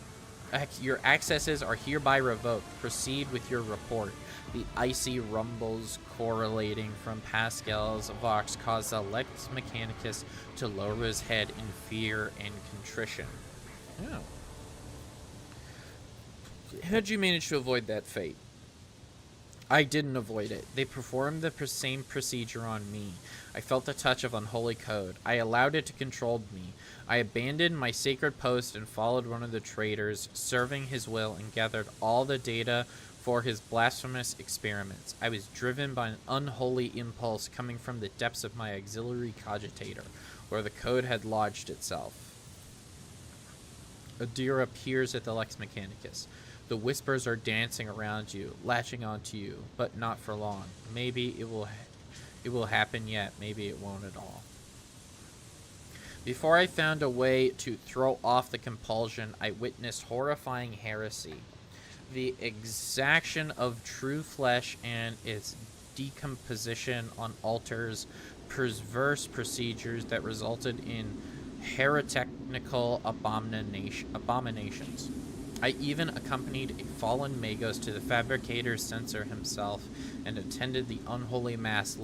are hereby revoked. Proceed with your report. The icy rumbles correlating from Pascal's vox caused the Lex Mechanicus to lower his head in fear and contrition. Oh. How'd you manage to avoid that fate? I didn't avoid it. They performed the same procedure on me. I felt the touch of unholy code. I allowed it to control me. I abandoned my sacred post and followed one of the traitors, serving his will, and gathered all the data for his blasphemous experiments. I was driven by an unholy impulse coming from the depths of my auxiliary cogitator, where the code had lodged itself. A deer appears at the Lex Mechanicus. The whispers are dancing around you, latching onto you, but not for long. Maybe it will happen yet. Maybe it won't at all. Before I found a way to throw off the compulsion, I witnessed horrifying heresy. The exaction of true flesh and its decomposition on altars, perverse procedures that resulted in heretical abominations. I even accompanied a fallen Magos to the fabricator's censor himself and attended the unholy mass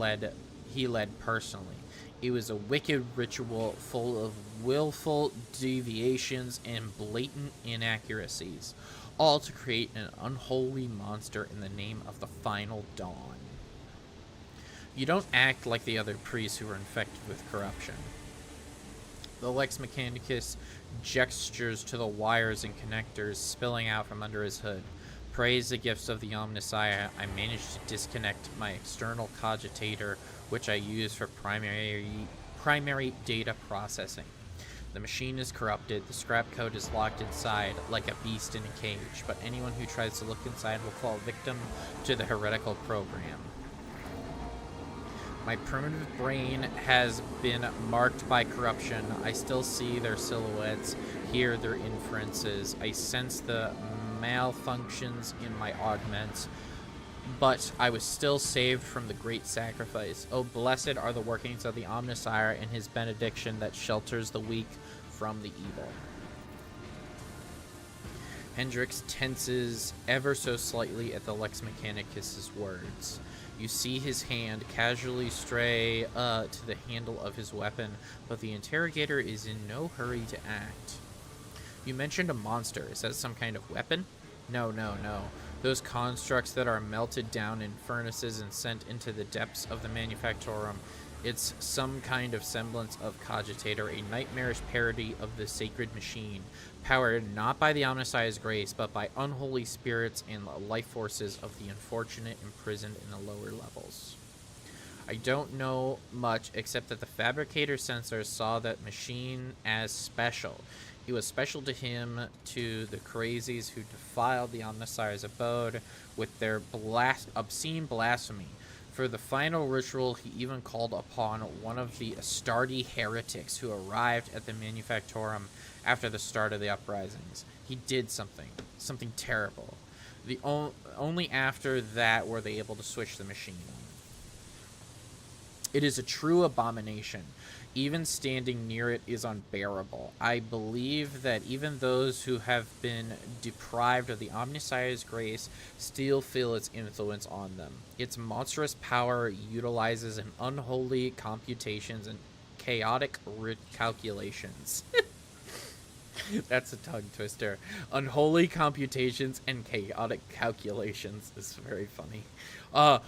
he led personally. It was a wicked ritual full of willful deviations and blatant inaccuracies, all to create an unholy monster in the name of the final dawn. You don't act like the other priests who were infected with corruption. The Lex Mechanicus gestures to the wires and connectors spilling out from under his hood. Praise the gifts of the Omnisire, I managed to disconnect my external cogitator, which I use for primary data processing. The machine is corrupted, the scrap code is locked inside like a beast in a cage, but anyone who tries to look inside will fall victim to the heretical program. My primitive brain has been marked by corruption. I still see their silhouettes, hear their inferences. I sense the malfunctions in my augments, but I was still saved from the great sacrifice. Oh, blessed are the workings of the Omnisire and his benediction that shelters the weak from the evil. Hendrix tenses ever so slightly at the Lex Mechanicus' words. You see his hand casually stray to the handle of his weapon, but the interrogator is in no hurry to act. You mentioned a monster. Is that some kind of weapon? No. Those constructs that are melted down in furnaces and sent into the depths of the Manufactorum. It's some kind of semblance of cogitator, a nightmarish parody of the sacred machine, powered not by the Omnisire's grace, but by unholy spirits and life forces of the unfortunate imprisoned in the lower levels. I don't know much except that the fabricator sensors saw that machine as special. It was special to him, to the crazies who defiled the Omnissiah's abode with their obscene blasphemy. For the final ritual, he even called upon one of the Astardi heretics who arrived at the Manufactorum after the start of the uprisings. He did something terrible. Only after that were they able to switch the machine. It is a true abomination. Even standing near it is unbearable. I believe that even those who have been deprived of the Omnissiah's grace still feel its influence on them. Its monstrous power utilizes an unholy computations and chaotic calculations. That's a tongue twister. Unholy computations and chaotic calculations is very funny.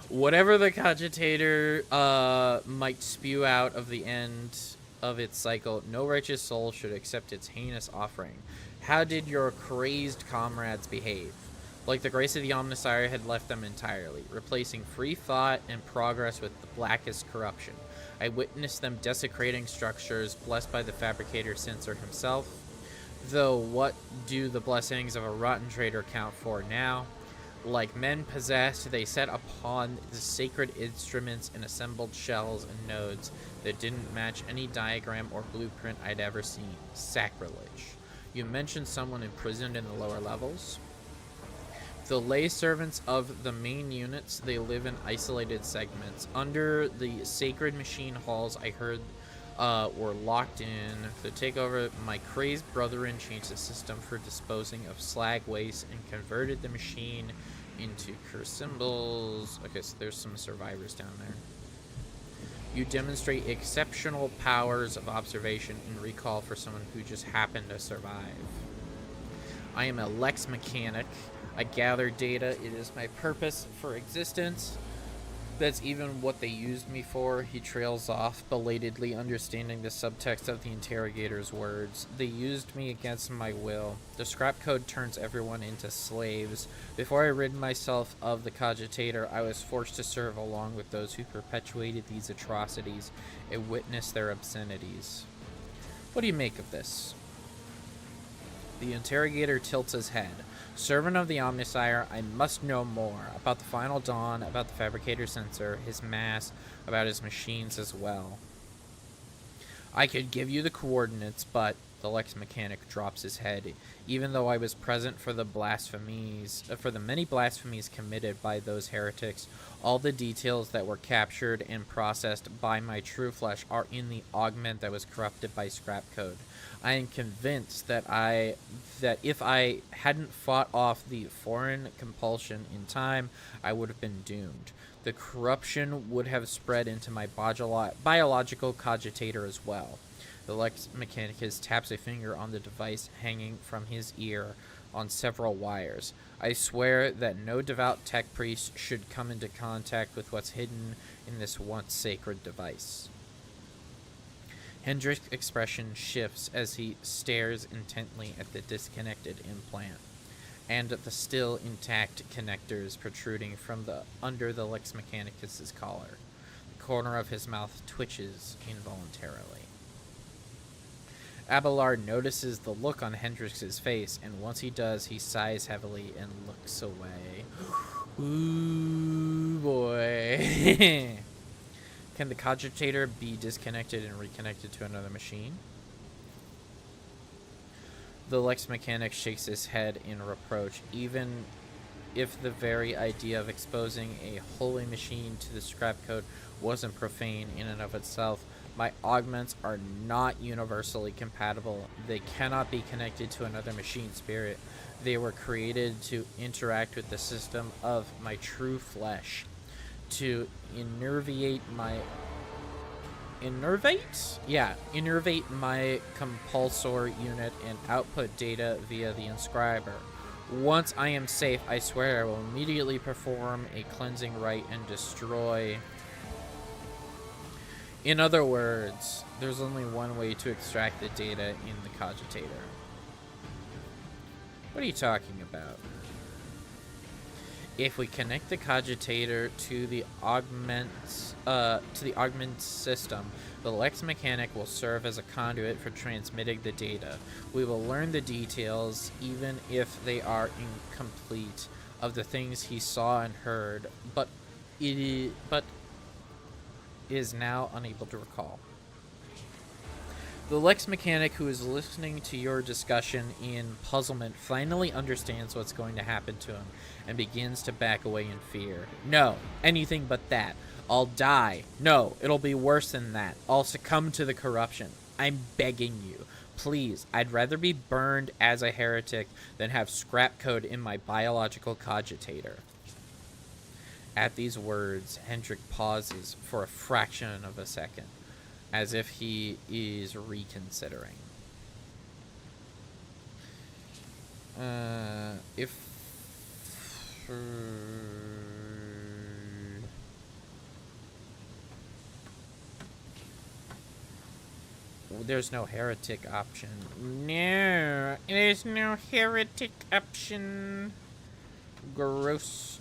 Whatever the cogitator might spew out of the end of its cycle, no righteous soul should accept its heinous offering. How did your crazed comrades behave? Like the grace of the Omnissiah had left them entirely, replacing free thought and progress with the blackest corruption. I witnessed them desecrating structures blessed by the fabricator censor himself. Though what do the blessings of a rotten traitor count for now? Like men possessed, they set upon the sacred instruments and assembled shells and nodes that didn't match any diagram or blueprint I'd ever seen. Sacrilege. You mentioned someone imprisoned in the lower levels? The lay servants of the main units, they live in isolated segments. Under the sacred machine halls, I heard were locked in. To take over, my crazed brethren changed the system for disposing of slag waste and converted the machine into curse symbols. Okay, so there's some survivors down there. You demonstrate exceptional powers of observation and recall for someone who just happened to survive. I am a Lex mechanic. I gather data. It is my purpose for existence. That's even what they used me for. He trails off, belatedly understanding the subtext of the interrogator's words. They used me against my will. The scrap code turns everyone into slaves. Before I rid myself of the cogitator, I was forced to serve along with those who perpetuated these atrocities and witness their obscenities. What do you make of this? The interrogator tilts his head. Servant of the Omnissiah, I must know more about the final dawn, about the fabricator censor, his mass, about his machines as well. I could give you the coordinates, but the Lex mechanic drops his head. Even though I was present for the many blasphemies committed by those heretics, all the details that were captured and processed by my true flesh are in the augment that was corrupted by scrap code. I am convinced that if I hadn't fought off the foreign compulsion in time, I would have been doomed. The corruption would have spread into my biological cogitator as well. The Lex Mechanicus taps a finger on the device hanging from his ear on several wires. I swear that no devout tech priest should come into contact with what's hidden in this once sacred device. Hendrick's expression shifts as he stares intently at the disconnected implant and at the still intact connectors protruding from under the Lex Mechanicus's collar. The corner of his mouth twitches involuntarily. Abelard notices the look on Hendrick's face, and once he does, he sighs heavily and looks away. Ooh, boy. Can the cogitator be disconnected and reconnected to another machine? The Lex Mechanic shakes his head in reproach. Even if the very idea of exposing a holy machine to the scrap code wasn't profane in and of itself, my augments are not universally compatible. They cannot be connected to another machine spirit. They were created to interact with the system of my true flesh, to innervate my compulsor unit and output data via the inscriber. Once I am safe, I swear I will immediately perform a cleansing rite and destroy. In other words, there's only one way to extract the data in the cogitator. What are you talking about? If we connect the cogitator to the augment system, the Lex mechanic will serve as a conduit for transmitting the data. We will learn the details, even if they are incomplete, of the things he saw and heard, but is now unable to recall. The Lex mechanic who is listening to your discussion in puzzlement finally understands what's going to happen to him and begins to back away in fear. No, anything but that. I'll die. No, it'll be worse than that. I'll succumb to the corruption. I'm begging you. Please, I'd rather be burned as a heretic than have scrap code in my biological cogitator. At these words, Hendrik pauses for a fraction of a second, as if he is reconsidering. There's no heretic option. No, there's no heretic option. Gross.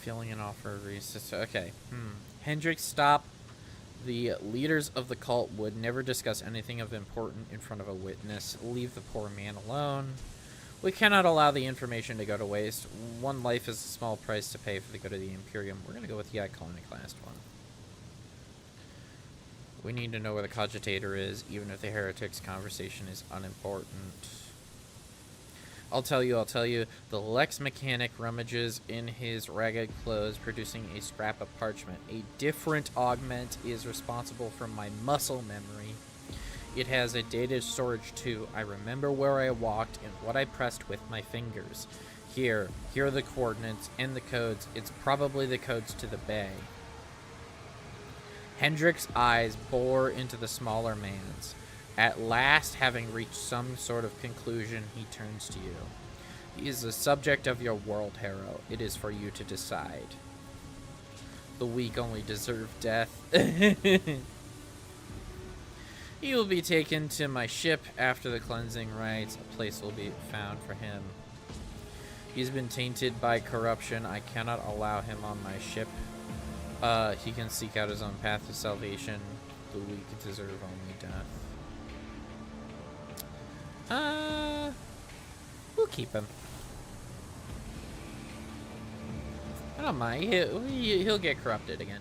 Filling an offer of resistance. Okay. Hendrik, stop. The leaders of the cult would never discuss anything of importance in front of a witness. Leave the poor man alone. We cannot allow the information to go to waste. One life is a small price to pay for the good of the Imperium. We're going to go with the iconoclast one. We need to know where the cogitator is, even if the heretic's conversation is unimportant. I'll tell you, the Lex mechanic rummages in his ragged clothes, producing a scrap of parchment. A different augment is responsible for my muscle memory. It has a data storage too. I remember where I walked and what I pressed with my fingers. Here are the coordinates and the codes. It's probably the codes to the bay. Hendrik's eyes bore into the smaller man's. At last, having reached some sort of conclusion, he turns to you. He is the subject of your world, Harrow. It is for you to decide. The weak only deserve death. He will be taken to my ship after the cleansing rites. A place will be found for him. He's been tainted by corruption. I cannot allow him on my ship. He can seek out his own path to salvation. The weak deserve only death. We'll keep him. I don't mind. He'll get corrupted again.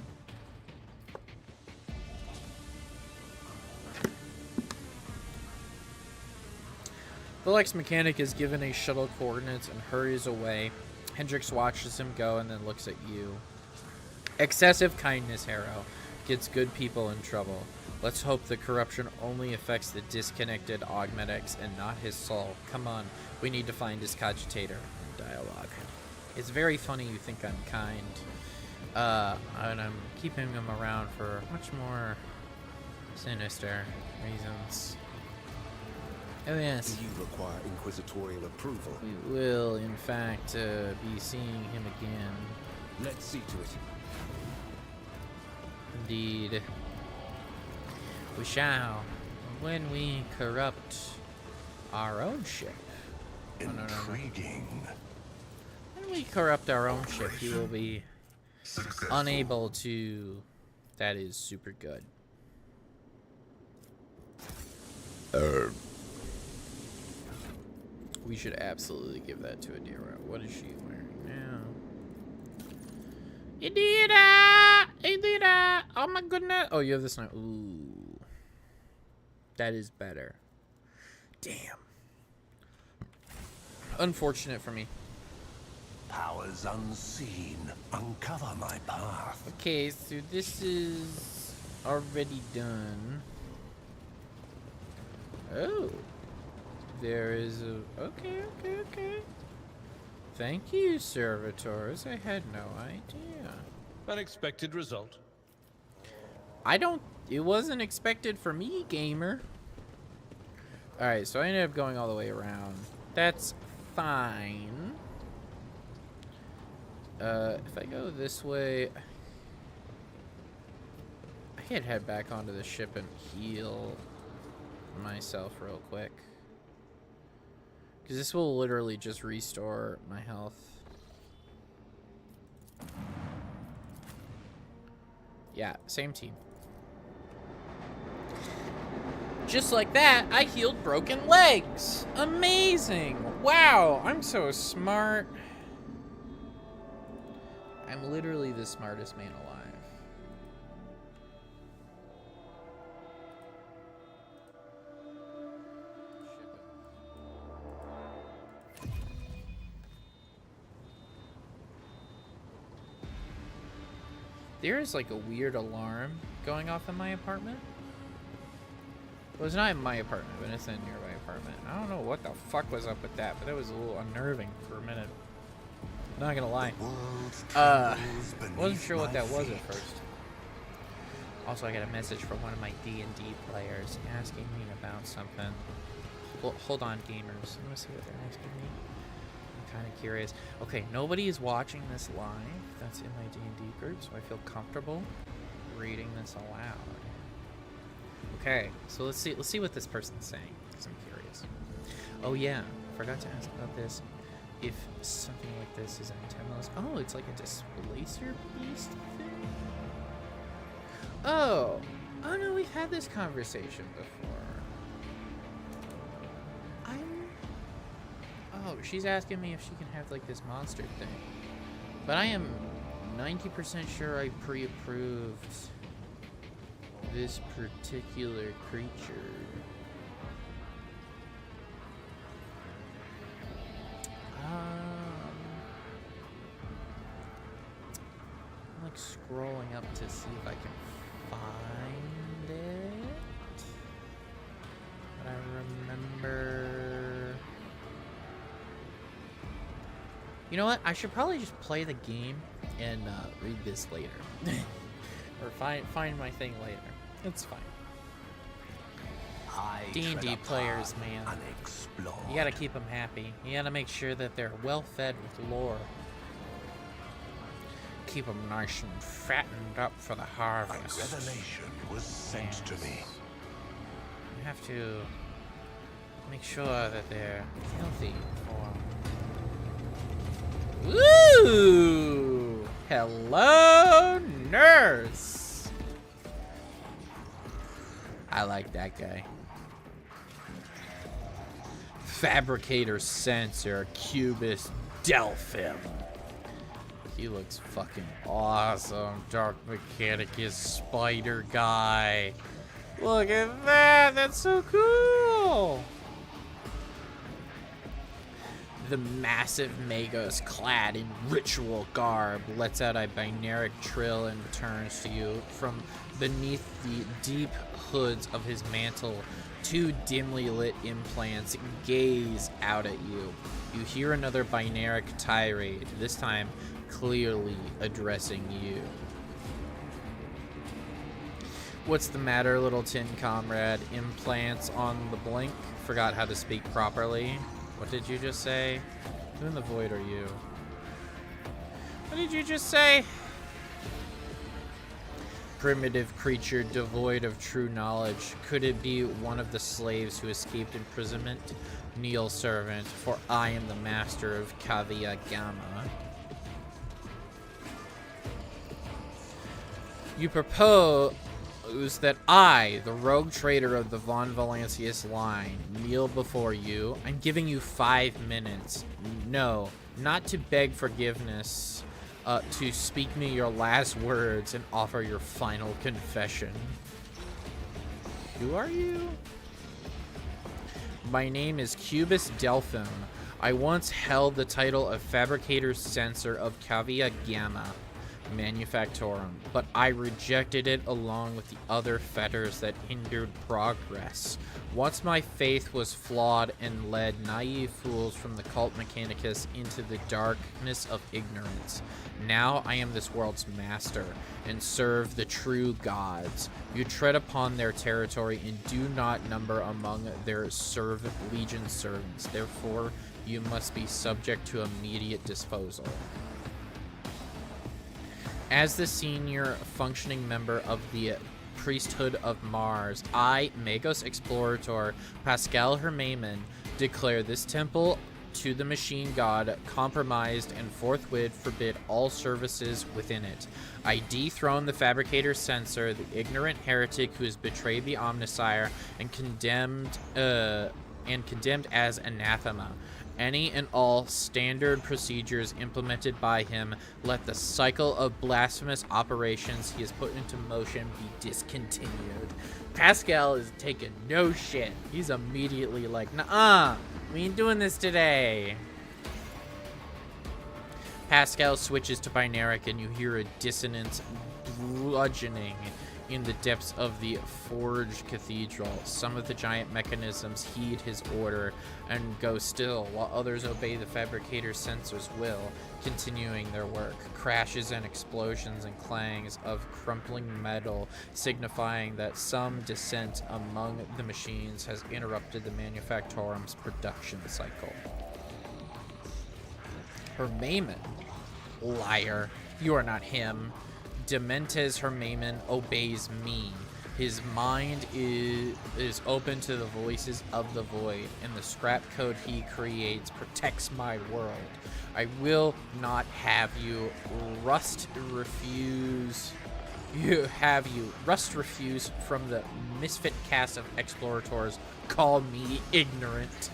The Lex mechanic is given a shuttle coordinates and hurries away. Hendrix watches him go and then looks at you. Excessive kindness, Harrow, gets good people in trouble. Let's hope the corruption only affects the disconnected augmentics and not his soul. Come on, we need to find his cogitator. Dialogue. It's very funny you think I'm kind. And I'm keeping him around for much more sinister reasons. Oh yes. Do you require inquisitorial approval? We will, in fact, be seeing him again. Let's see to it. Indeed. We shall, when we corrupt our own ship. Intriguing. When we corrupt our own ship, he will be Successful. unable to... That is super good. We should absolutely give that to Adira. What is she wearing now? Adira! Adira! Oh my goodness! Oh, you have this now. Ooh. That is better. Damn. Unfortunate for me. Powers unseen, uncover my path. Okay, so this is already done. Oh. There is a... Okay. Thank you, servitors. I had no idea. Unexpected result. I don't... It wasn't expected for me, gamer. Alright, so I ended up going all the way around. That's fine. If I go this way... I could head back onto the ship and heal myself real quick. Because this will literally just restore my health. Yeah, same team. Just like that, I healed broken legs. Amazing. Wow, I'm so smart. I'm literally the smartest man alive. There is like a weird alarm going off in my apartment. Well, it's not in my apartment, but it's in a nearby apartment. I don't know what the fuck was up with that, but that was a little unnerving for a minute. Not gonna lie. Wasn't sure what that was at first. Also, I got a message from one of my D&D players asking me about something. Well, hold on, gamers. Let me see what they're asking me. I'm kind of curious. Okay, nobody is watching this live. That's in my D&D group, so I feel comfortable reading this aloud. Okay, so let's see what this person's saying, because I'm curious. Oh yeah, forgot to ask about this. If something like this is antennas. Oh, it's like a displacer beast thing? Oh no, we've had this conversation before. Oh, she's asking me if she can have like this monster thing. But I am 90% sure I pre-approved this particular creature. I'm like scrolling up to see if I can find it. But I remember. You know what? I should probably just play the game and read this later, or find my thing later. It's fine. D&D players, man. You gotta keep them happy. You gotta make sure that they're well fed with lore. Keep them nice and fattened up for the harvest. A revelation was sent to me. You have to make sure that they're healthy for. Ooh! Hello, nurse! I like that guy. Fabricator Sensor, Cubist Delphim. He looks fucking awesome. Dark Mechanicus Spider Guy. Look at that! That's so cool! The massive Magos, clad in ritual garb, lets out a binaric trill and turns to you. From beneath the deep hoods of his mantle, two dimly lit implants gaze out at you. You hear another binaric tirade, this time clearly addressing you. What's the matter, little tin comrade? Implants on the blink? Forgot how to speak properly. What did you just say? Who in the void are you? What did you just say? Primitive creature devoid of true knowledge. Could it be one of the slaves who escaped imprisonment? Kneel, servant, for I am the master of Kavia Gamma. You propose that I, the rogue trader of the Von Valancius line, kneel before you. I'm giving you 5 minutes. No, not to beg forgiveness, to speak me your last words and offer your final confession. Who are you? My name is Cubist Delphim. I once held the title of Fabricator Censor of Kavia Gamma Manufactorum, but I rejected it along with the other fetters that hindered progress. Once my faith was flawed and led naive fools from the cult Mechanicus into the darkness of ignorance. Now I am this world's master and serve the true gods. You tread upon their territory and do not number among their legion servants. Therefore, you must be subject to immediate disposal. As the senior functioning member of the priesthood of Mars, I, Magos Explorator Pascal Hermaman, Declare this temple to the machine god compromised and forthwith forbid all services within it. I dethrone the fabricator censor, the ignorant heretic who has betrayed the Omnisire and condemned as anathema. Any and all standard procedures implemented by him, let the cycle of blasphemous operations he has put into motion be discontinued. Pascal is taking no shit. He's immediately like, nuh-uh, we ain't doing this today. Pascal switches to binaric and you hear a dissonant bludgeoning in the depths of the forged cathedral. Some of the giant mechanisms heed his order and go still, while others obey the fabricator's sensor's will, continuing their work. Crashes and explosions and clangs of crumpling metal, signifying that some dissent among the machines has interrupted the Manufactorum's production cycle. Hermaman. Liar. You are not him. Dementes Hermaman obeys me. His mind is open to the voices of the void, and the scrap code he creates protects my world. I will not have you rust refuse from the misfit cast of explorators call me ignorant.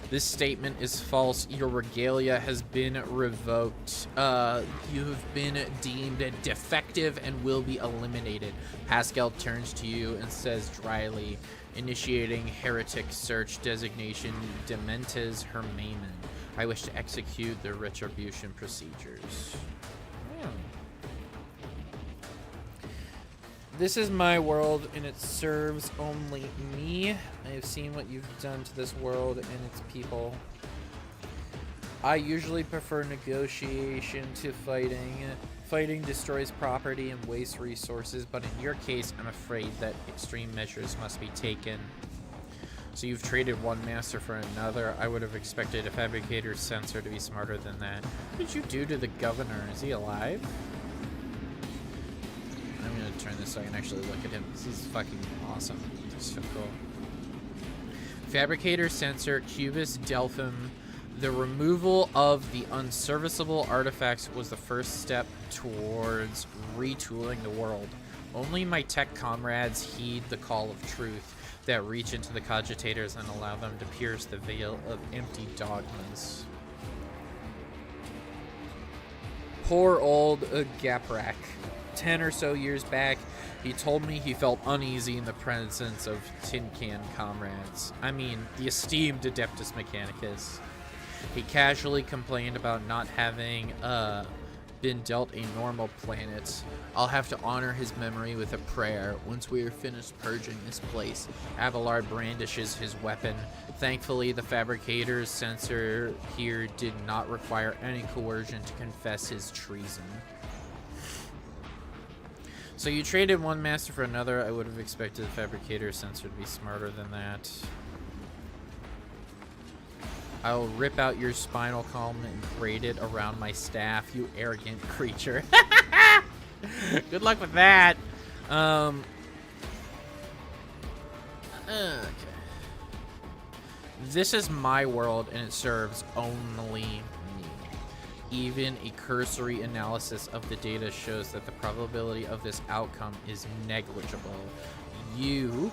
This statement is false. Your regalia has been revoked. You have been deemed defective and will be eliminated. Pascal turns to you and says dryly, initiating heretic search designation Dementes Hermaman. I wish to execute the retribution procedures. This is my world, and it serves only me. I have seen what you've done to this world and its people. I usually prefer negotiation to fighting. Fighting destroys property and wastes resources, but in your case, I'm afraid that extreme measures must be taken. So you've traded one master for another. I would have expected a fabricator's censor to be smarter than that. What did you do to the governor? Is he alive? I'm gonna turn this so I can actually look at him. He's fucking awesome. He's so cool. Fabricator Censor Cubus Delphim. The removal of the unserviceable artifacts was the first step towards retooling the world. Only my tech comrades heed the call of truth that reach into the cogitators and allow them to pierce the veil of empty dogmas. Poor old Gaprak. 10 or so years back, he told me he felt uneasy in the presence of tin can comrades. I mean, the esteemed Adeptus Mechanicus. He casually complained about not having been dealt a normal planet. I'll have to honor his memory with a prayer. Once we are finished purging this place, Abelard brandishes his weapon. Thankfully, the fabricator's censor here did not require any coercion to confess his treason. So you traded one master for another. I would have expected the fabricator censor to be smarter than that. I'll rip out your spinal column and braid it around my staff, you arrogant creature. Good luck with that. Okay. This is my world, and it serves only me. Even a cursory analysis of the data shows that the probability of this outcome is negligible. You,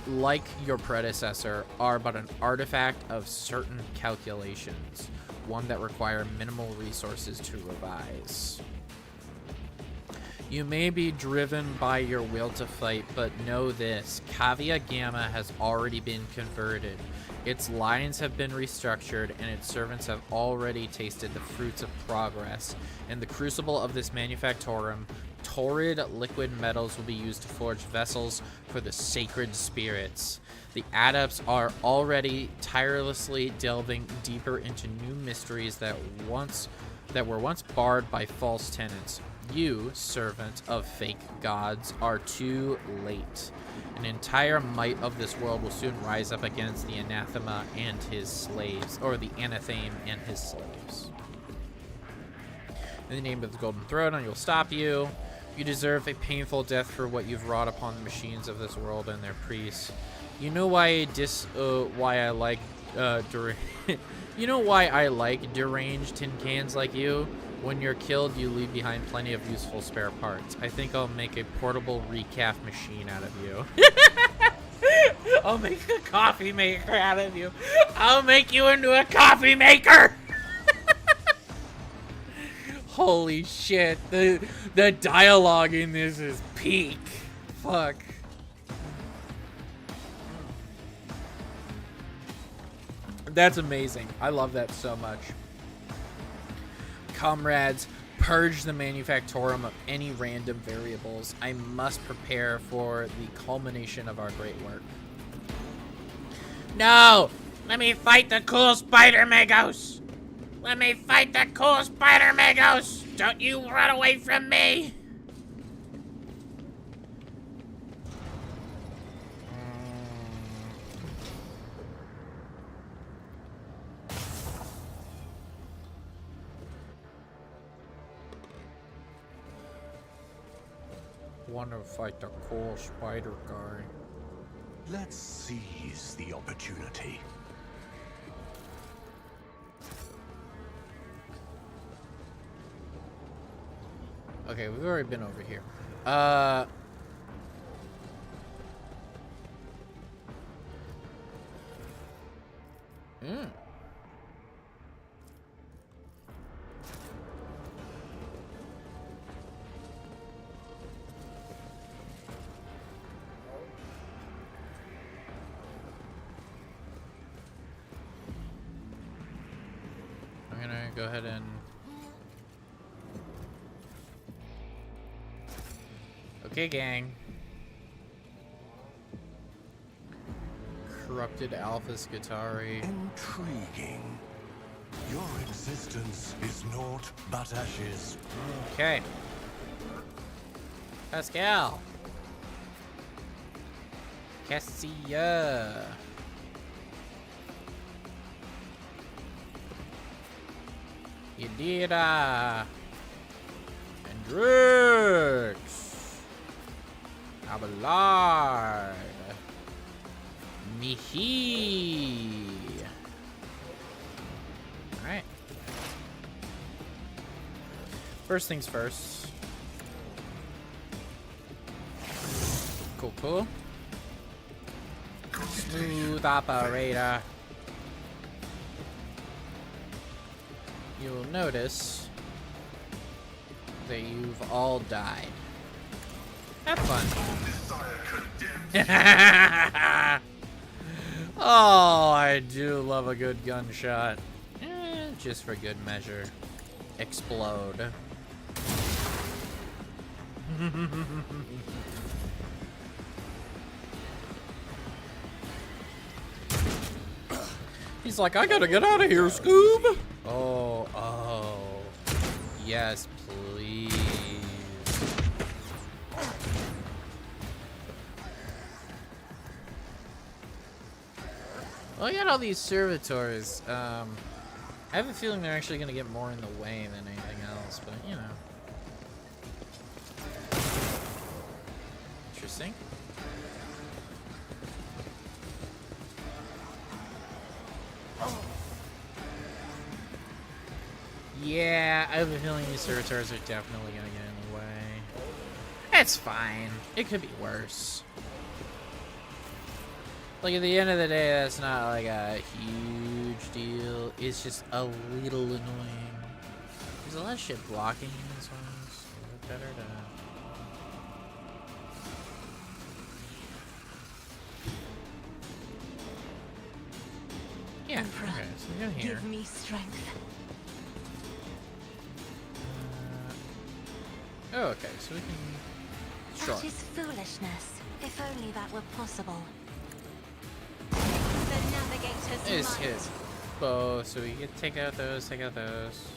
like your predecessor, are but an artifact of certain calculations, one that require minimal resources to revise. You may be driven by your will to fight, but know this: Cavia Gamma has already been converted. Its lines have been restructured, and its servants have already tasted the fruits of progress. In the crucible of this Manufactorum, torrid liquid metals will be used to forge vessels for the sacred spirits. The adepts are already tirelessly delving deeper into new mysteries that were once barred by false tenets. You, servant of fake gods, are too late. An entire might of this world will soon rise up against the anathema and his slaves, or the anatheme and his slaves. In the name of the Golden Throne, I will stop you. You deserve a painful death for what you've wrought upon the machines of this world and their priests. You know why I like you know why I like deranged tin cans like you? When you're killed, you leave behind plenty of useful spare parts. I think I'll make a portable recaf machine out of you. I'll make a coffee maker out of you. I'll make you into a coffee maker. Holy shit, the dialogue in this is peak. Fuck. That's amazing. I love that so much. Comrades, purge the manufactorum of any random variables. I must prepare for the culmination of our great work. No! Let me fight the cool spider magos! Let me fight the cool spider magos! Don't you run away from me! Want to fight the cool spider guy. Let's seize the opportunity. Okay, we've already been over here. I'm gonna go ahead and... Okay, gang. Corrupted Alpha Scutari. Intriguing. Your existence is naught but ashes. Okay. Pascal. Cassia. Yadira. Hendrix. Abelard. Mihi. Alright. First things first. Cool, cool. Smooth operator. You will notice that you've all died. Have fun. Oh, I do love a good gunshot. Just for good measure. Explode. He's like, I gotta get out of here, Scoob. Oh, oh. Yes, please. Well, I got all these servitors. I have a feeling they're actually gonna get more in the way than anything else, but you know. Interesting. Yeah, I have a feeling these servitors are definitely gonna get in the way. It's fine. It could be worse. Like, at the end of the day, that's not like a huge deal. It's just a little annoying. There's a lot of shit blocking in this one. So it's better to... Yeah, Emperor, okay, so we go here. give me strength. Oh, okay, so we can... Sure. That is foolishness. If only that were possible. The navigator's Is might. hit both, so we can take out those, take out those.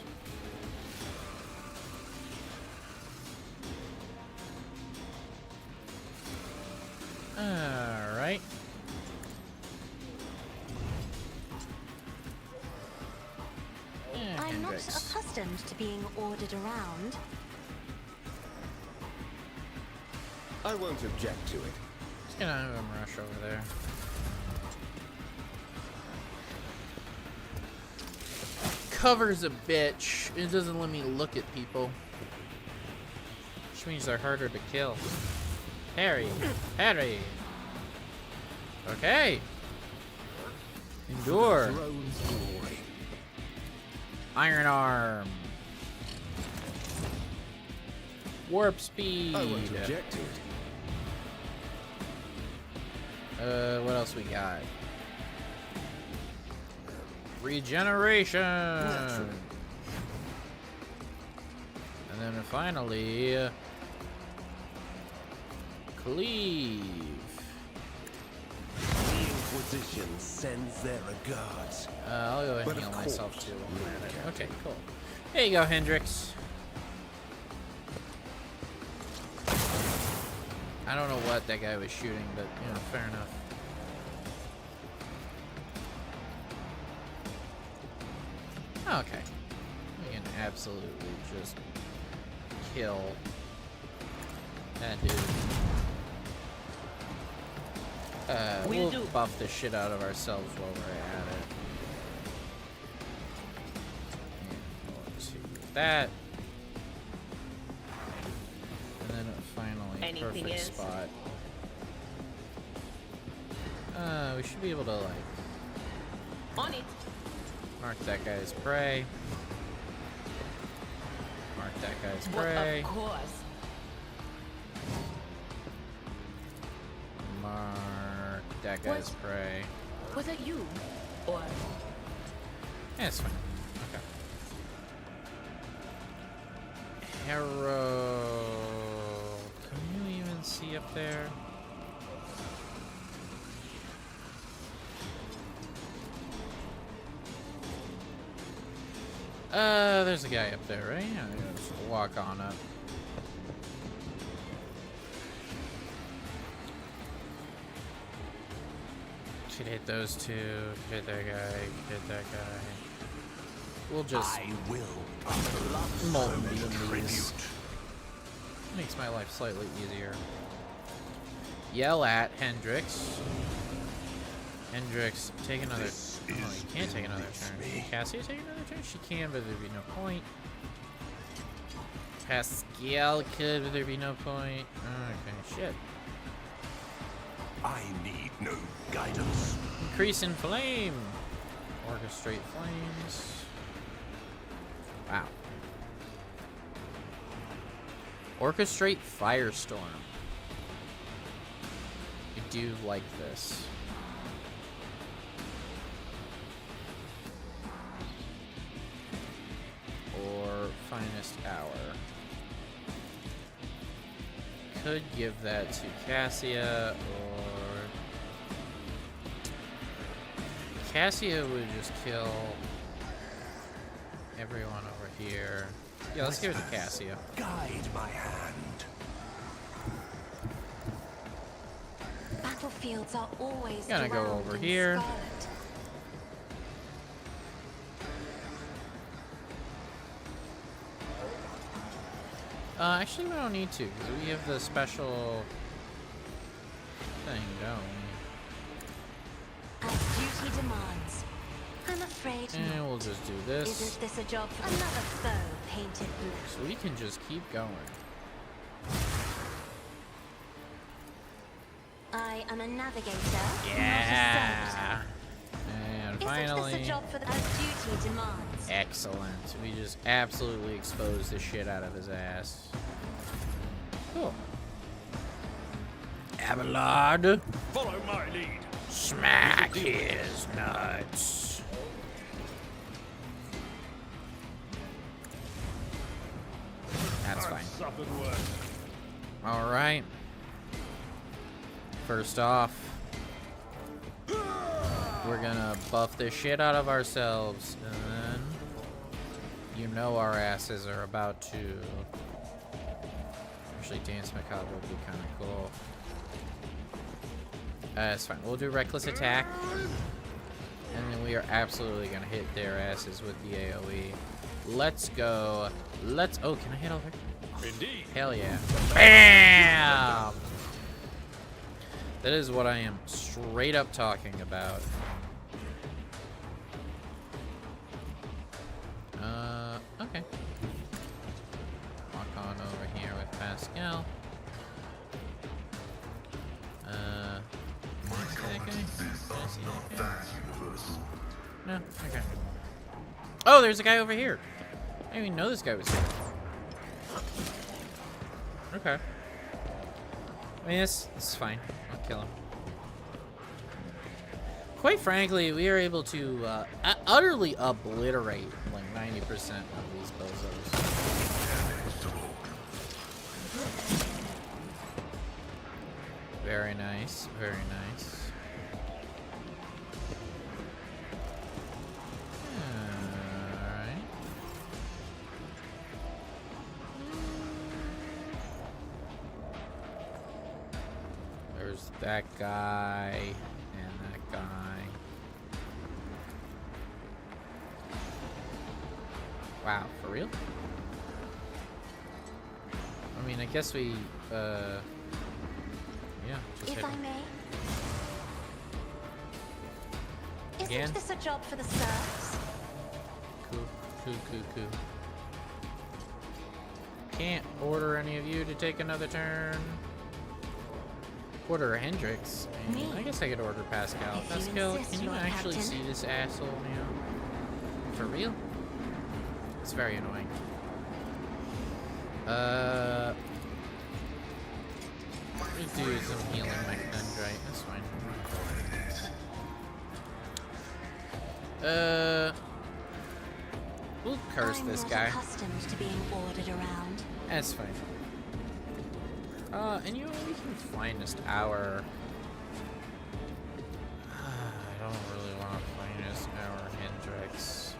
Alright. I'm not accustomed to being ordered around. I won't object to it. Just gonna have him rush over there. Cover's a bitch. It doesn't let me look at people. Which means they're harder to kill. Harry. Harry. Okay. Endure. Throne's glory. Iron Arm. Warp speed. I won't object to it. What else we got? Regeneration. Natural. And then finally, cleave. The Inquisition sends their regards. I'll go ahead But and heal of myself course, too. Lord Okay, cool. There you go, Hendrix. I don't know what that guy was shooting, but you know, fair enough. Okay. We can absolutely just kill that dude. We'll buff the shit out of ourselves while we're at it. And let's see that. And then finally, Anything perfect else? spot. We should be able to like On it. mark that guy's prey. Mark that guy's But prey. of course. Mark that guy's What? prey. Was it you? Or Yeah, it's fine. Okay. Herald. Can you even see up there? There's a guy up there, right? Yeah, just walk on up. Could hit those two, hit that guy, hit that guy. We'll just I will blossom Molten as a beam tribute. these. Makes my life slightly easier. Yell at Hendrix. Hendrix, take another. This Oh, you is can't take another beneath turn. me. Cassia take another turn? She can, but there'd be no point. Pascal could, but there'd be no point. Okay, shit. I need no guidance. Increase in flame. Orchestrate flames. Wow. Orchestrate firestorm. I do like this. Or finest hour. Could give that to Cassia, or Cassia would just kill everyone over here. Yeah, let's give it to Cassia. Guide my hand. Battlefields are always Gonna go drowned over in here. scarlet. Actually, we don't need to, because we have the special thing, don't we? As duty demands. I'm afraid And not. we'll just do this. Isn't this a job for another foe painted blue? So we can just keep going. I am a navigator, not a Yeah. And servitor. finally, Isn't this a job for the as duty demands? excellent. We just absolutely exposed the shit out of his ass. Cool. Abelard, Follow my lead. smack his nuts. That's I've fine. suffered worse. All right. First off, we're gonna buff the shit out of ourselves, and then you know our asses are about to. Actually, Dance Macabre would be kind of cool. It's fine. We'll do Reckless Attack, and then we are absolutely gonna hit their asses with the AOE. Let's go. Let's. Oh, can I hit over? Indeed. Hell yeah. Bam! That is what I am straight up talking about. Okay. Walk on over here with Pascal. Can I see that guy? Can I see that guy? No? Okay. Oh, there's a guy over here. I didn't even know this guy was here. Okay. I mean, it's fine. I'll kill him. Quite frankly, we are able to utterly obliterate like 90% of these bozos. Very nice, very nice. Alright. There's that guy and that guy. Wow, for real? I mean, I guess we, yeah, just If hit I him. may. Again? Isn't this a job for the serfs? Cool. Can't order any of you to take another turn. Order Hendrix. I mean, Me? I guess I could order Pascal. If you Pascal, insist, can you Lord actually Captain. see this asshole now? For real? It's very annoying. Let's do some healing mechandrite. That's fine. We'll curse I'm this not guy. accustomed to being ordered around. That's fine. And you know, we can finest our... I don't really want to finest our Hendrix.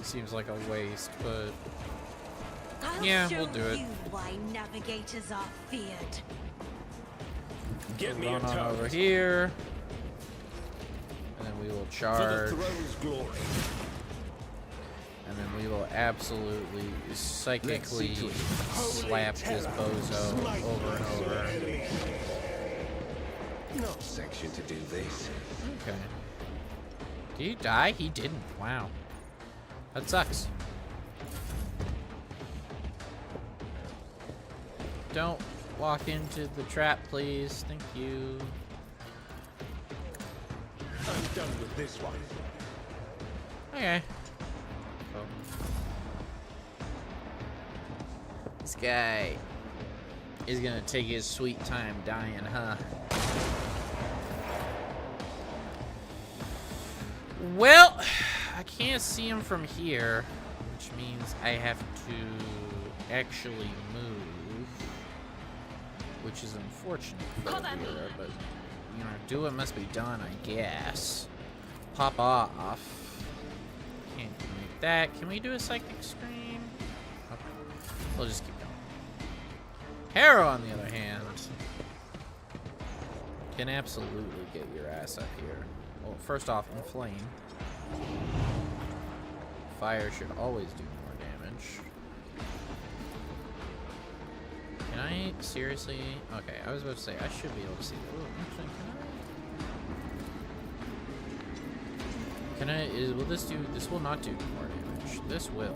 Seems like a waste, but... I'll Yeah, show we'll do it. you why navigators are feared. Get me Run a on turret. over here. And then we will For the charge. throne's glory. And then we will absolutely psychically Let's see to it. slap this bozo over and over. Not section to do this. Okay. Did he die? He didn't. Wow. That sucks. Don't walk into the trap, please. Thank you. I'm done with this one. Okay. Cool. This guy is gonna take his sweet time dying, huh? Well, I can't see him from here, which means I have to actually move, which is unfortunate for Vera, but you know, do what must be done, I guess. Pop off. Can't make that. Can we do a psychic scream? Okay. We'll just keep going. Harrow, on the other hand, can absolutely get your ass up here. Well, first off, inflame. Fire should always do more damage. Can I seriously? Okay, I was about to say I should be able to see that. Ooh, actually, can I? Will this do? This will not do more damage. This will.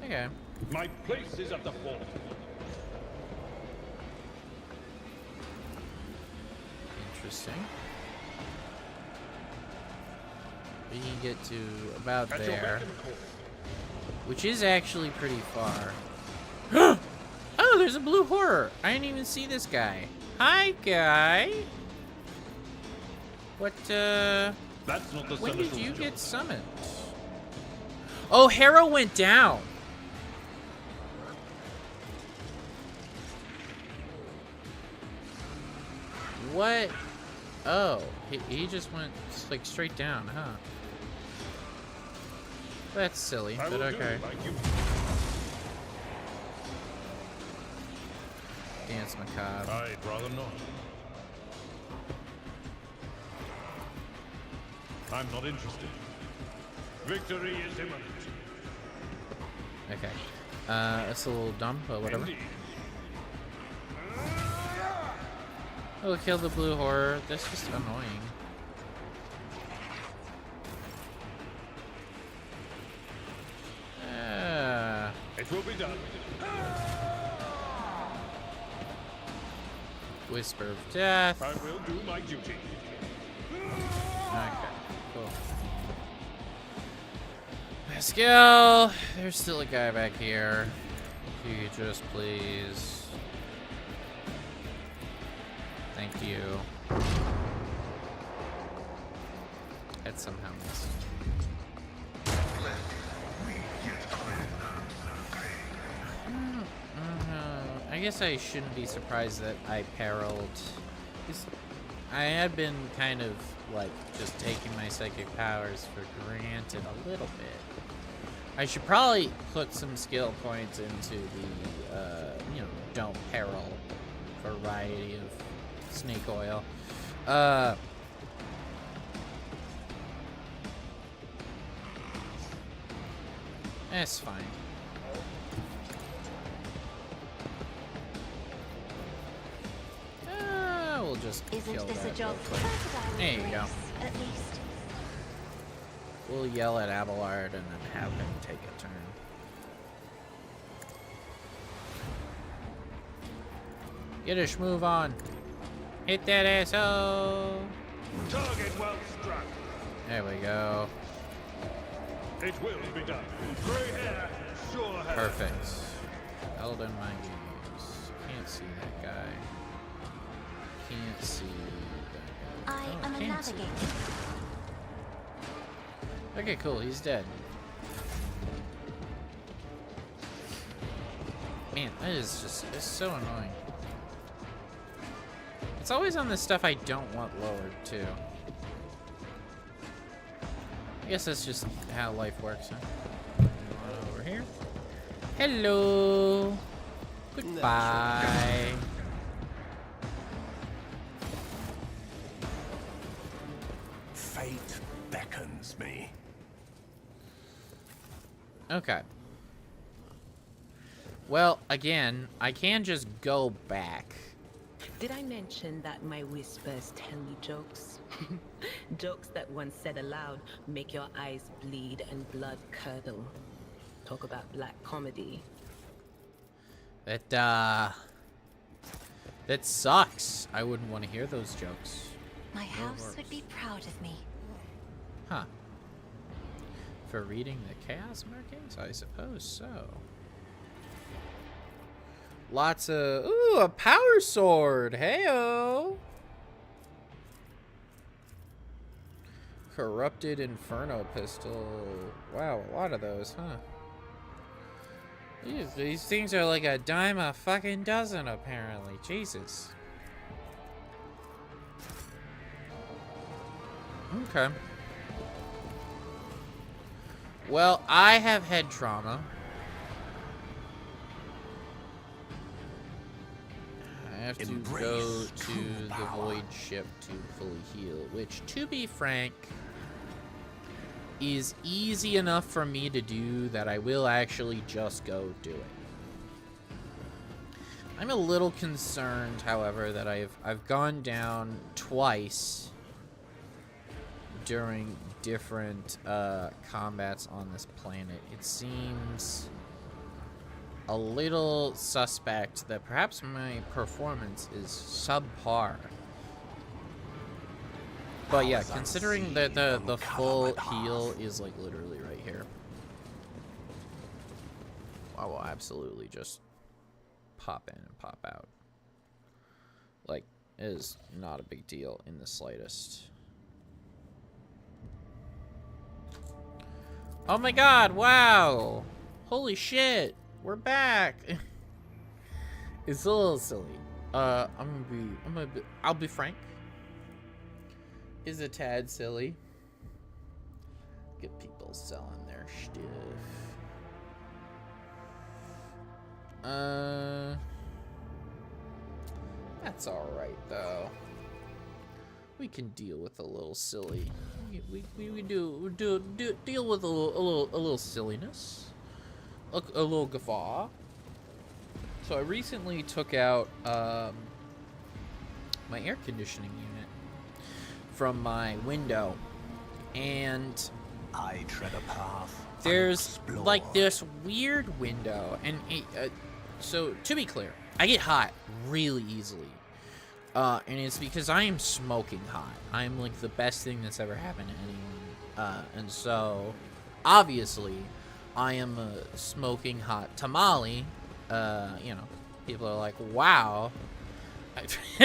Okay. My place is at the fort. Interesting. We can get to about At your there, beck and call. which is actually pretty far. Oh, there's a blue horror. I didn't even see this guy. Hi, guy. What, That's not the when did senator's you job. get summoned? Oh, Harrow went down. What? Oh, he just went like straight down, huh? That's silly, I but will do okay. like you. Dance macabre. I'd rather not. I'm not interested. Victory is imminent. Okay. It's a little dumb, but whatever. Oh, kill the blue horror. That's just annoying. It will be done. Whisper of Death. I will do my duty. Okay, cool. Pascal, there's still a guy back here. If you could just please. Thank you. That somehow missed. I guess I shouldn't be surprised that I periled. I had been kind of like just taking my psychic powers for granted a little bit. I should probably put some skill points into the, you know, don't peril variety of snake oil. That's fine. We'll just Isn't kill this that a job real for quick. crocodile There you go. race, at least? We'll yell at Abelard and then have him take a turn. Get a schmoove on. Hit that asshole. Target well struck. There we go. It will be done. Grey hair, sure hair. Perfect. Elden my games. Can't see that guy. Can't see that guy. I Oh, am a can't see. navigator. Okay, cool. He's dead. Man, that is just, it's so annoying. It's always on the stuff I don't want lowered, too. I guess that's just how life works, huh? Over here. Hello. Goodbye. Fate beckons me. Okay. Well, again, I can just go back. Did I mention that my whispers tell me jokes? Jokes that once said aloud make your eyes bleed and blood curdle. Talk about black comedy. That sucks. I wouldn't want to hear those jokes. My house would be proud of me. Huh. For reading the Chaos markings? I suppose so. Lots of... Ooh, a power sword! Heyo! Corrupted Inferno pistol. Wow, a lot of those, huh? These things are like a dime a fucking dozen, apparently. Jesus. Okay. Well, I have head trauma. I have to Embrace go to true the power. void ship to fully heal, which, to be frank, is easy enough for me to do that I will actually just go do it. I'm a little concerned, however, that I've gone down twice during different combats on this planet. It seems a little suspect that perhaps my performance is subpar. But yeah, considering that the full heal is like literally right here, I will absolutely just pop in and pop out. Like, it is not a big deal in the slightest. Oh my god, wow! Holy shit, we're back! It's a little silly. I'll be frank. Is a tad silly. Get people selling their stuff. That's alright though. We can deal with a little silly. We deal with a little silliness. a little guffaw. So I recently took out my air conditioning unit from my window, and I tread a path. there's unexplored. like this weird window, and so to be clear, I get hot really easily, and it's because I am smoking hot. I'm like the best thing that's ever happened to anyone, and so obviously I am a smoking hot tamale. You know, people are like, wow.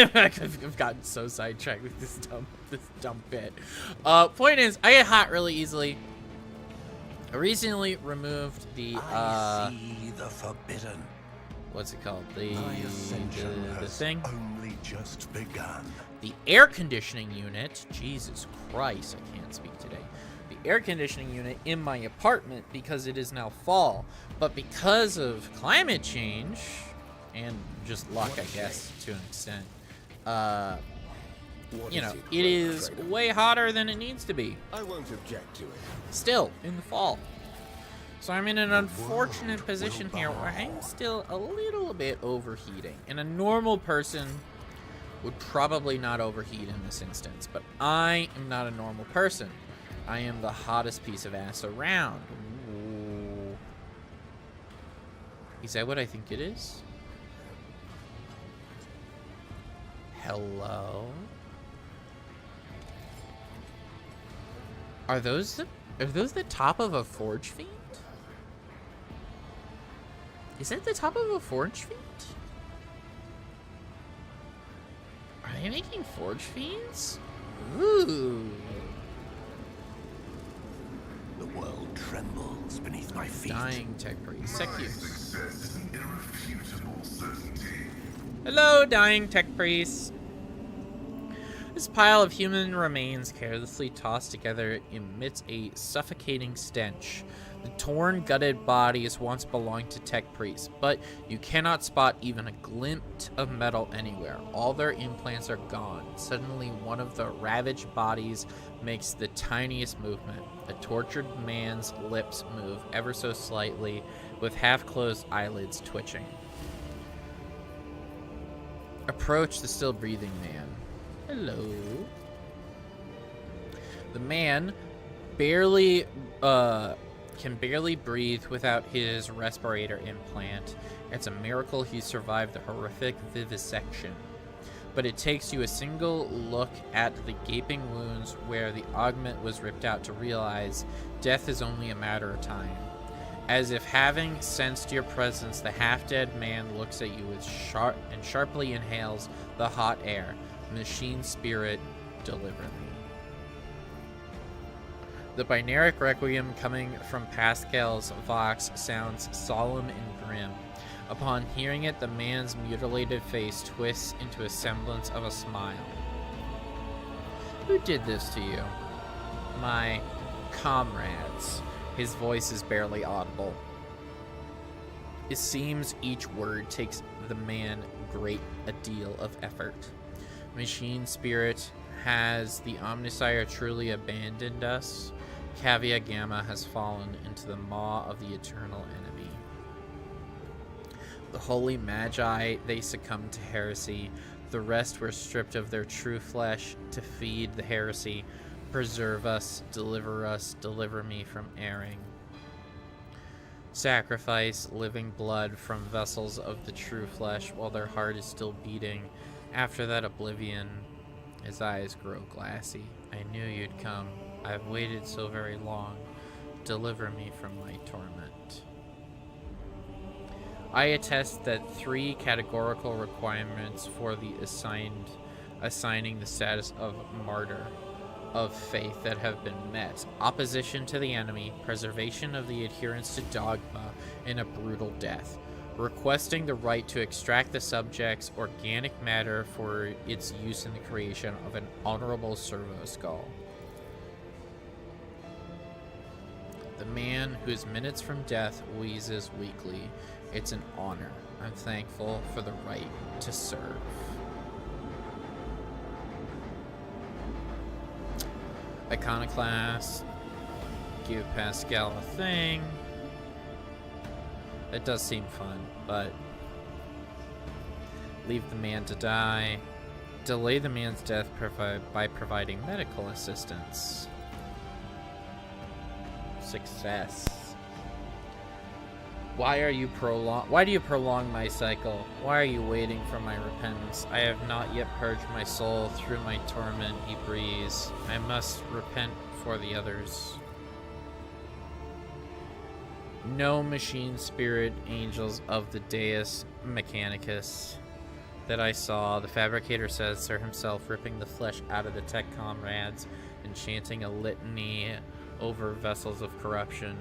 I've gotten so sidetracked with this dumb bit. Point is, I get hot really easily. I recently removed the I see the forbidden. what's it called? My ascension The has thing? only just begun. The air conditioning unit. Jesus Christ, I can't speak today. The air conditioning unit in my apartment, because it is now fall, but because of climate change and just luck, I guess, to an extent, you know, it is way hotter than it needs to be. I won't object to it. Still in the fall. So I'm in an unfortunate position here where I'm still a little bit overheating. And a normal person would probably not overheat in this instance, but I am not a normal person. I am the hottest piece of ass around. Ooh. Is that what I think it is? Hello? Are those the top of a forge fiend? Is that the top of a forge fiend? Are they making forge fiends? Ooh. The world trembles beneath my feet. Dying tech priest. Tech use. Success is an irrefutable certainty. Hello, dying tech priest. This pile of human remains, carelessly tossed together, emits a suffocating stench. The torn, gutted bodies once belonged to tech priests, but you cannot spot even a glint of metal anywhere. All their implants are gone. Suddenly, one of the ravaged bodies makes the tiniest movement. A tortured man's lips move ever so slightly, with half-closed eyelids twitching. Approach the still breathing man. Hello. The man can barely breathe without his respirator implant. It's a miracle he survived the horrific vivisection. But it takes you a single look at the gaping wounds where the augment was ripped out to realize death is only a matter of time. As if having sensed your presence, the half-dead man looks at you with sharply inhales the hot air. Machine spirit, deliver me. The binaric requiem coming from Pascal's Vox sounds solemn and grim. Upon hearing it, the man's mutilated face twists into a semblance of a smile. Who did this to you? My comrades. His voice is barely audible. It seems each word takes the man a deal of effort. Machine spirit, has the Omnisire truly abandoned us? Cavia Gamma has fallen into the maw of the eternal enemy. The holy magi, they succumbed to heresy. The rest were stripped of their true flesh to feed the heresy. Preserve us, deliver me from erring. Sacrifice living blood from vessels of the true flesh while their heart is still beating. After that oblivion, his eyes grow glassy. I knew you'd come. I've waited so very long. Deliver me from my torment. I attest that 3 categorical requirements for the assigning the status of martyr of faith that have been met: opposition to the enemy, preservation of the adherence to dogma, and a brutal death. Requesting the right to extract the subject's organic matter for its use in the creation of an honorable servo skull. The man whose minutes from death wheezes weakly. It's an honor. I'm thankful for the right to serve. Iconoclast. Give Pascal a thing. That does seem fun, but leave the man to die. Delay the man's death by providing medical assistance. Success. Why do you prolong my cycle? Why are you waiting for my repentance? I have not yet purged my soul through my torment, he breathes. I must repent for the others. No machine spirit angels of the Deus Mechanicus that I saw, the fabricator says, Sir himself ripping the flesh out of the tech comrades and chanting a litany over vessels of corruption.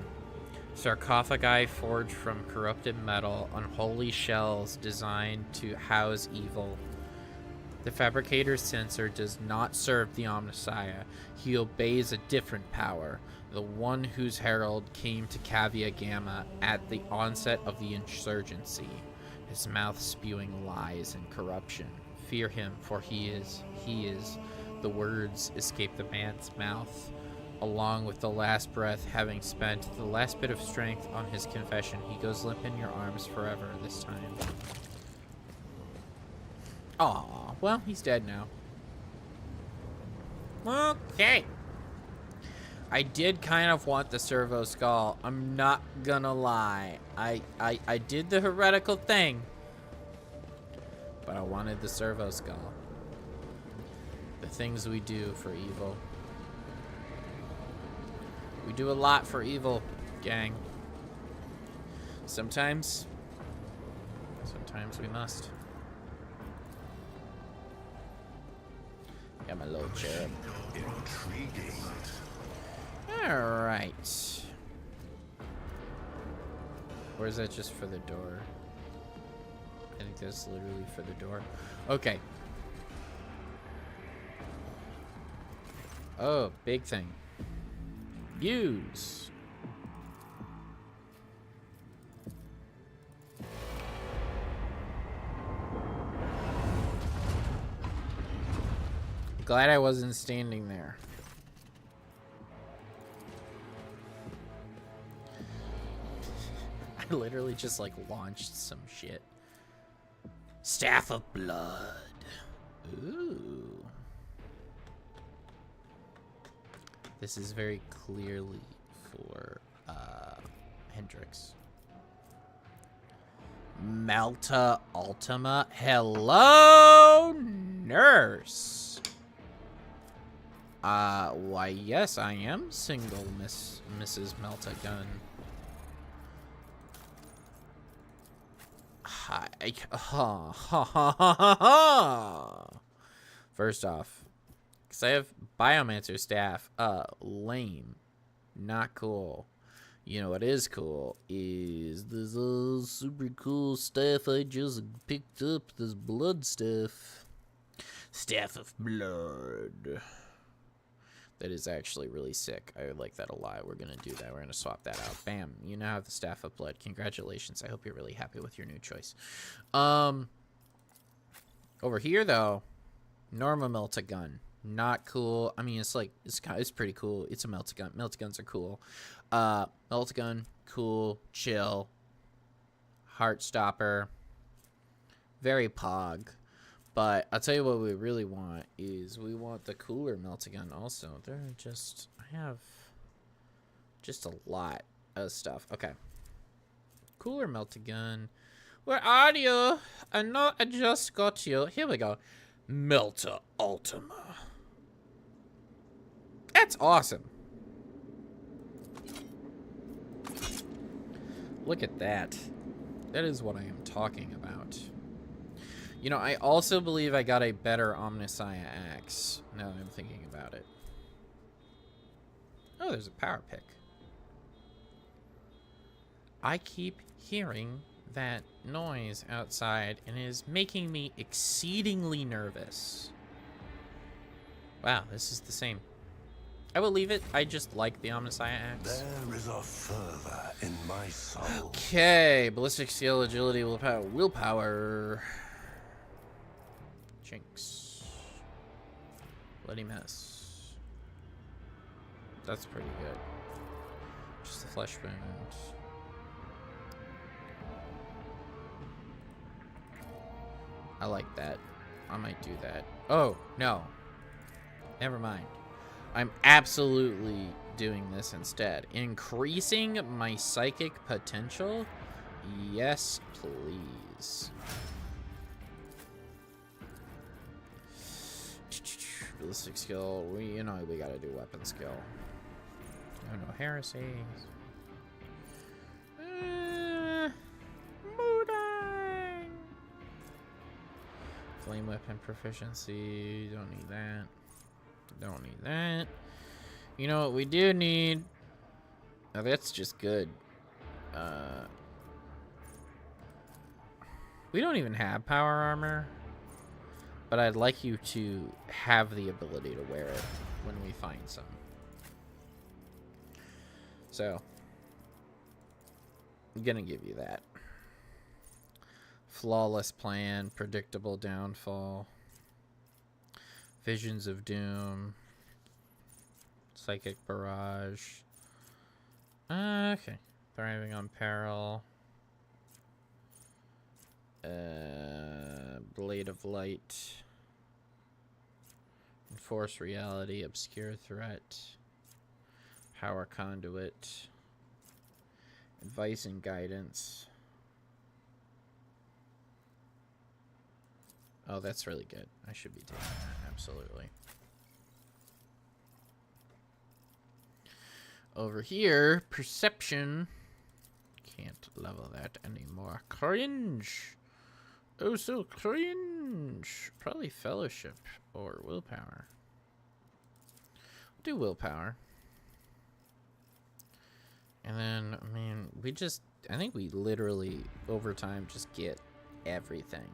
Sarcophagi forged from corrupted metal, unholy shells designed to house evil. The fabricator's censor does not serve the Omnissiah. He obeys a different power, the one whose herald came to Cavia Gamma at the onset of the insurgency, his mouth spewing lies and corruption. Fear him, for he is. The words escape the man's mouth. Along with the last breath, having spent the last bit of strength on his confession, he goes limp in your arms forever this time. Aw, well, he's dead now. Okay. I did kind of want the servo skull. I'm not gonna lie. I did the heretical thing, but I wanted the servo skull. The things we do for evil. We do a lot for evil, gang. Sometimes we must. Got my little cherub. Intriguing. Alright. Or is that just for the door? I think that's literally for the door. Okay. Oh, big thing. Use. Glad I wasn't standing there. I literally just like launched some shit. Staff of Blood. Ooh. This is very clearly for Hendrix. Malta Ultima. Hello, nurse. Why, yes, I am single, Mrs. Melta Gun. Hi. First off, because I have Biomancer staff. Lame. Not cool. You know what is cool is this super cool staff I just picked up. This blood staff. Staff of Blood. That is actually really sick. I like that a lot. We're going to do that. We're going to swap that out. Bam. You now have the Staff of Blood. Congratulations. I hope you're really happy with your new choice. Over here, though, Norma Melta Gun. Not cool. I mean, it's like, it's pretty cool. It's a Melta Gun. Melta Guns are cool. Melta Gun, cool, chill. Heartstopper. Very pog. But I'll tell you what we really want is we want the cooler Melta Gun also. They're just, I have just a lot of stuff. Okay. Cooler Melta Gun. Where are you? I know I just got you. Here we go. Melta Ultima. That's awesome. Look at that. That is what I am talking about. You know, I also believe I got a better Omnissiah axe, now that I'm thinking about it. Oh, there's a power pick. I keep hearing that noise outside, and it is making me exceedingly nervous. Wow, this is the same. I will leave it. I just like the Omnissiah axe. There is a fervor in my soul. Okay, ballistic skill, agility, willpower. Jinx. Bloody mess. That's pretty good. Just the flesh wound. I like that. I might do that. Oh, no. Never mind. I'm absolutely doing this instead. Increasing my psychic potential? Yes, please. Ballistic skill. We gotta do weapon skill. Oh no, heresy. Mudang. Flame weapon proficiency. Don't need that. Don't need that. You know what we do need? Now that's just good. We don't even have power armor. But I'd like you to have the ability to wear it when we find some. So, I'm gonna give you that. Flawless plan, predictable downfall, visions of doom, psychic barrage. Okay, thriving on peril. Blade of light. Enforce reality, obscure threat. Power conduit. Advice and guidance. Oh, that's really good. I should be taking that, absolutely. Over here, perception. Can't level that anymore. Cringe. Oh, so cringe. Probably fellowship or willpower. Do willpower. And then, I mean, I think we literally, over time, just get everything.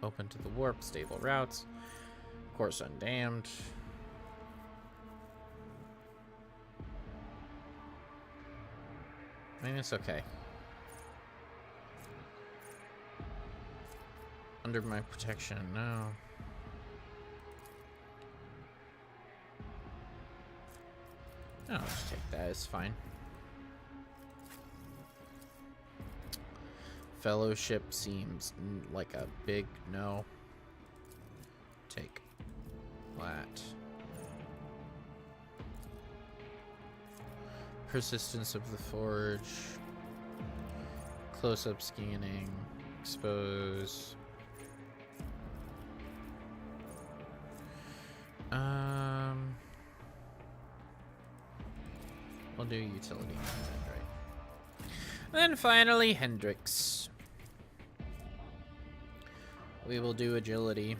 Open to the warp, stable routes. Course undamned. I mean, it's okay. Under my protection, no. No, I'll just take that, it's fine. Fellowship seems like a big no. Take that. Persistence of the Forge. Close-up scanning. Expose. We'll do utility instead, right? And then finally, Hendrix. We will do agility.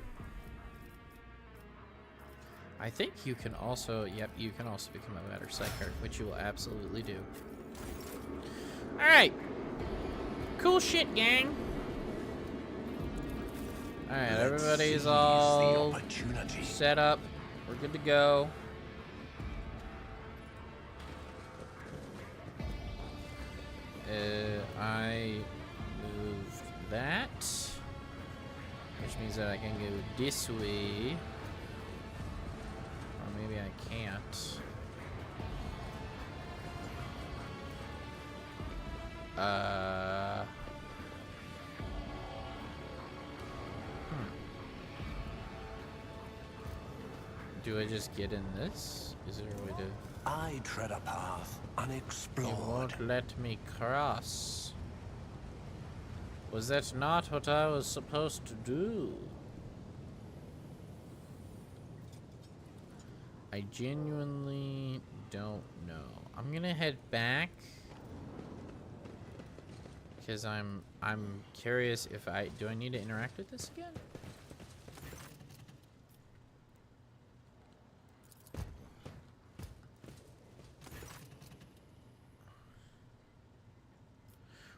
I think you can also, yep, you can also become a better psyker, which you will absolutely do. Alright. Cool shit, gang. Alright, everybody's all set up. We're good to go. I moved that, which means that I can go this way, or maybe I can't. Do I just get in this? Is there a way to... I tread a path You unexplored. won't let me cross. Was that not what I was supposed to do? I genuinely don't know. I'm gonna head back because I'm curious if do I need to interact with this again?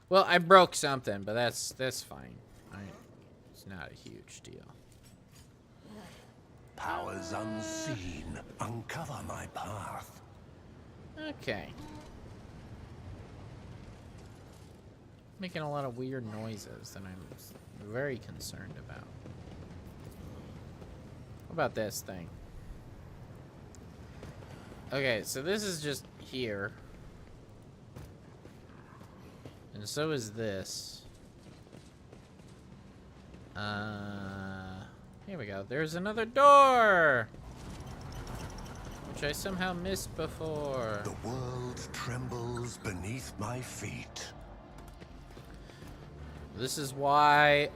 Well, I broke something, but that's fine. It's not a huge deal. Powers unseen uncover my path. Okay. Making a lot of weird noises that I'm very concerned about. What about this thing? Okay, so this is just here. And so is this. Here we go. There's another door! Which I somehow missed before. The world trembles beneath my feet. This is why,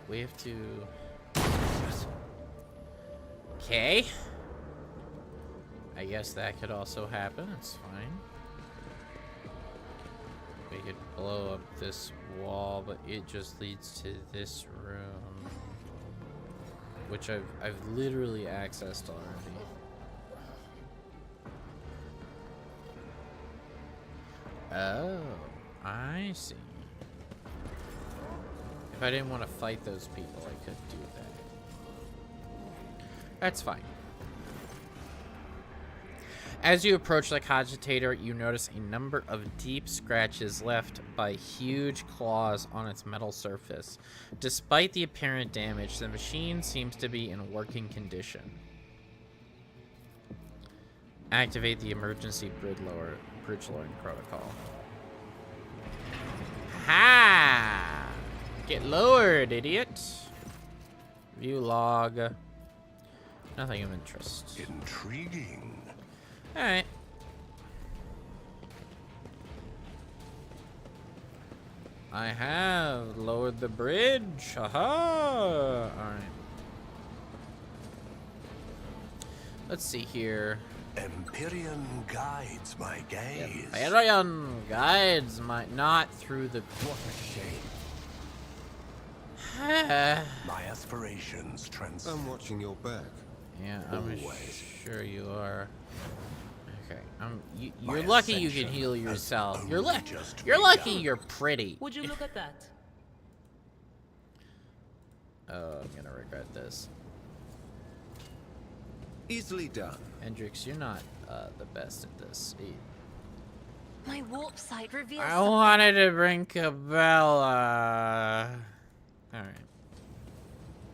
we have to... Okay. I guess that could also happen. It's fine. We could blow up this wall, but it just leads to this room. Which I've literally accessed already. Oh, I see. If I didn't want to fight those people, I could do that. That's fine. As you approach the cogitator, you notice a number of deep scratches left by huge claws on its metal surface. Despite the apparent damage, the machine seems to be in working condition. Activate the emergency bridge lowering protocol. Ha! Get lowered, idiot. View log. Nothing of interest. Intriguing. Alright. I have lowered the bridge. Haha! Alright. Let's see here. Empyrean guides my gaze. Arion guides my not through the. What a shame. My aspirations I'm watching your back. Yeah, I'm Always. sure you are. Okay, My you're lucky you can ascension heal has yourself. only You're just You're lucky. begun. You're pretty. Would you look at that? Oh, I'm gonna regret this. Easily done. Hendrix, you're not the best at this. My warp sight reveals I wanted to bring Cabela. All right.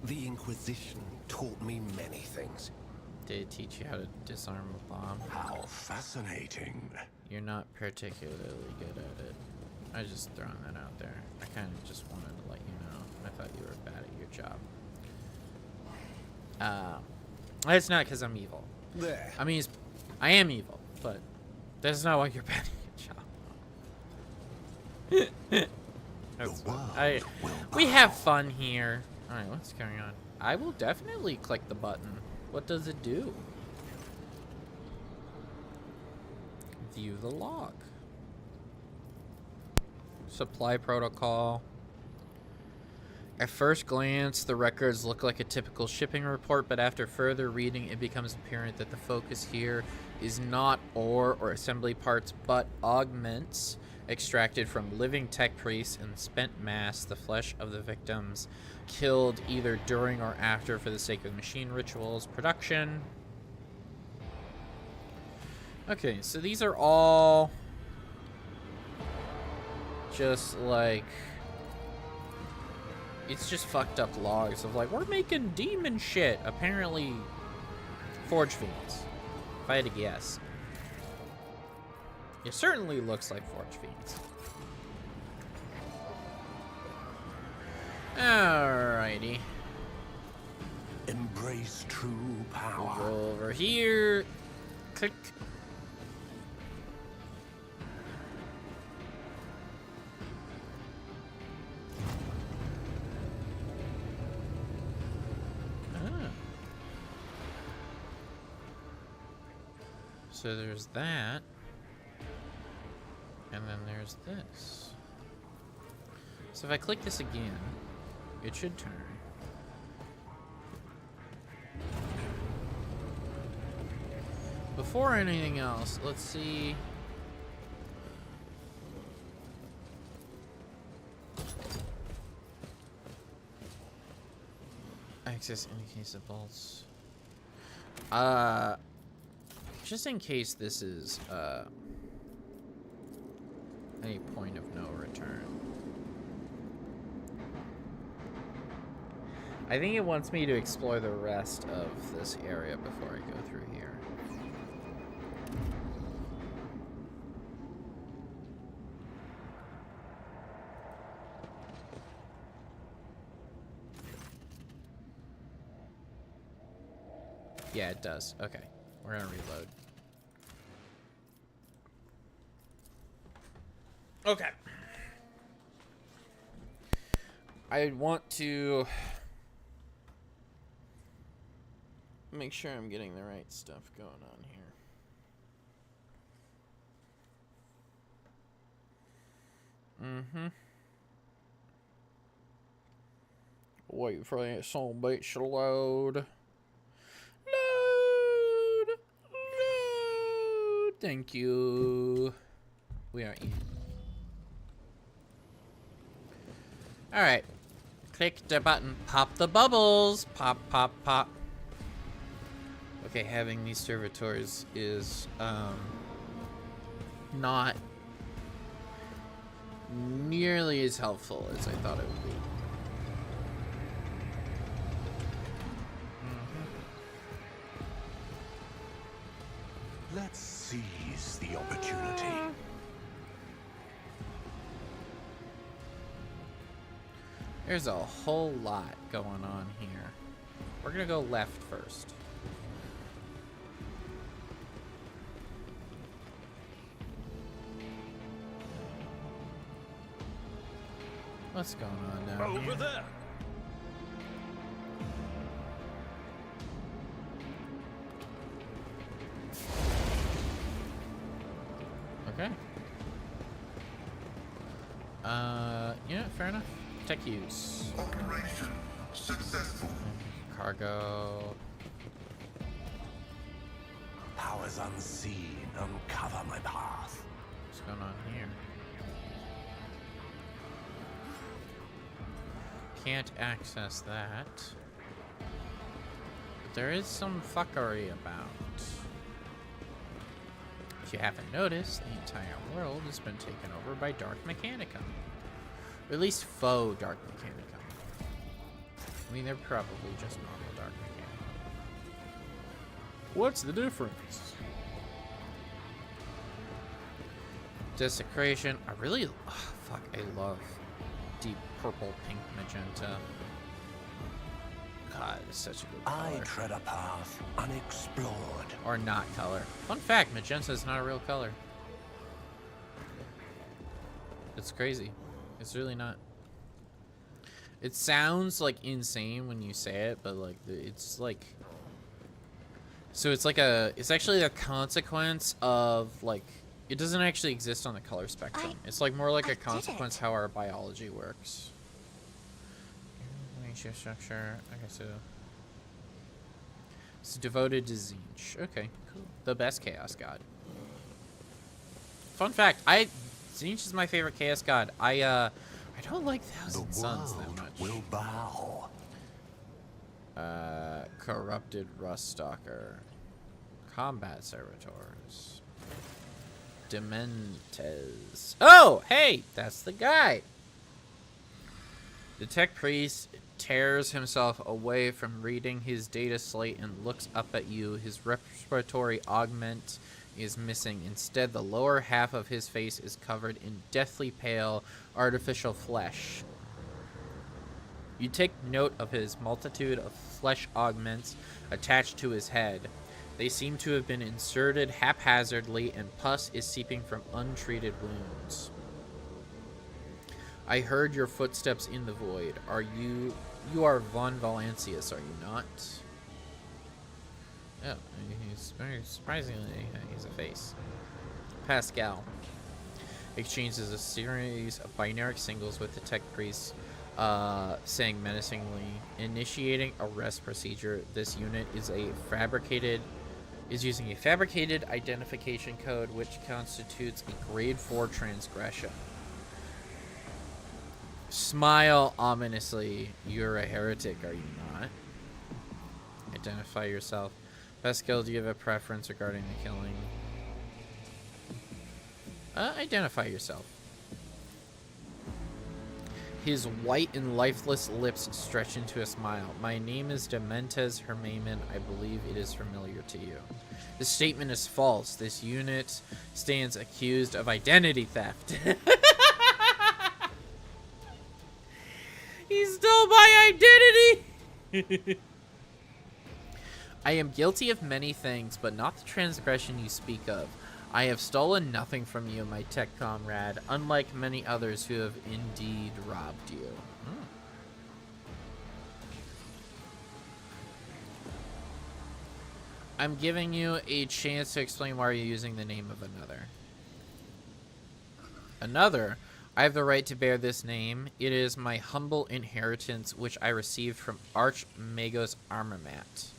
The Inquisition taught me many things. Did it teach you how to disarm a bomb? How fascinating. You're not particularly good at it. I was just throwing that out there. I kind of just wanted to let you know. I thought you were bad at your job. It's not because I'm evil. There. I mean, I am evil, but that's not why you're bad at your job. That's The fun. world will We have fun here. All right, what's going on? I will definitely click the button. What does it do? View the log. Supply protocol. At first glance, the records look like a typical shipping report, but after further reading, it becomes apparent that the focus here is not ore or assembly parts, but augments extracted from living tech priests and spent mass, the flesh of the victims killed either during or after for the sake of machine rituals production. Okay, so these are all just like, it's just fucked up logs of like, we're making demon shit. Apparently, Forge Fiends. If I had to guess. It certainly looks like Forge Fiends. Alrighty. Embrace true power. We'll go over here. Click. So there's that. And then there's this. So if I click this again, it should turn. Before anything else, let's see. Access any case of bolts. Just in case this is any point of no return. I think it wants me to explore the rest of this area before I go through here. Yeah, it does. Okay. We're gonna reload. Okay. I want to make sure I'm getting the right stuff going on here. Mm-hmm. Wait for that son bitch to load. Load! Load! Thank you. We are in. Alright. Click the button. Pop the bubbles. Pop, pop, pop. Okay, having these servitors is, not nearly as helpful as I thought it would be. Let's seize the opportunity. There's a whole lot going on here. We're gonna go left first. What's going on now? Over there. Okay. Yeah, fair enough. Tech use. Operation successful. Cargo. Powers unseen, uncover my path. What's going on here? Can't access that. But there is some fuckery about. If you haven't noticed, the entire world has been taken over by Dark Mechanicum. Or at least faux Dark Mechanicum. I mean, they're probably just normal Dark Mechanicum. What's the difference? Desecration. I really... Oh, fuck, I love deep purple, pink, magenta. God, it's such a good color. I tread a path unexplored. Or not color. Fun fact, magenta is not a real color. It's crazy. It's really not. It sounds like insane when you say it, but like it's like, so it's like it's actually a consequence of like, it doesn't actually exist on the color spectrum. It's like more like a consequence how our biology works. Structure. Okay, so it's devoted to Tzeentch. Okay, cool. The best chaos god. Fun fact: Tzeentch is my favorite chaos god. I don't like Thousand Suns that much. Will bow. Corrupted Ruststalker. Combat Servitors. Dementes. Oh, hey, that's the guy. The tech priest tears himself away from reading his data slate and looks up at you. His respiratory augment is missing. Instead, the lower half of his face is covered in deathly pale, artificial flesh. You take note of his multitude of flesh augments attached to his head. They seem to have been inserted haphazardly, and pus is seeping from untreated wounds. I heard your footsteps in the void. You are Von Valancius, are you not? Oh, he's very surprisingly, he's a face. Pascal exchanges a series of binary singles with the tech priest, saying menacingly, initiating arrest procedure. This unit is using a fabricated identification code which constitutes a grade 4 transgression. Smile ominously. You're a heretic, are you not? Identify yourself. Pascal, do you have a preference regarding the killing? Identify yourself. His white and lifeless lips stretch into a smile. My name is Dementes Hermaman. I believe it is familiar to you. This statement is false. This unit stands accused of identity theft. He stole my identity! I am guilty of many things, but not the transgression you speak of. I have stolen nothing from you, my tech comrade, unlike many others who have indeed robbed you. I'm giving you a chance to explain why you're using the name of another. Another? I have the right to bear this name. It is my humble inheritance, which I received from Archmagos Armamat.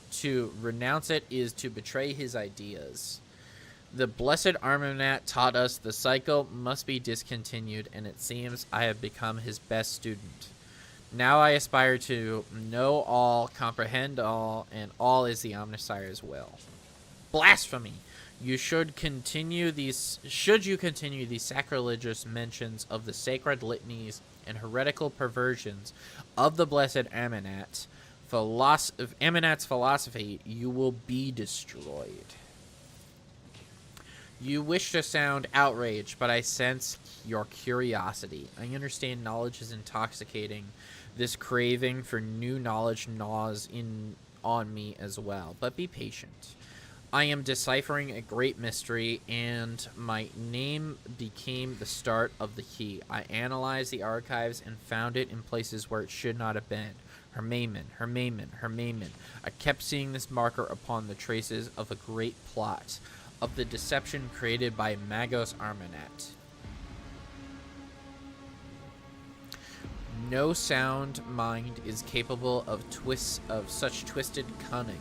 To renounce it is to betray his ideas. The blessed Armamat taught us the cycle must be discontinued, and it seems I have become his best student. Now I aspire to know all, comprehend all, and all is the Omnissire's will. Blasphemy! Should you continue these sacrilegious mentions of the sacred litanies and heretical perversions of the blessed Amanat's philosophy, you will be destroyed. You wish to sound outraged, but I sense your curiosity. I understand knowledge is intoxicating. This craving for new knowledge gnaws on me as well, but be patient. I am deciphering a great mystery, and my name became the start of the key. I analyzed the archives and found it in places where it should not have been. Hermamen. I kept seeing this marker upon the traces of a great plot, of the deception created by Magos Armanat. No sound mind is capable of such twisted cunning.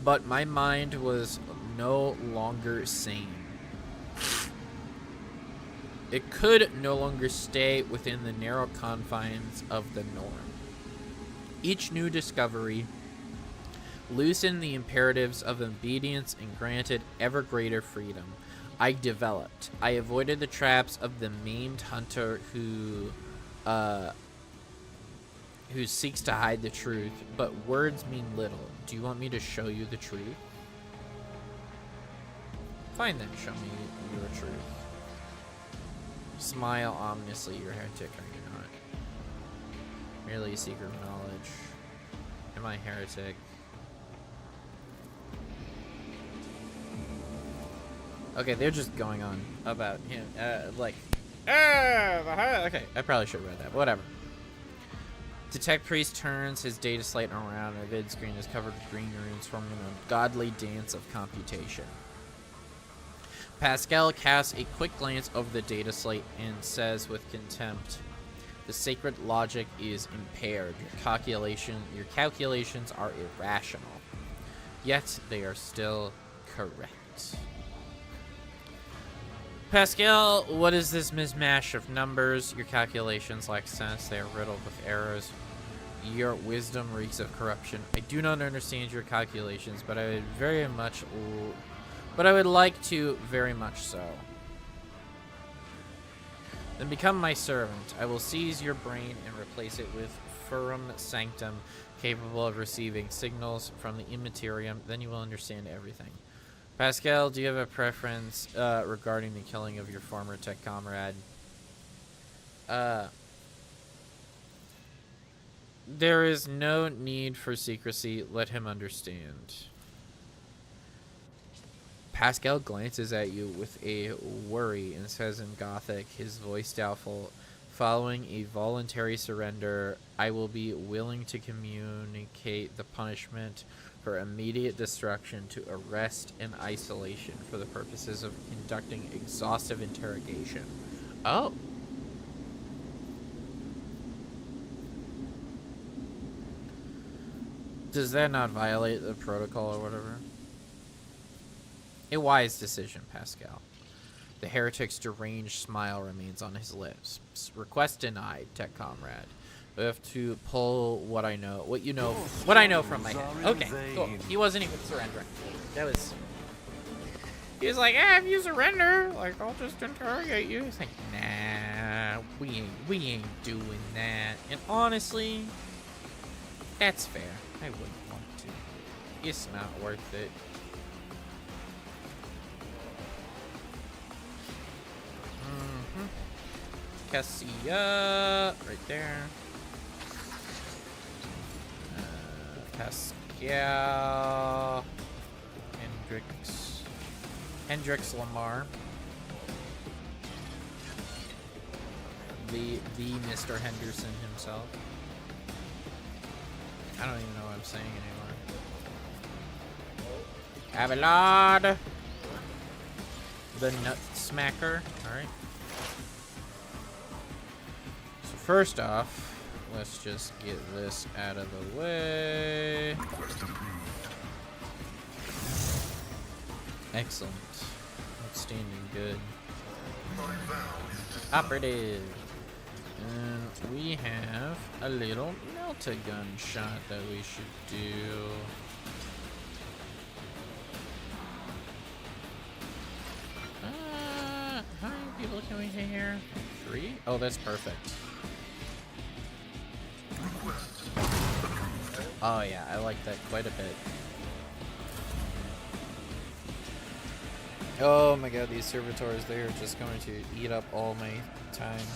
But my mind was no longer sane. It could no longer stay within the narrow confines of the norm. Each new discovery loosened the imperatives of obedience and granted ever greater freedom. I developed. I avoided the traps of the maimed hunter who seeks to hide the truth, but words mean little. Do you want me to show you the truth? Fine then, show me your truth. Smile ominously, you're heretic, are you not? Merely a seeker of knowledge. Am I heretic? Okay, they're just going on about him, okay, I probably should have read that, but whatever. Detect Priest turns his data slate around, and a vid screen is covered with green runes forming a godly dance of computation. Pascal casts a quick glance over the data slate and says with contempt, "The sacred logic is impaired. Your calculations are irrational. Yet they are still correct." Pascal, what is this mismatch of numbers? Your calculations lack sense. They are riddled with errors. Your wisdom reeks of corruption. I do not understand your calculations, but I would like to very much so. Then become my servant. I will seize your brain and replace it with Furum Sanctum, capable of receiving signals from the Immaterium. Then you will understand everything. Pascal, do you have a preference regarding the killing of your former tech comrade? There is no need for secrecy. Let him understand. Pascal glances at you with a worry and says in Gothic, his voice doubtful, "Following a voluntary surrender, I will be willing to communicate the punishment for immediate destruction to arrest and isolation for the purposes of conducting exhaustive interrogation." Oh. Does that not violate the protocol or whatever? A wise decision, Pascal. The heretic's deranged smile remains on his lips. Request denied, tech comrade. I have to pull what I know from my head. Okay, cool. He wasn't even surrendering. He was like, if you surrender, like, I'll just interrogate you. He's like, nah, we ain't doing that. And honestly, that's fair. I wouldn't want to. It's not worth it. Cassia, right there. Yeah. Hendrix Lamar. The Mr. Henderson himself. I don't even know what I'm saying anymore. Abelard. The Nut Smacker. Alright. So first off, let's just get this out of the way. Excellent. Outstanding good. Operative. And we have a little melt-a-gun shot that we should do. How many people can we hit here? 3? Oh, that's perfect. Oh yeah, I like that quite a bit. Oh my god, these servitors, they are just going to eat up all my time.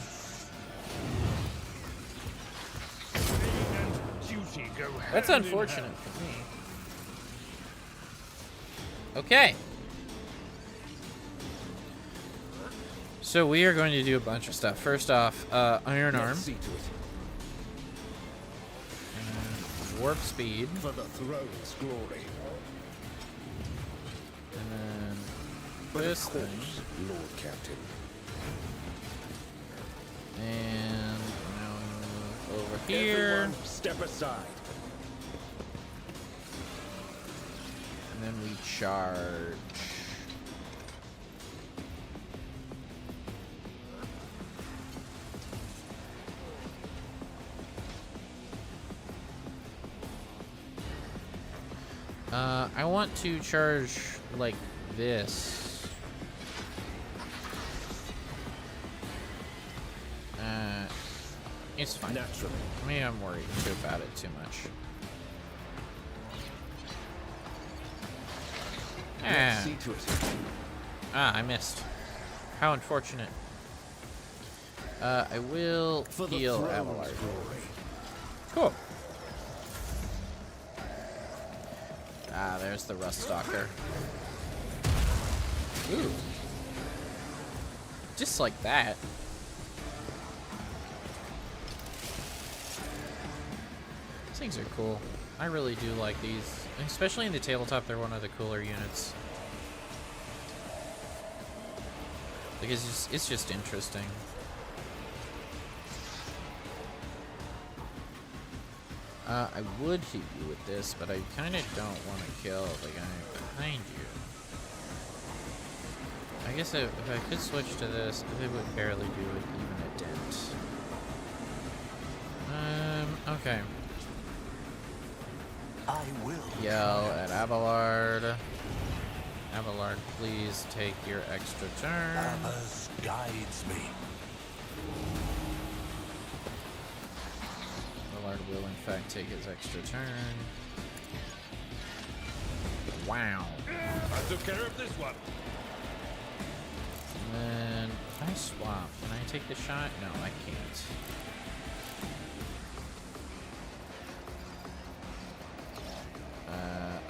That's unfortunate for me. Okay. So we are going to do a bunch of stuff. First off, Iron Arm. See to it. Warp Speed. For the throne's glory. And then But this of thing. course, Lord Captain. And now we move over here. Everyone, step aside. And then we charge. I want to charge like this. It's fine. Naturally. I mean, I'm worried about it too much. Ah. See to it. Ah, I missed. How unfortunate. I will For the heal throne's Abelard. glory. Cool. Ah, there's the Rust Stalker. Ooh. Just like that. These things are cool. I really do like these. Especially in the tabletop, they're one of the cooler units. Because it's just interesting. I would hit you with this, but I kind of don't want to kill the guy behind you. I guess if I could switch to this, it would barely do it, even a dent. Okay. I will. Yell at Abelard. Abelard, please take your extra turn. Abbas guides me. Abelard will, in fact, take his extra turn. Wow. I took care of this one. And then, if I swap, can I take the shot? No, I can't.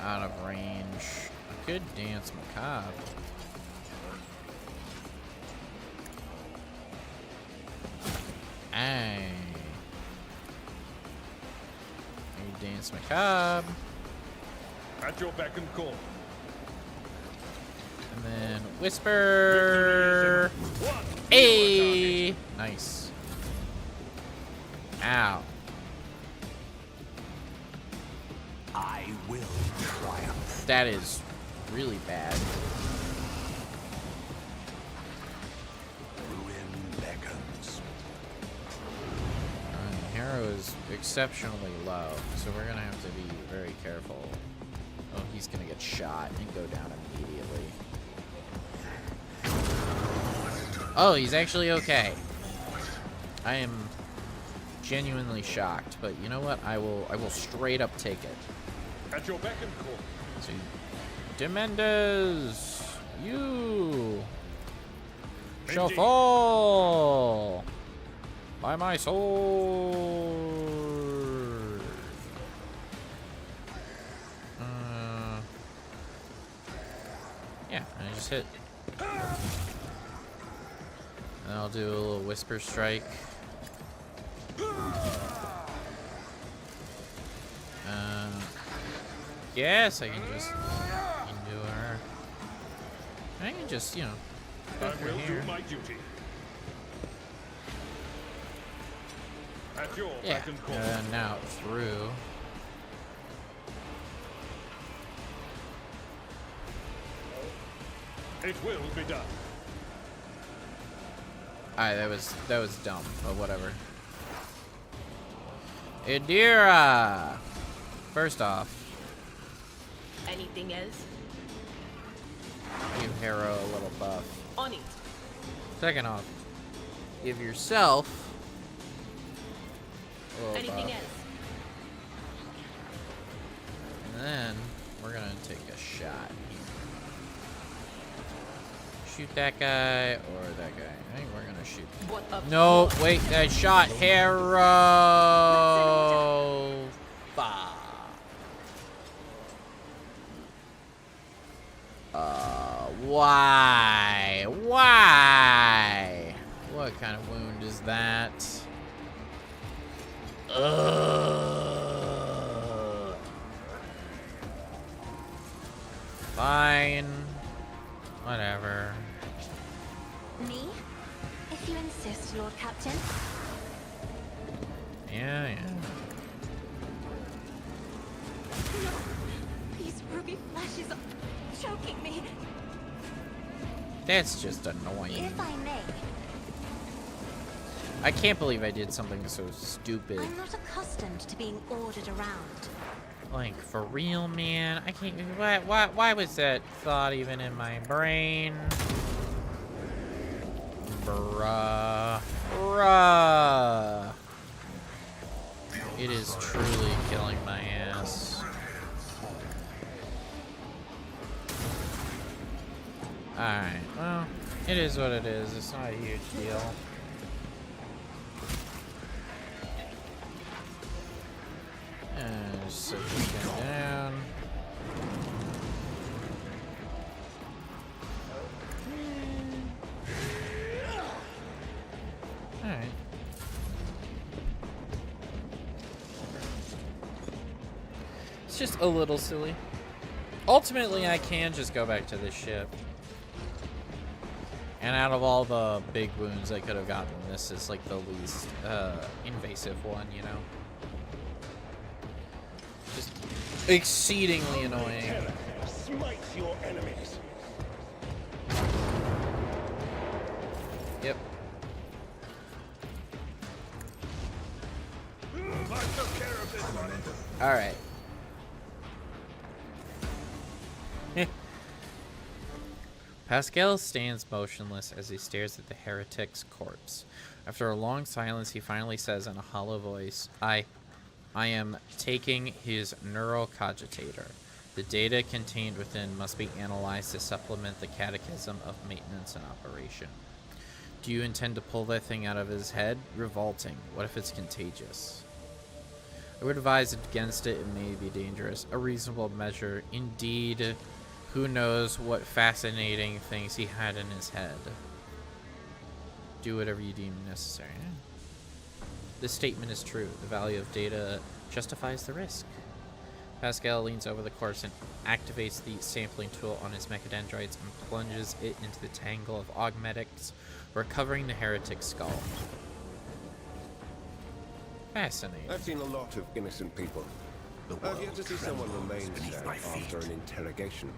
Out of range. I could dance macabre. Ay. You dance macabre. At your beck and call. And then whisper. One. Hey! Nice. Ow. I will triumph. That is really bad. Ruin beckons. Hero is exceptionally low, so we're gonna have to be very careful. Oh, he's gonna get shot and go down immediately. Oh, he's actually okay. I am genuinely shocked, but you know what? I will straight up take it. At your beck and call. So, Demendez, you shall Indeed. fall by my sword. Yeah, and I just hit. And I'll do a little whisper strike. Yes, I can just into her. I can just, you know, go I through will here. do my duty. At your Yeah, beck and call. and now through. It will be done. Alright, that was dumb, but whatever. Idira! First off, Anything else? give Hero a little buff. On it. Second off, give yourself a little Anything buff. else? And then we're gonna take a shot here. Shoot that guy or that guy. I think we're gonna shoot. What up? No, wait, I shot Hero. Fuck. Why? Why? What kind of wound is that? Ugh. Fine. Whatever. Me? If you insist, Lord Captain. Yeah, yeah. No! These ruby flashes are choking me. That's just annoying. If I may, I can't believe I did something so stupid. I'm not accustomed to being ordered around. Like, for real, man? I can't. Why was that thought even in my brain? Bruh. Bruh. It is truly killing my ass. Alright, well, it is what it is. It's not a huge deal. And just sit this guy down. Alright. It's just a little silly. Ultimately, I can just go back to this ship. And out of all the big wounds I could have gotten, this is like the least invasive one, you know? Just exceedingly annoying. Smite your enemies. Yep. I took care of this one. Alright. Pascal stands motionless as he stares at the heretic's corpse. After a long silence, he finally says in a hollow voice, I am taking his neurocogitator. The data contained within must be analyzed to supplement the catechism of maintenance and operation. Do you intend to pull that thing out of his head? Revolting. What if it's contagious? I would advise against it. It may be dangerous. A reasonable measure. Indeed. Who knows what fascinating things he had in his head. Do whatever you deem necessary. This statement is true. The value of data justifies the risk. Pascal leans over the corpse and activates the sampling tool on his mechadendrites and plunges it into the tangle of augmetics, recovering the heretic's skull. Fascinating. I've seen a lot of innocent people. I've yet to see someone remain so after an interrogation.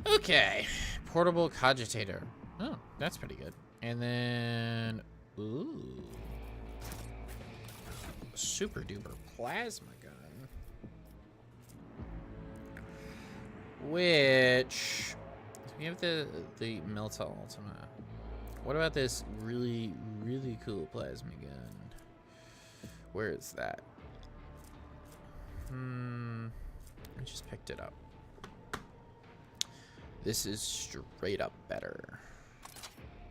Okay. Portable cogitator. Oh, that's pretty good. And then... Ooh. Super duper plasma gun. Which... We have the Melta Ultima. What about this really, really cool plasma gun? Where is that? I just picked it up. This is straight up better.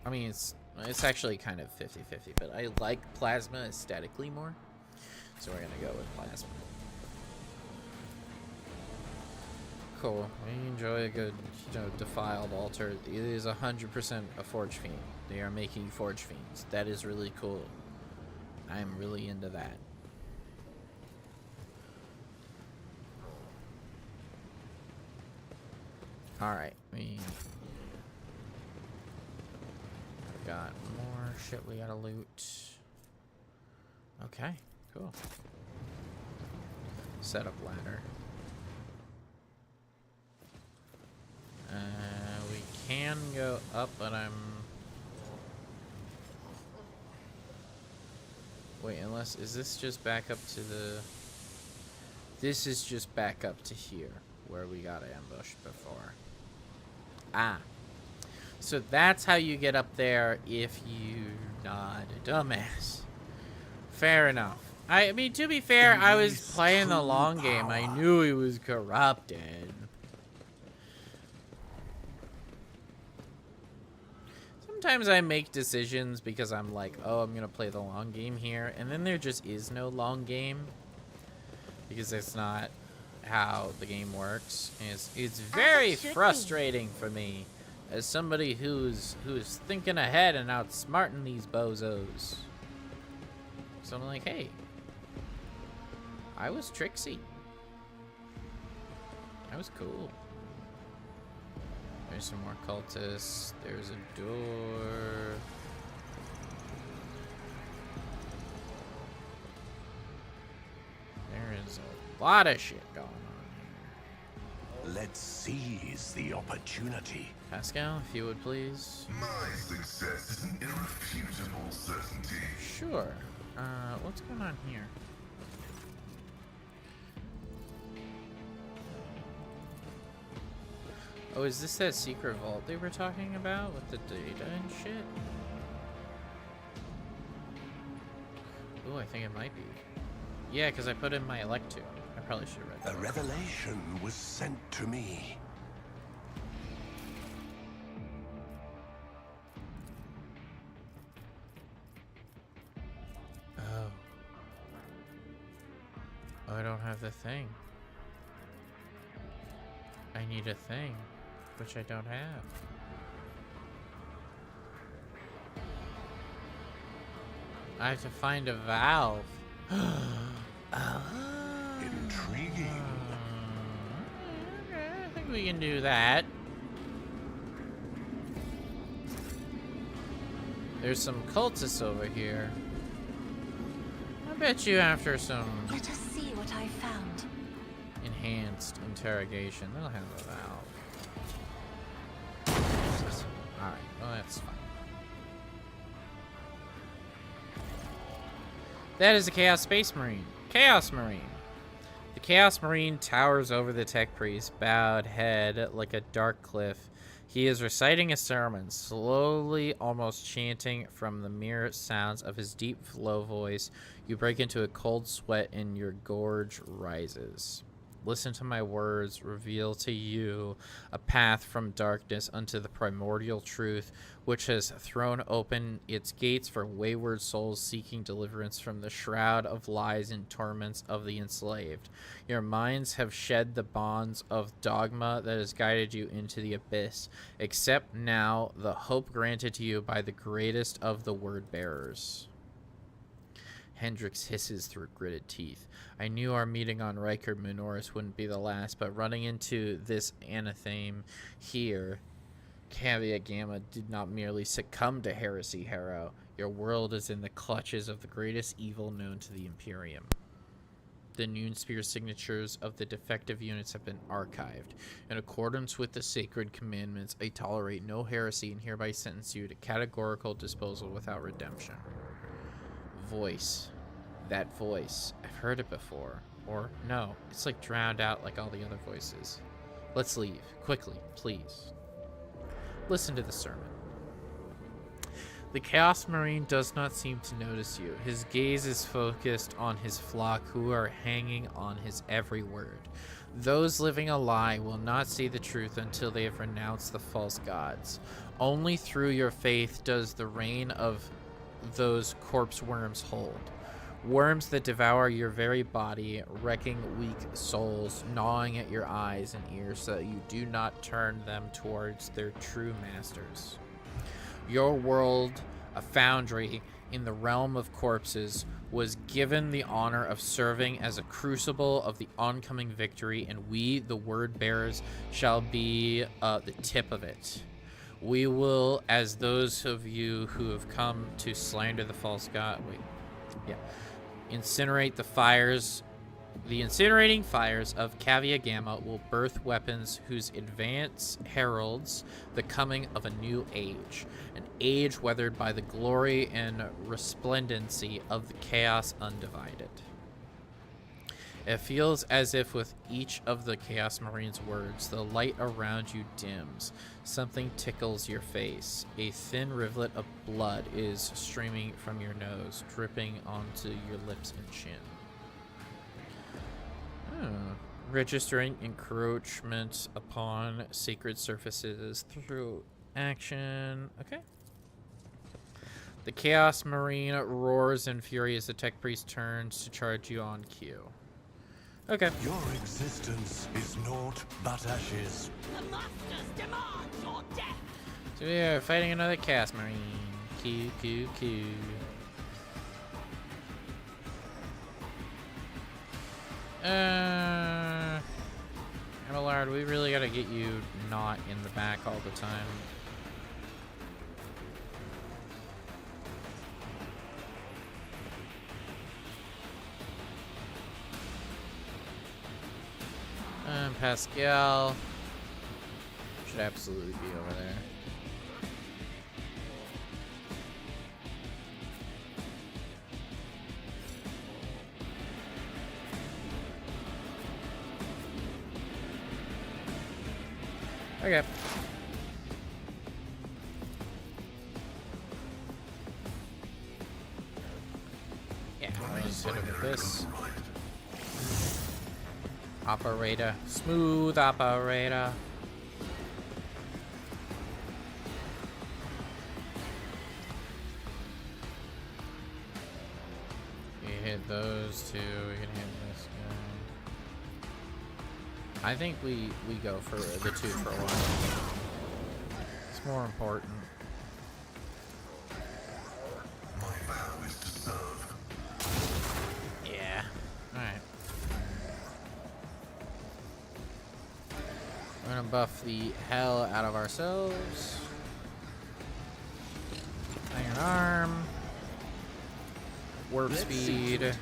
I mean, it's actually kind of 50-50, but I like plasma aesthetically more. So we're gonna go with plasma. Cool. We enjoy a good, defiled altar. It is 100% a Forge Fiend. They are making Forge Fiends. That is really cool. I'm really into that. Alright, we got more shit we gotta loot. Okay, cool. Setup ladder. We can go up, but I'm... Wait, unless... Is this just back up to the... This is just back up to here, where we got ambushed before. Ah. So that's how you get up there if you're not a dumbass. Fair enough. I mean, to be fair, I was playing the long game. I knew he was corrupted. Sometimes I make decisions because I'm like, oh, I'm gonna play the long game here, and then there just is no long game because that's not how the game works. And it's very frustrating for me as somebody who's thinking ahead and outsmarting these bozos. So I'm like, hey, I was tricksy. That was cool. There's some more cultists. There's a door. There is a lot of shit going on here. Let's seize the opportunity. Pascal, if you would please. My success is an irrefutable certainty. Sure. What's going on here? Oh, is this that secret vault they were talking about with the data and shit? Ooh, I think it might be. Yeah, because I put in my Electune. I probably should have read that. A revelation was sent to me. Oh. Oh, I don't have the thing. I need a thing, which I don't have. I have to find a valve. Intriguing. Okay, I think we can do that. There's some cultists over here. I bet you after some Let us see what I found. enhanced interrogation, they'll have a valve. Alright, well that's fine. That is a Chaos Space Marine. Chaos Marine. The Chaos Marine towers over the Tech Priest, bowed head like a dark cliff. He is reciting a sermon, slowly, almost chanting from the mere sounds of his deep, low voice. You break into a cold sweat and your gorge rises. Listen to my words, reveal to you a path from darkness unto the primordial truth, which has thrown open its gates for wayward souls seeking deliverance from the shroud of lies and torments of the enslaved. Your minds have shed the bonds of dogma that has guided you into the abyss. Accept now the hope granted to you by the greatest of the word bearers. Hendrix hisses through gritted teeth. I knew our meeting on Riker Minoris wouldn't be the last, but running into this anatheme here, Caveat Gamma did not merely succumb to heresy, Harrow. Your world is in the clutches of the greatest evil known to the Imperium. The Noonspear signatures of the defective units have been archived. In accordance with the sacred commandments, I tolerate no heresy and hereby sentence you to categorical disposal without redemption. Voice. That voice. I've heard it before. Or, no, it's like drowned out like all the other voices. Let's leave. Quickly, please. Listen to the sermon. The Chaos Marine does not seem to notice you. His gaze is focused on his flock who are hanging on his every word. Those living a lie will not see the truth until they have renounced the false gods. Only through your faith does the reign of those corpse worms hold. Worms that devour your very body, wrecking weak souls, gnawing at your eyes and ears so that you do not turn them towards their true masters. Your world, a foundry in the realm of corpses, was given the honor of serving as a crucible of the oncoming victory, and we, the word bearers, shall be the tip of it. We will, as those of you who have come to slander the false god, incinerate the fires. The incinerating fires of Cavia Gamma will birth weapons whose advance heralds the coming of a new age, an age weathered by the glory and resplendency of the Chaos Undivided. It feels as if with each of the Chaos Marine's words, the light around you dims. Something tickles your face. A thin rivulet of blood is streaming from your nose, dripping onto your lips and chin. Registering encroachment upon sacred surfaces through action. Okay. The Chaos Marine roars in fury as the Tech Priest turns to charge you on cue. Okay. Your existence is naught but ashes. The Masters demand your death! So we are fighting another Chaos Marine. Q, Q, Q. Abelard, we really gotta get you not in the back all the time. Pascal should absolutely be over there. Okay. Yeah, I'll just hit him with this. Operator. Smooth operator. You hit those two, we can hit this guy. I think we go for the two for a while. It's more important. My vow is to serve. Yeah. Alright. We're gonna buff the hell out of ourselves. Iron Arm. Warp Speed.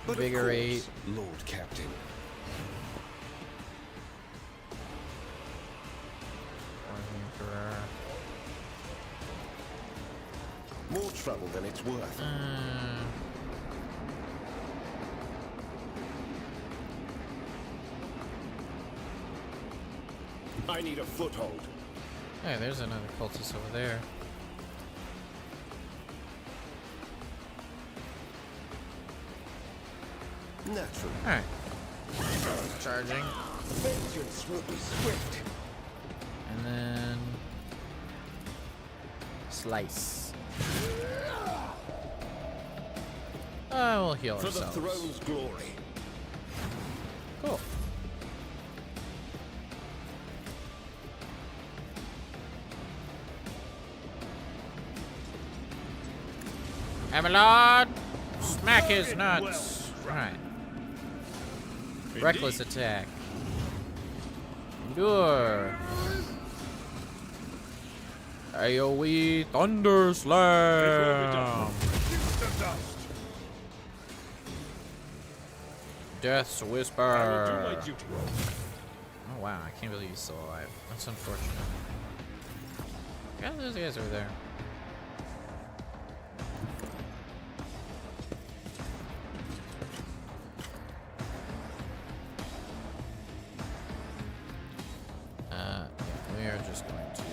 Invigorate. Lord Captain. More trouble than it's worth. I need a foothold. Hey, there's another cultist over there. Natural. Alright. Charging. Vengeance will be swift. And then slice. We'll heal For ourselves. the throne's glory. Cool. Abelard! Smack his nuts! Alright. Reckless attack. Endure. AoE Thunder Slam! Death's Whisper. I will do my duty. Oh wow, I can't believe he's still alive. That's unfortunate. Yeah, those guys over there. We are just going to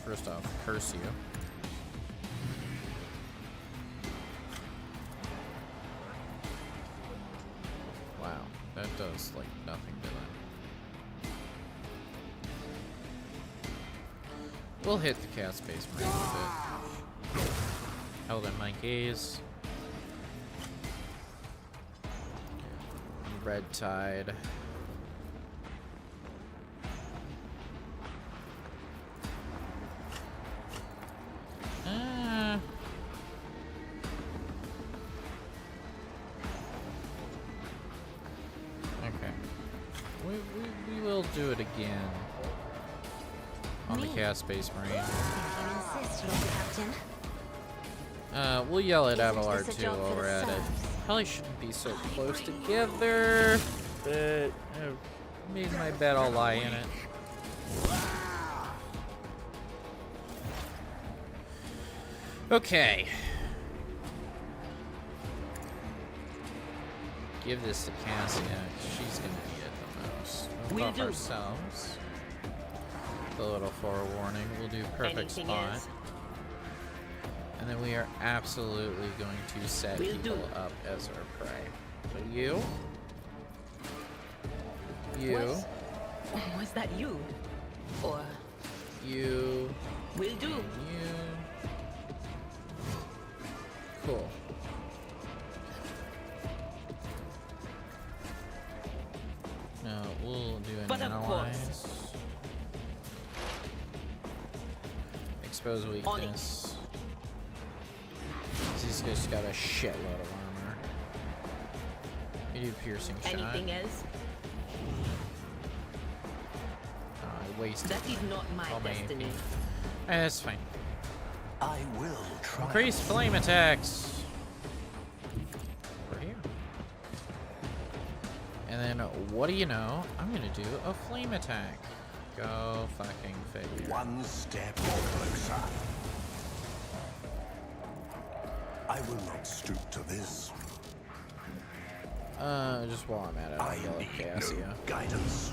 first off curse you. Wow, that does like nothing to them. We'll hit the cat space marine with it. held in my gaze. Red Tide. Okay. We will do it again on the Chaos Space Marine. You insist, Lord Captain. We'll yell at Isn't Avalar this a too job for while the we're at it. serfs? Probably shouldn't be so close together, but I've made my bet I'll lie in it. Okay. Give this to Cassia. She's gonna be it the most. We'll buff ourselves. A little forewarning. We'll do perfect Anything spot. else? And then we are absolutely going to set people up as our prey. So you. Was that you? Or You. will do? You. Cool. No, we'll do an But of analyze. Expose weakness. He's just got a shitload of armor. You do piercing shot. Anything else? I wasted That is not my all my destiny. AP. That's fine. I will try. Increase flame attacks. Over here. And then, what do you know? I'm gonna do a flame attack. Go fucking figure. One step closer. I will not stoop to this. Just while I'm at it, I I'll yell at need Cassia. no guidance.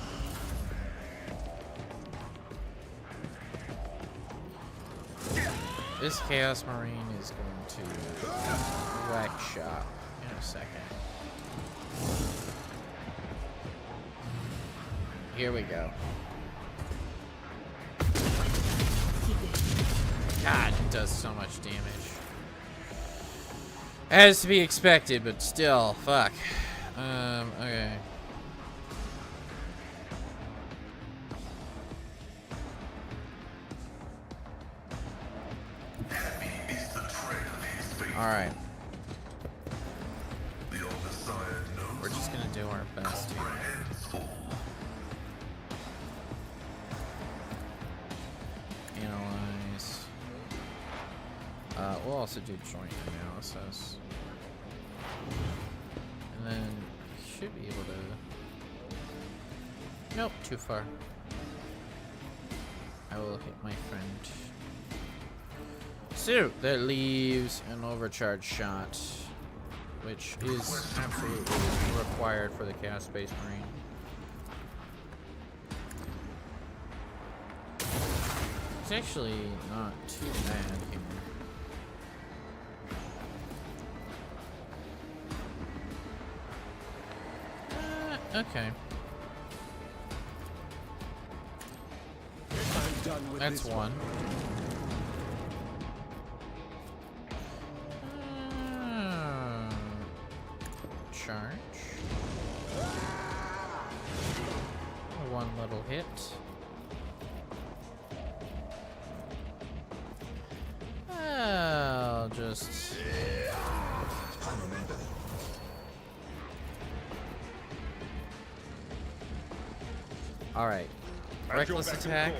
This Chaos Marine is going to whack shot in a second. Here we go. God, it does so much damage. As to be expected, but still, fuck. Okay. Alright. We're just gonna do our best here. Analyze. We'll also do joint analysis. And then should be able to... Nope, too far. I will hit my friend. So, that leaves an overcharge shot, which is absolutely required for the Chaos Space Marine. It's actually not too bad here. Okay. I'm done with That's this one. Charge. One little hit. I'll just... Alright. Reckless attack.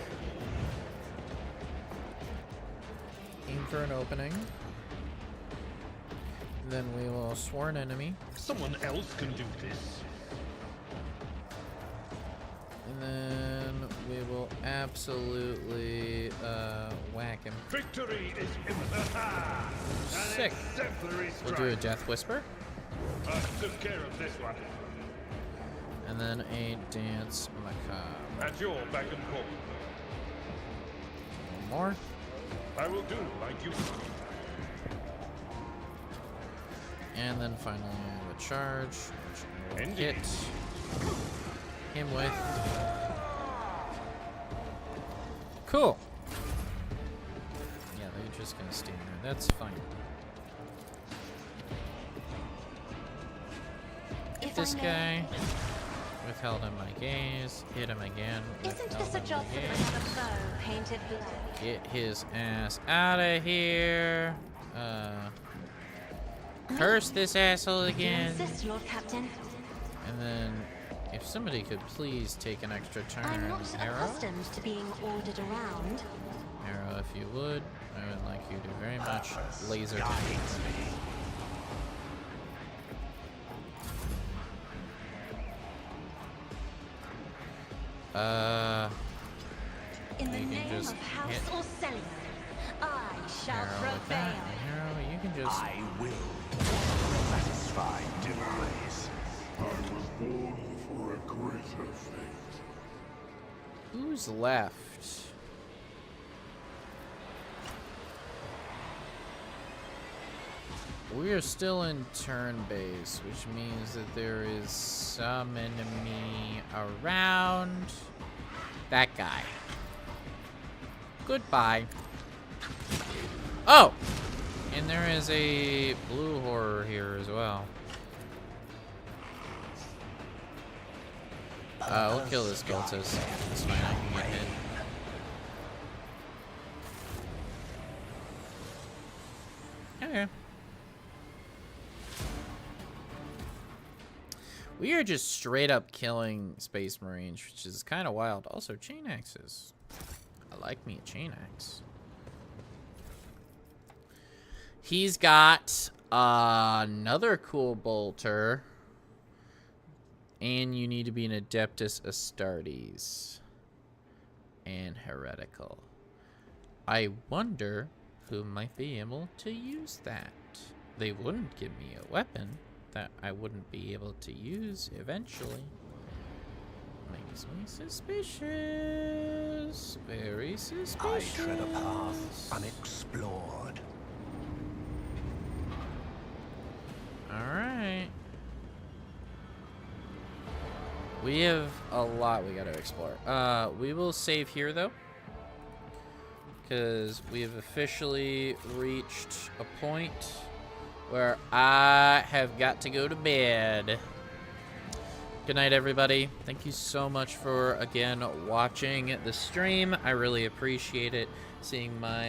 Aim for an opening. Then we will swarm enemy. Someone else can do this. And then we will absolutely whack him. Victory is imminent. Sick. We'll do a Death Whisper. I took care of this one. And then a Dance Macabre. At your beck and call. One more. I will do like you said. And then finally I have a charge, which I will Indeed. hit him with. Cool. Yeah, they're just gonna stand there. That's fine. this guy. Withheld him my gaze. Hit him again. Isn't this a job for another foe painted black? Get his ass out of here. Curse this asshole again. Insist, Lord Captain. And then, if somebody could please take an extra turn. I'm not Arrow? accustomed to being ordered around. Arrow, if you would. I would like you to very much laser him. In the you can name just of House hit Orsellion, I shall Arrow with that. prevail. And Arrow, you can just. I will satisfy demise. I was born for a greater fate. Who's left? We are still in turn base, which means that there is some enemy around. That guy. Goodbye. Oh! And there is a blue horror here as well. We'll kill this cultist. It's fine, I can get hit. Okay. We are just straight up killing Space Marines, which is kind of wild. Also, chain axes. I like me a chain axe. He's got another cool bolter. And you need to be an Adeptus Astartes. And Heretical. I wonder who might be able to use that. They wouldn't give me a weapon that I wouldn't be able to use eventually. Makes me suspicious. Very suspicious. I tread a path unexplored. Alright. We have a lot we gotta explore. We will save here though, because we have officially reached a point where I have got to go to bed. Good night, everybody. Thank you so much for, again, watching the stream. I really appreciate it. Seeing my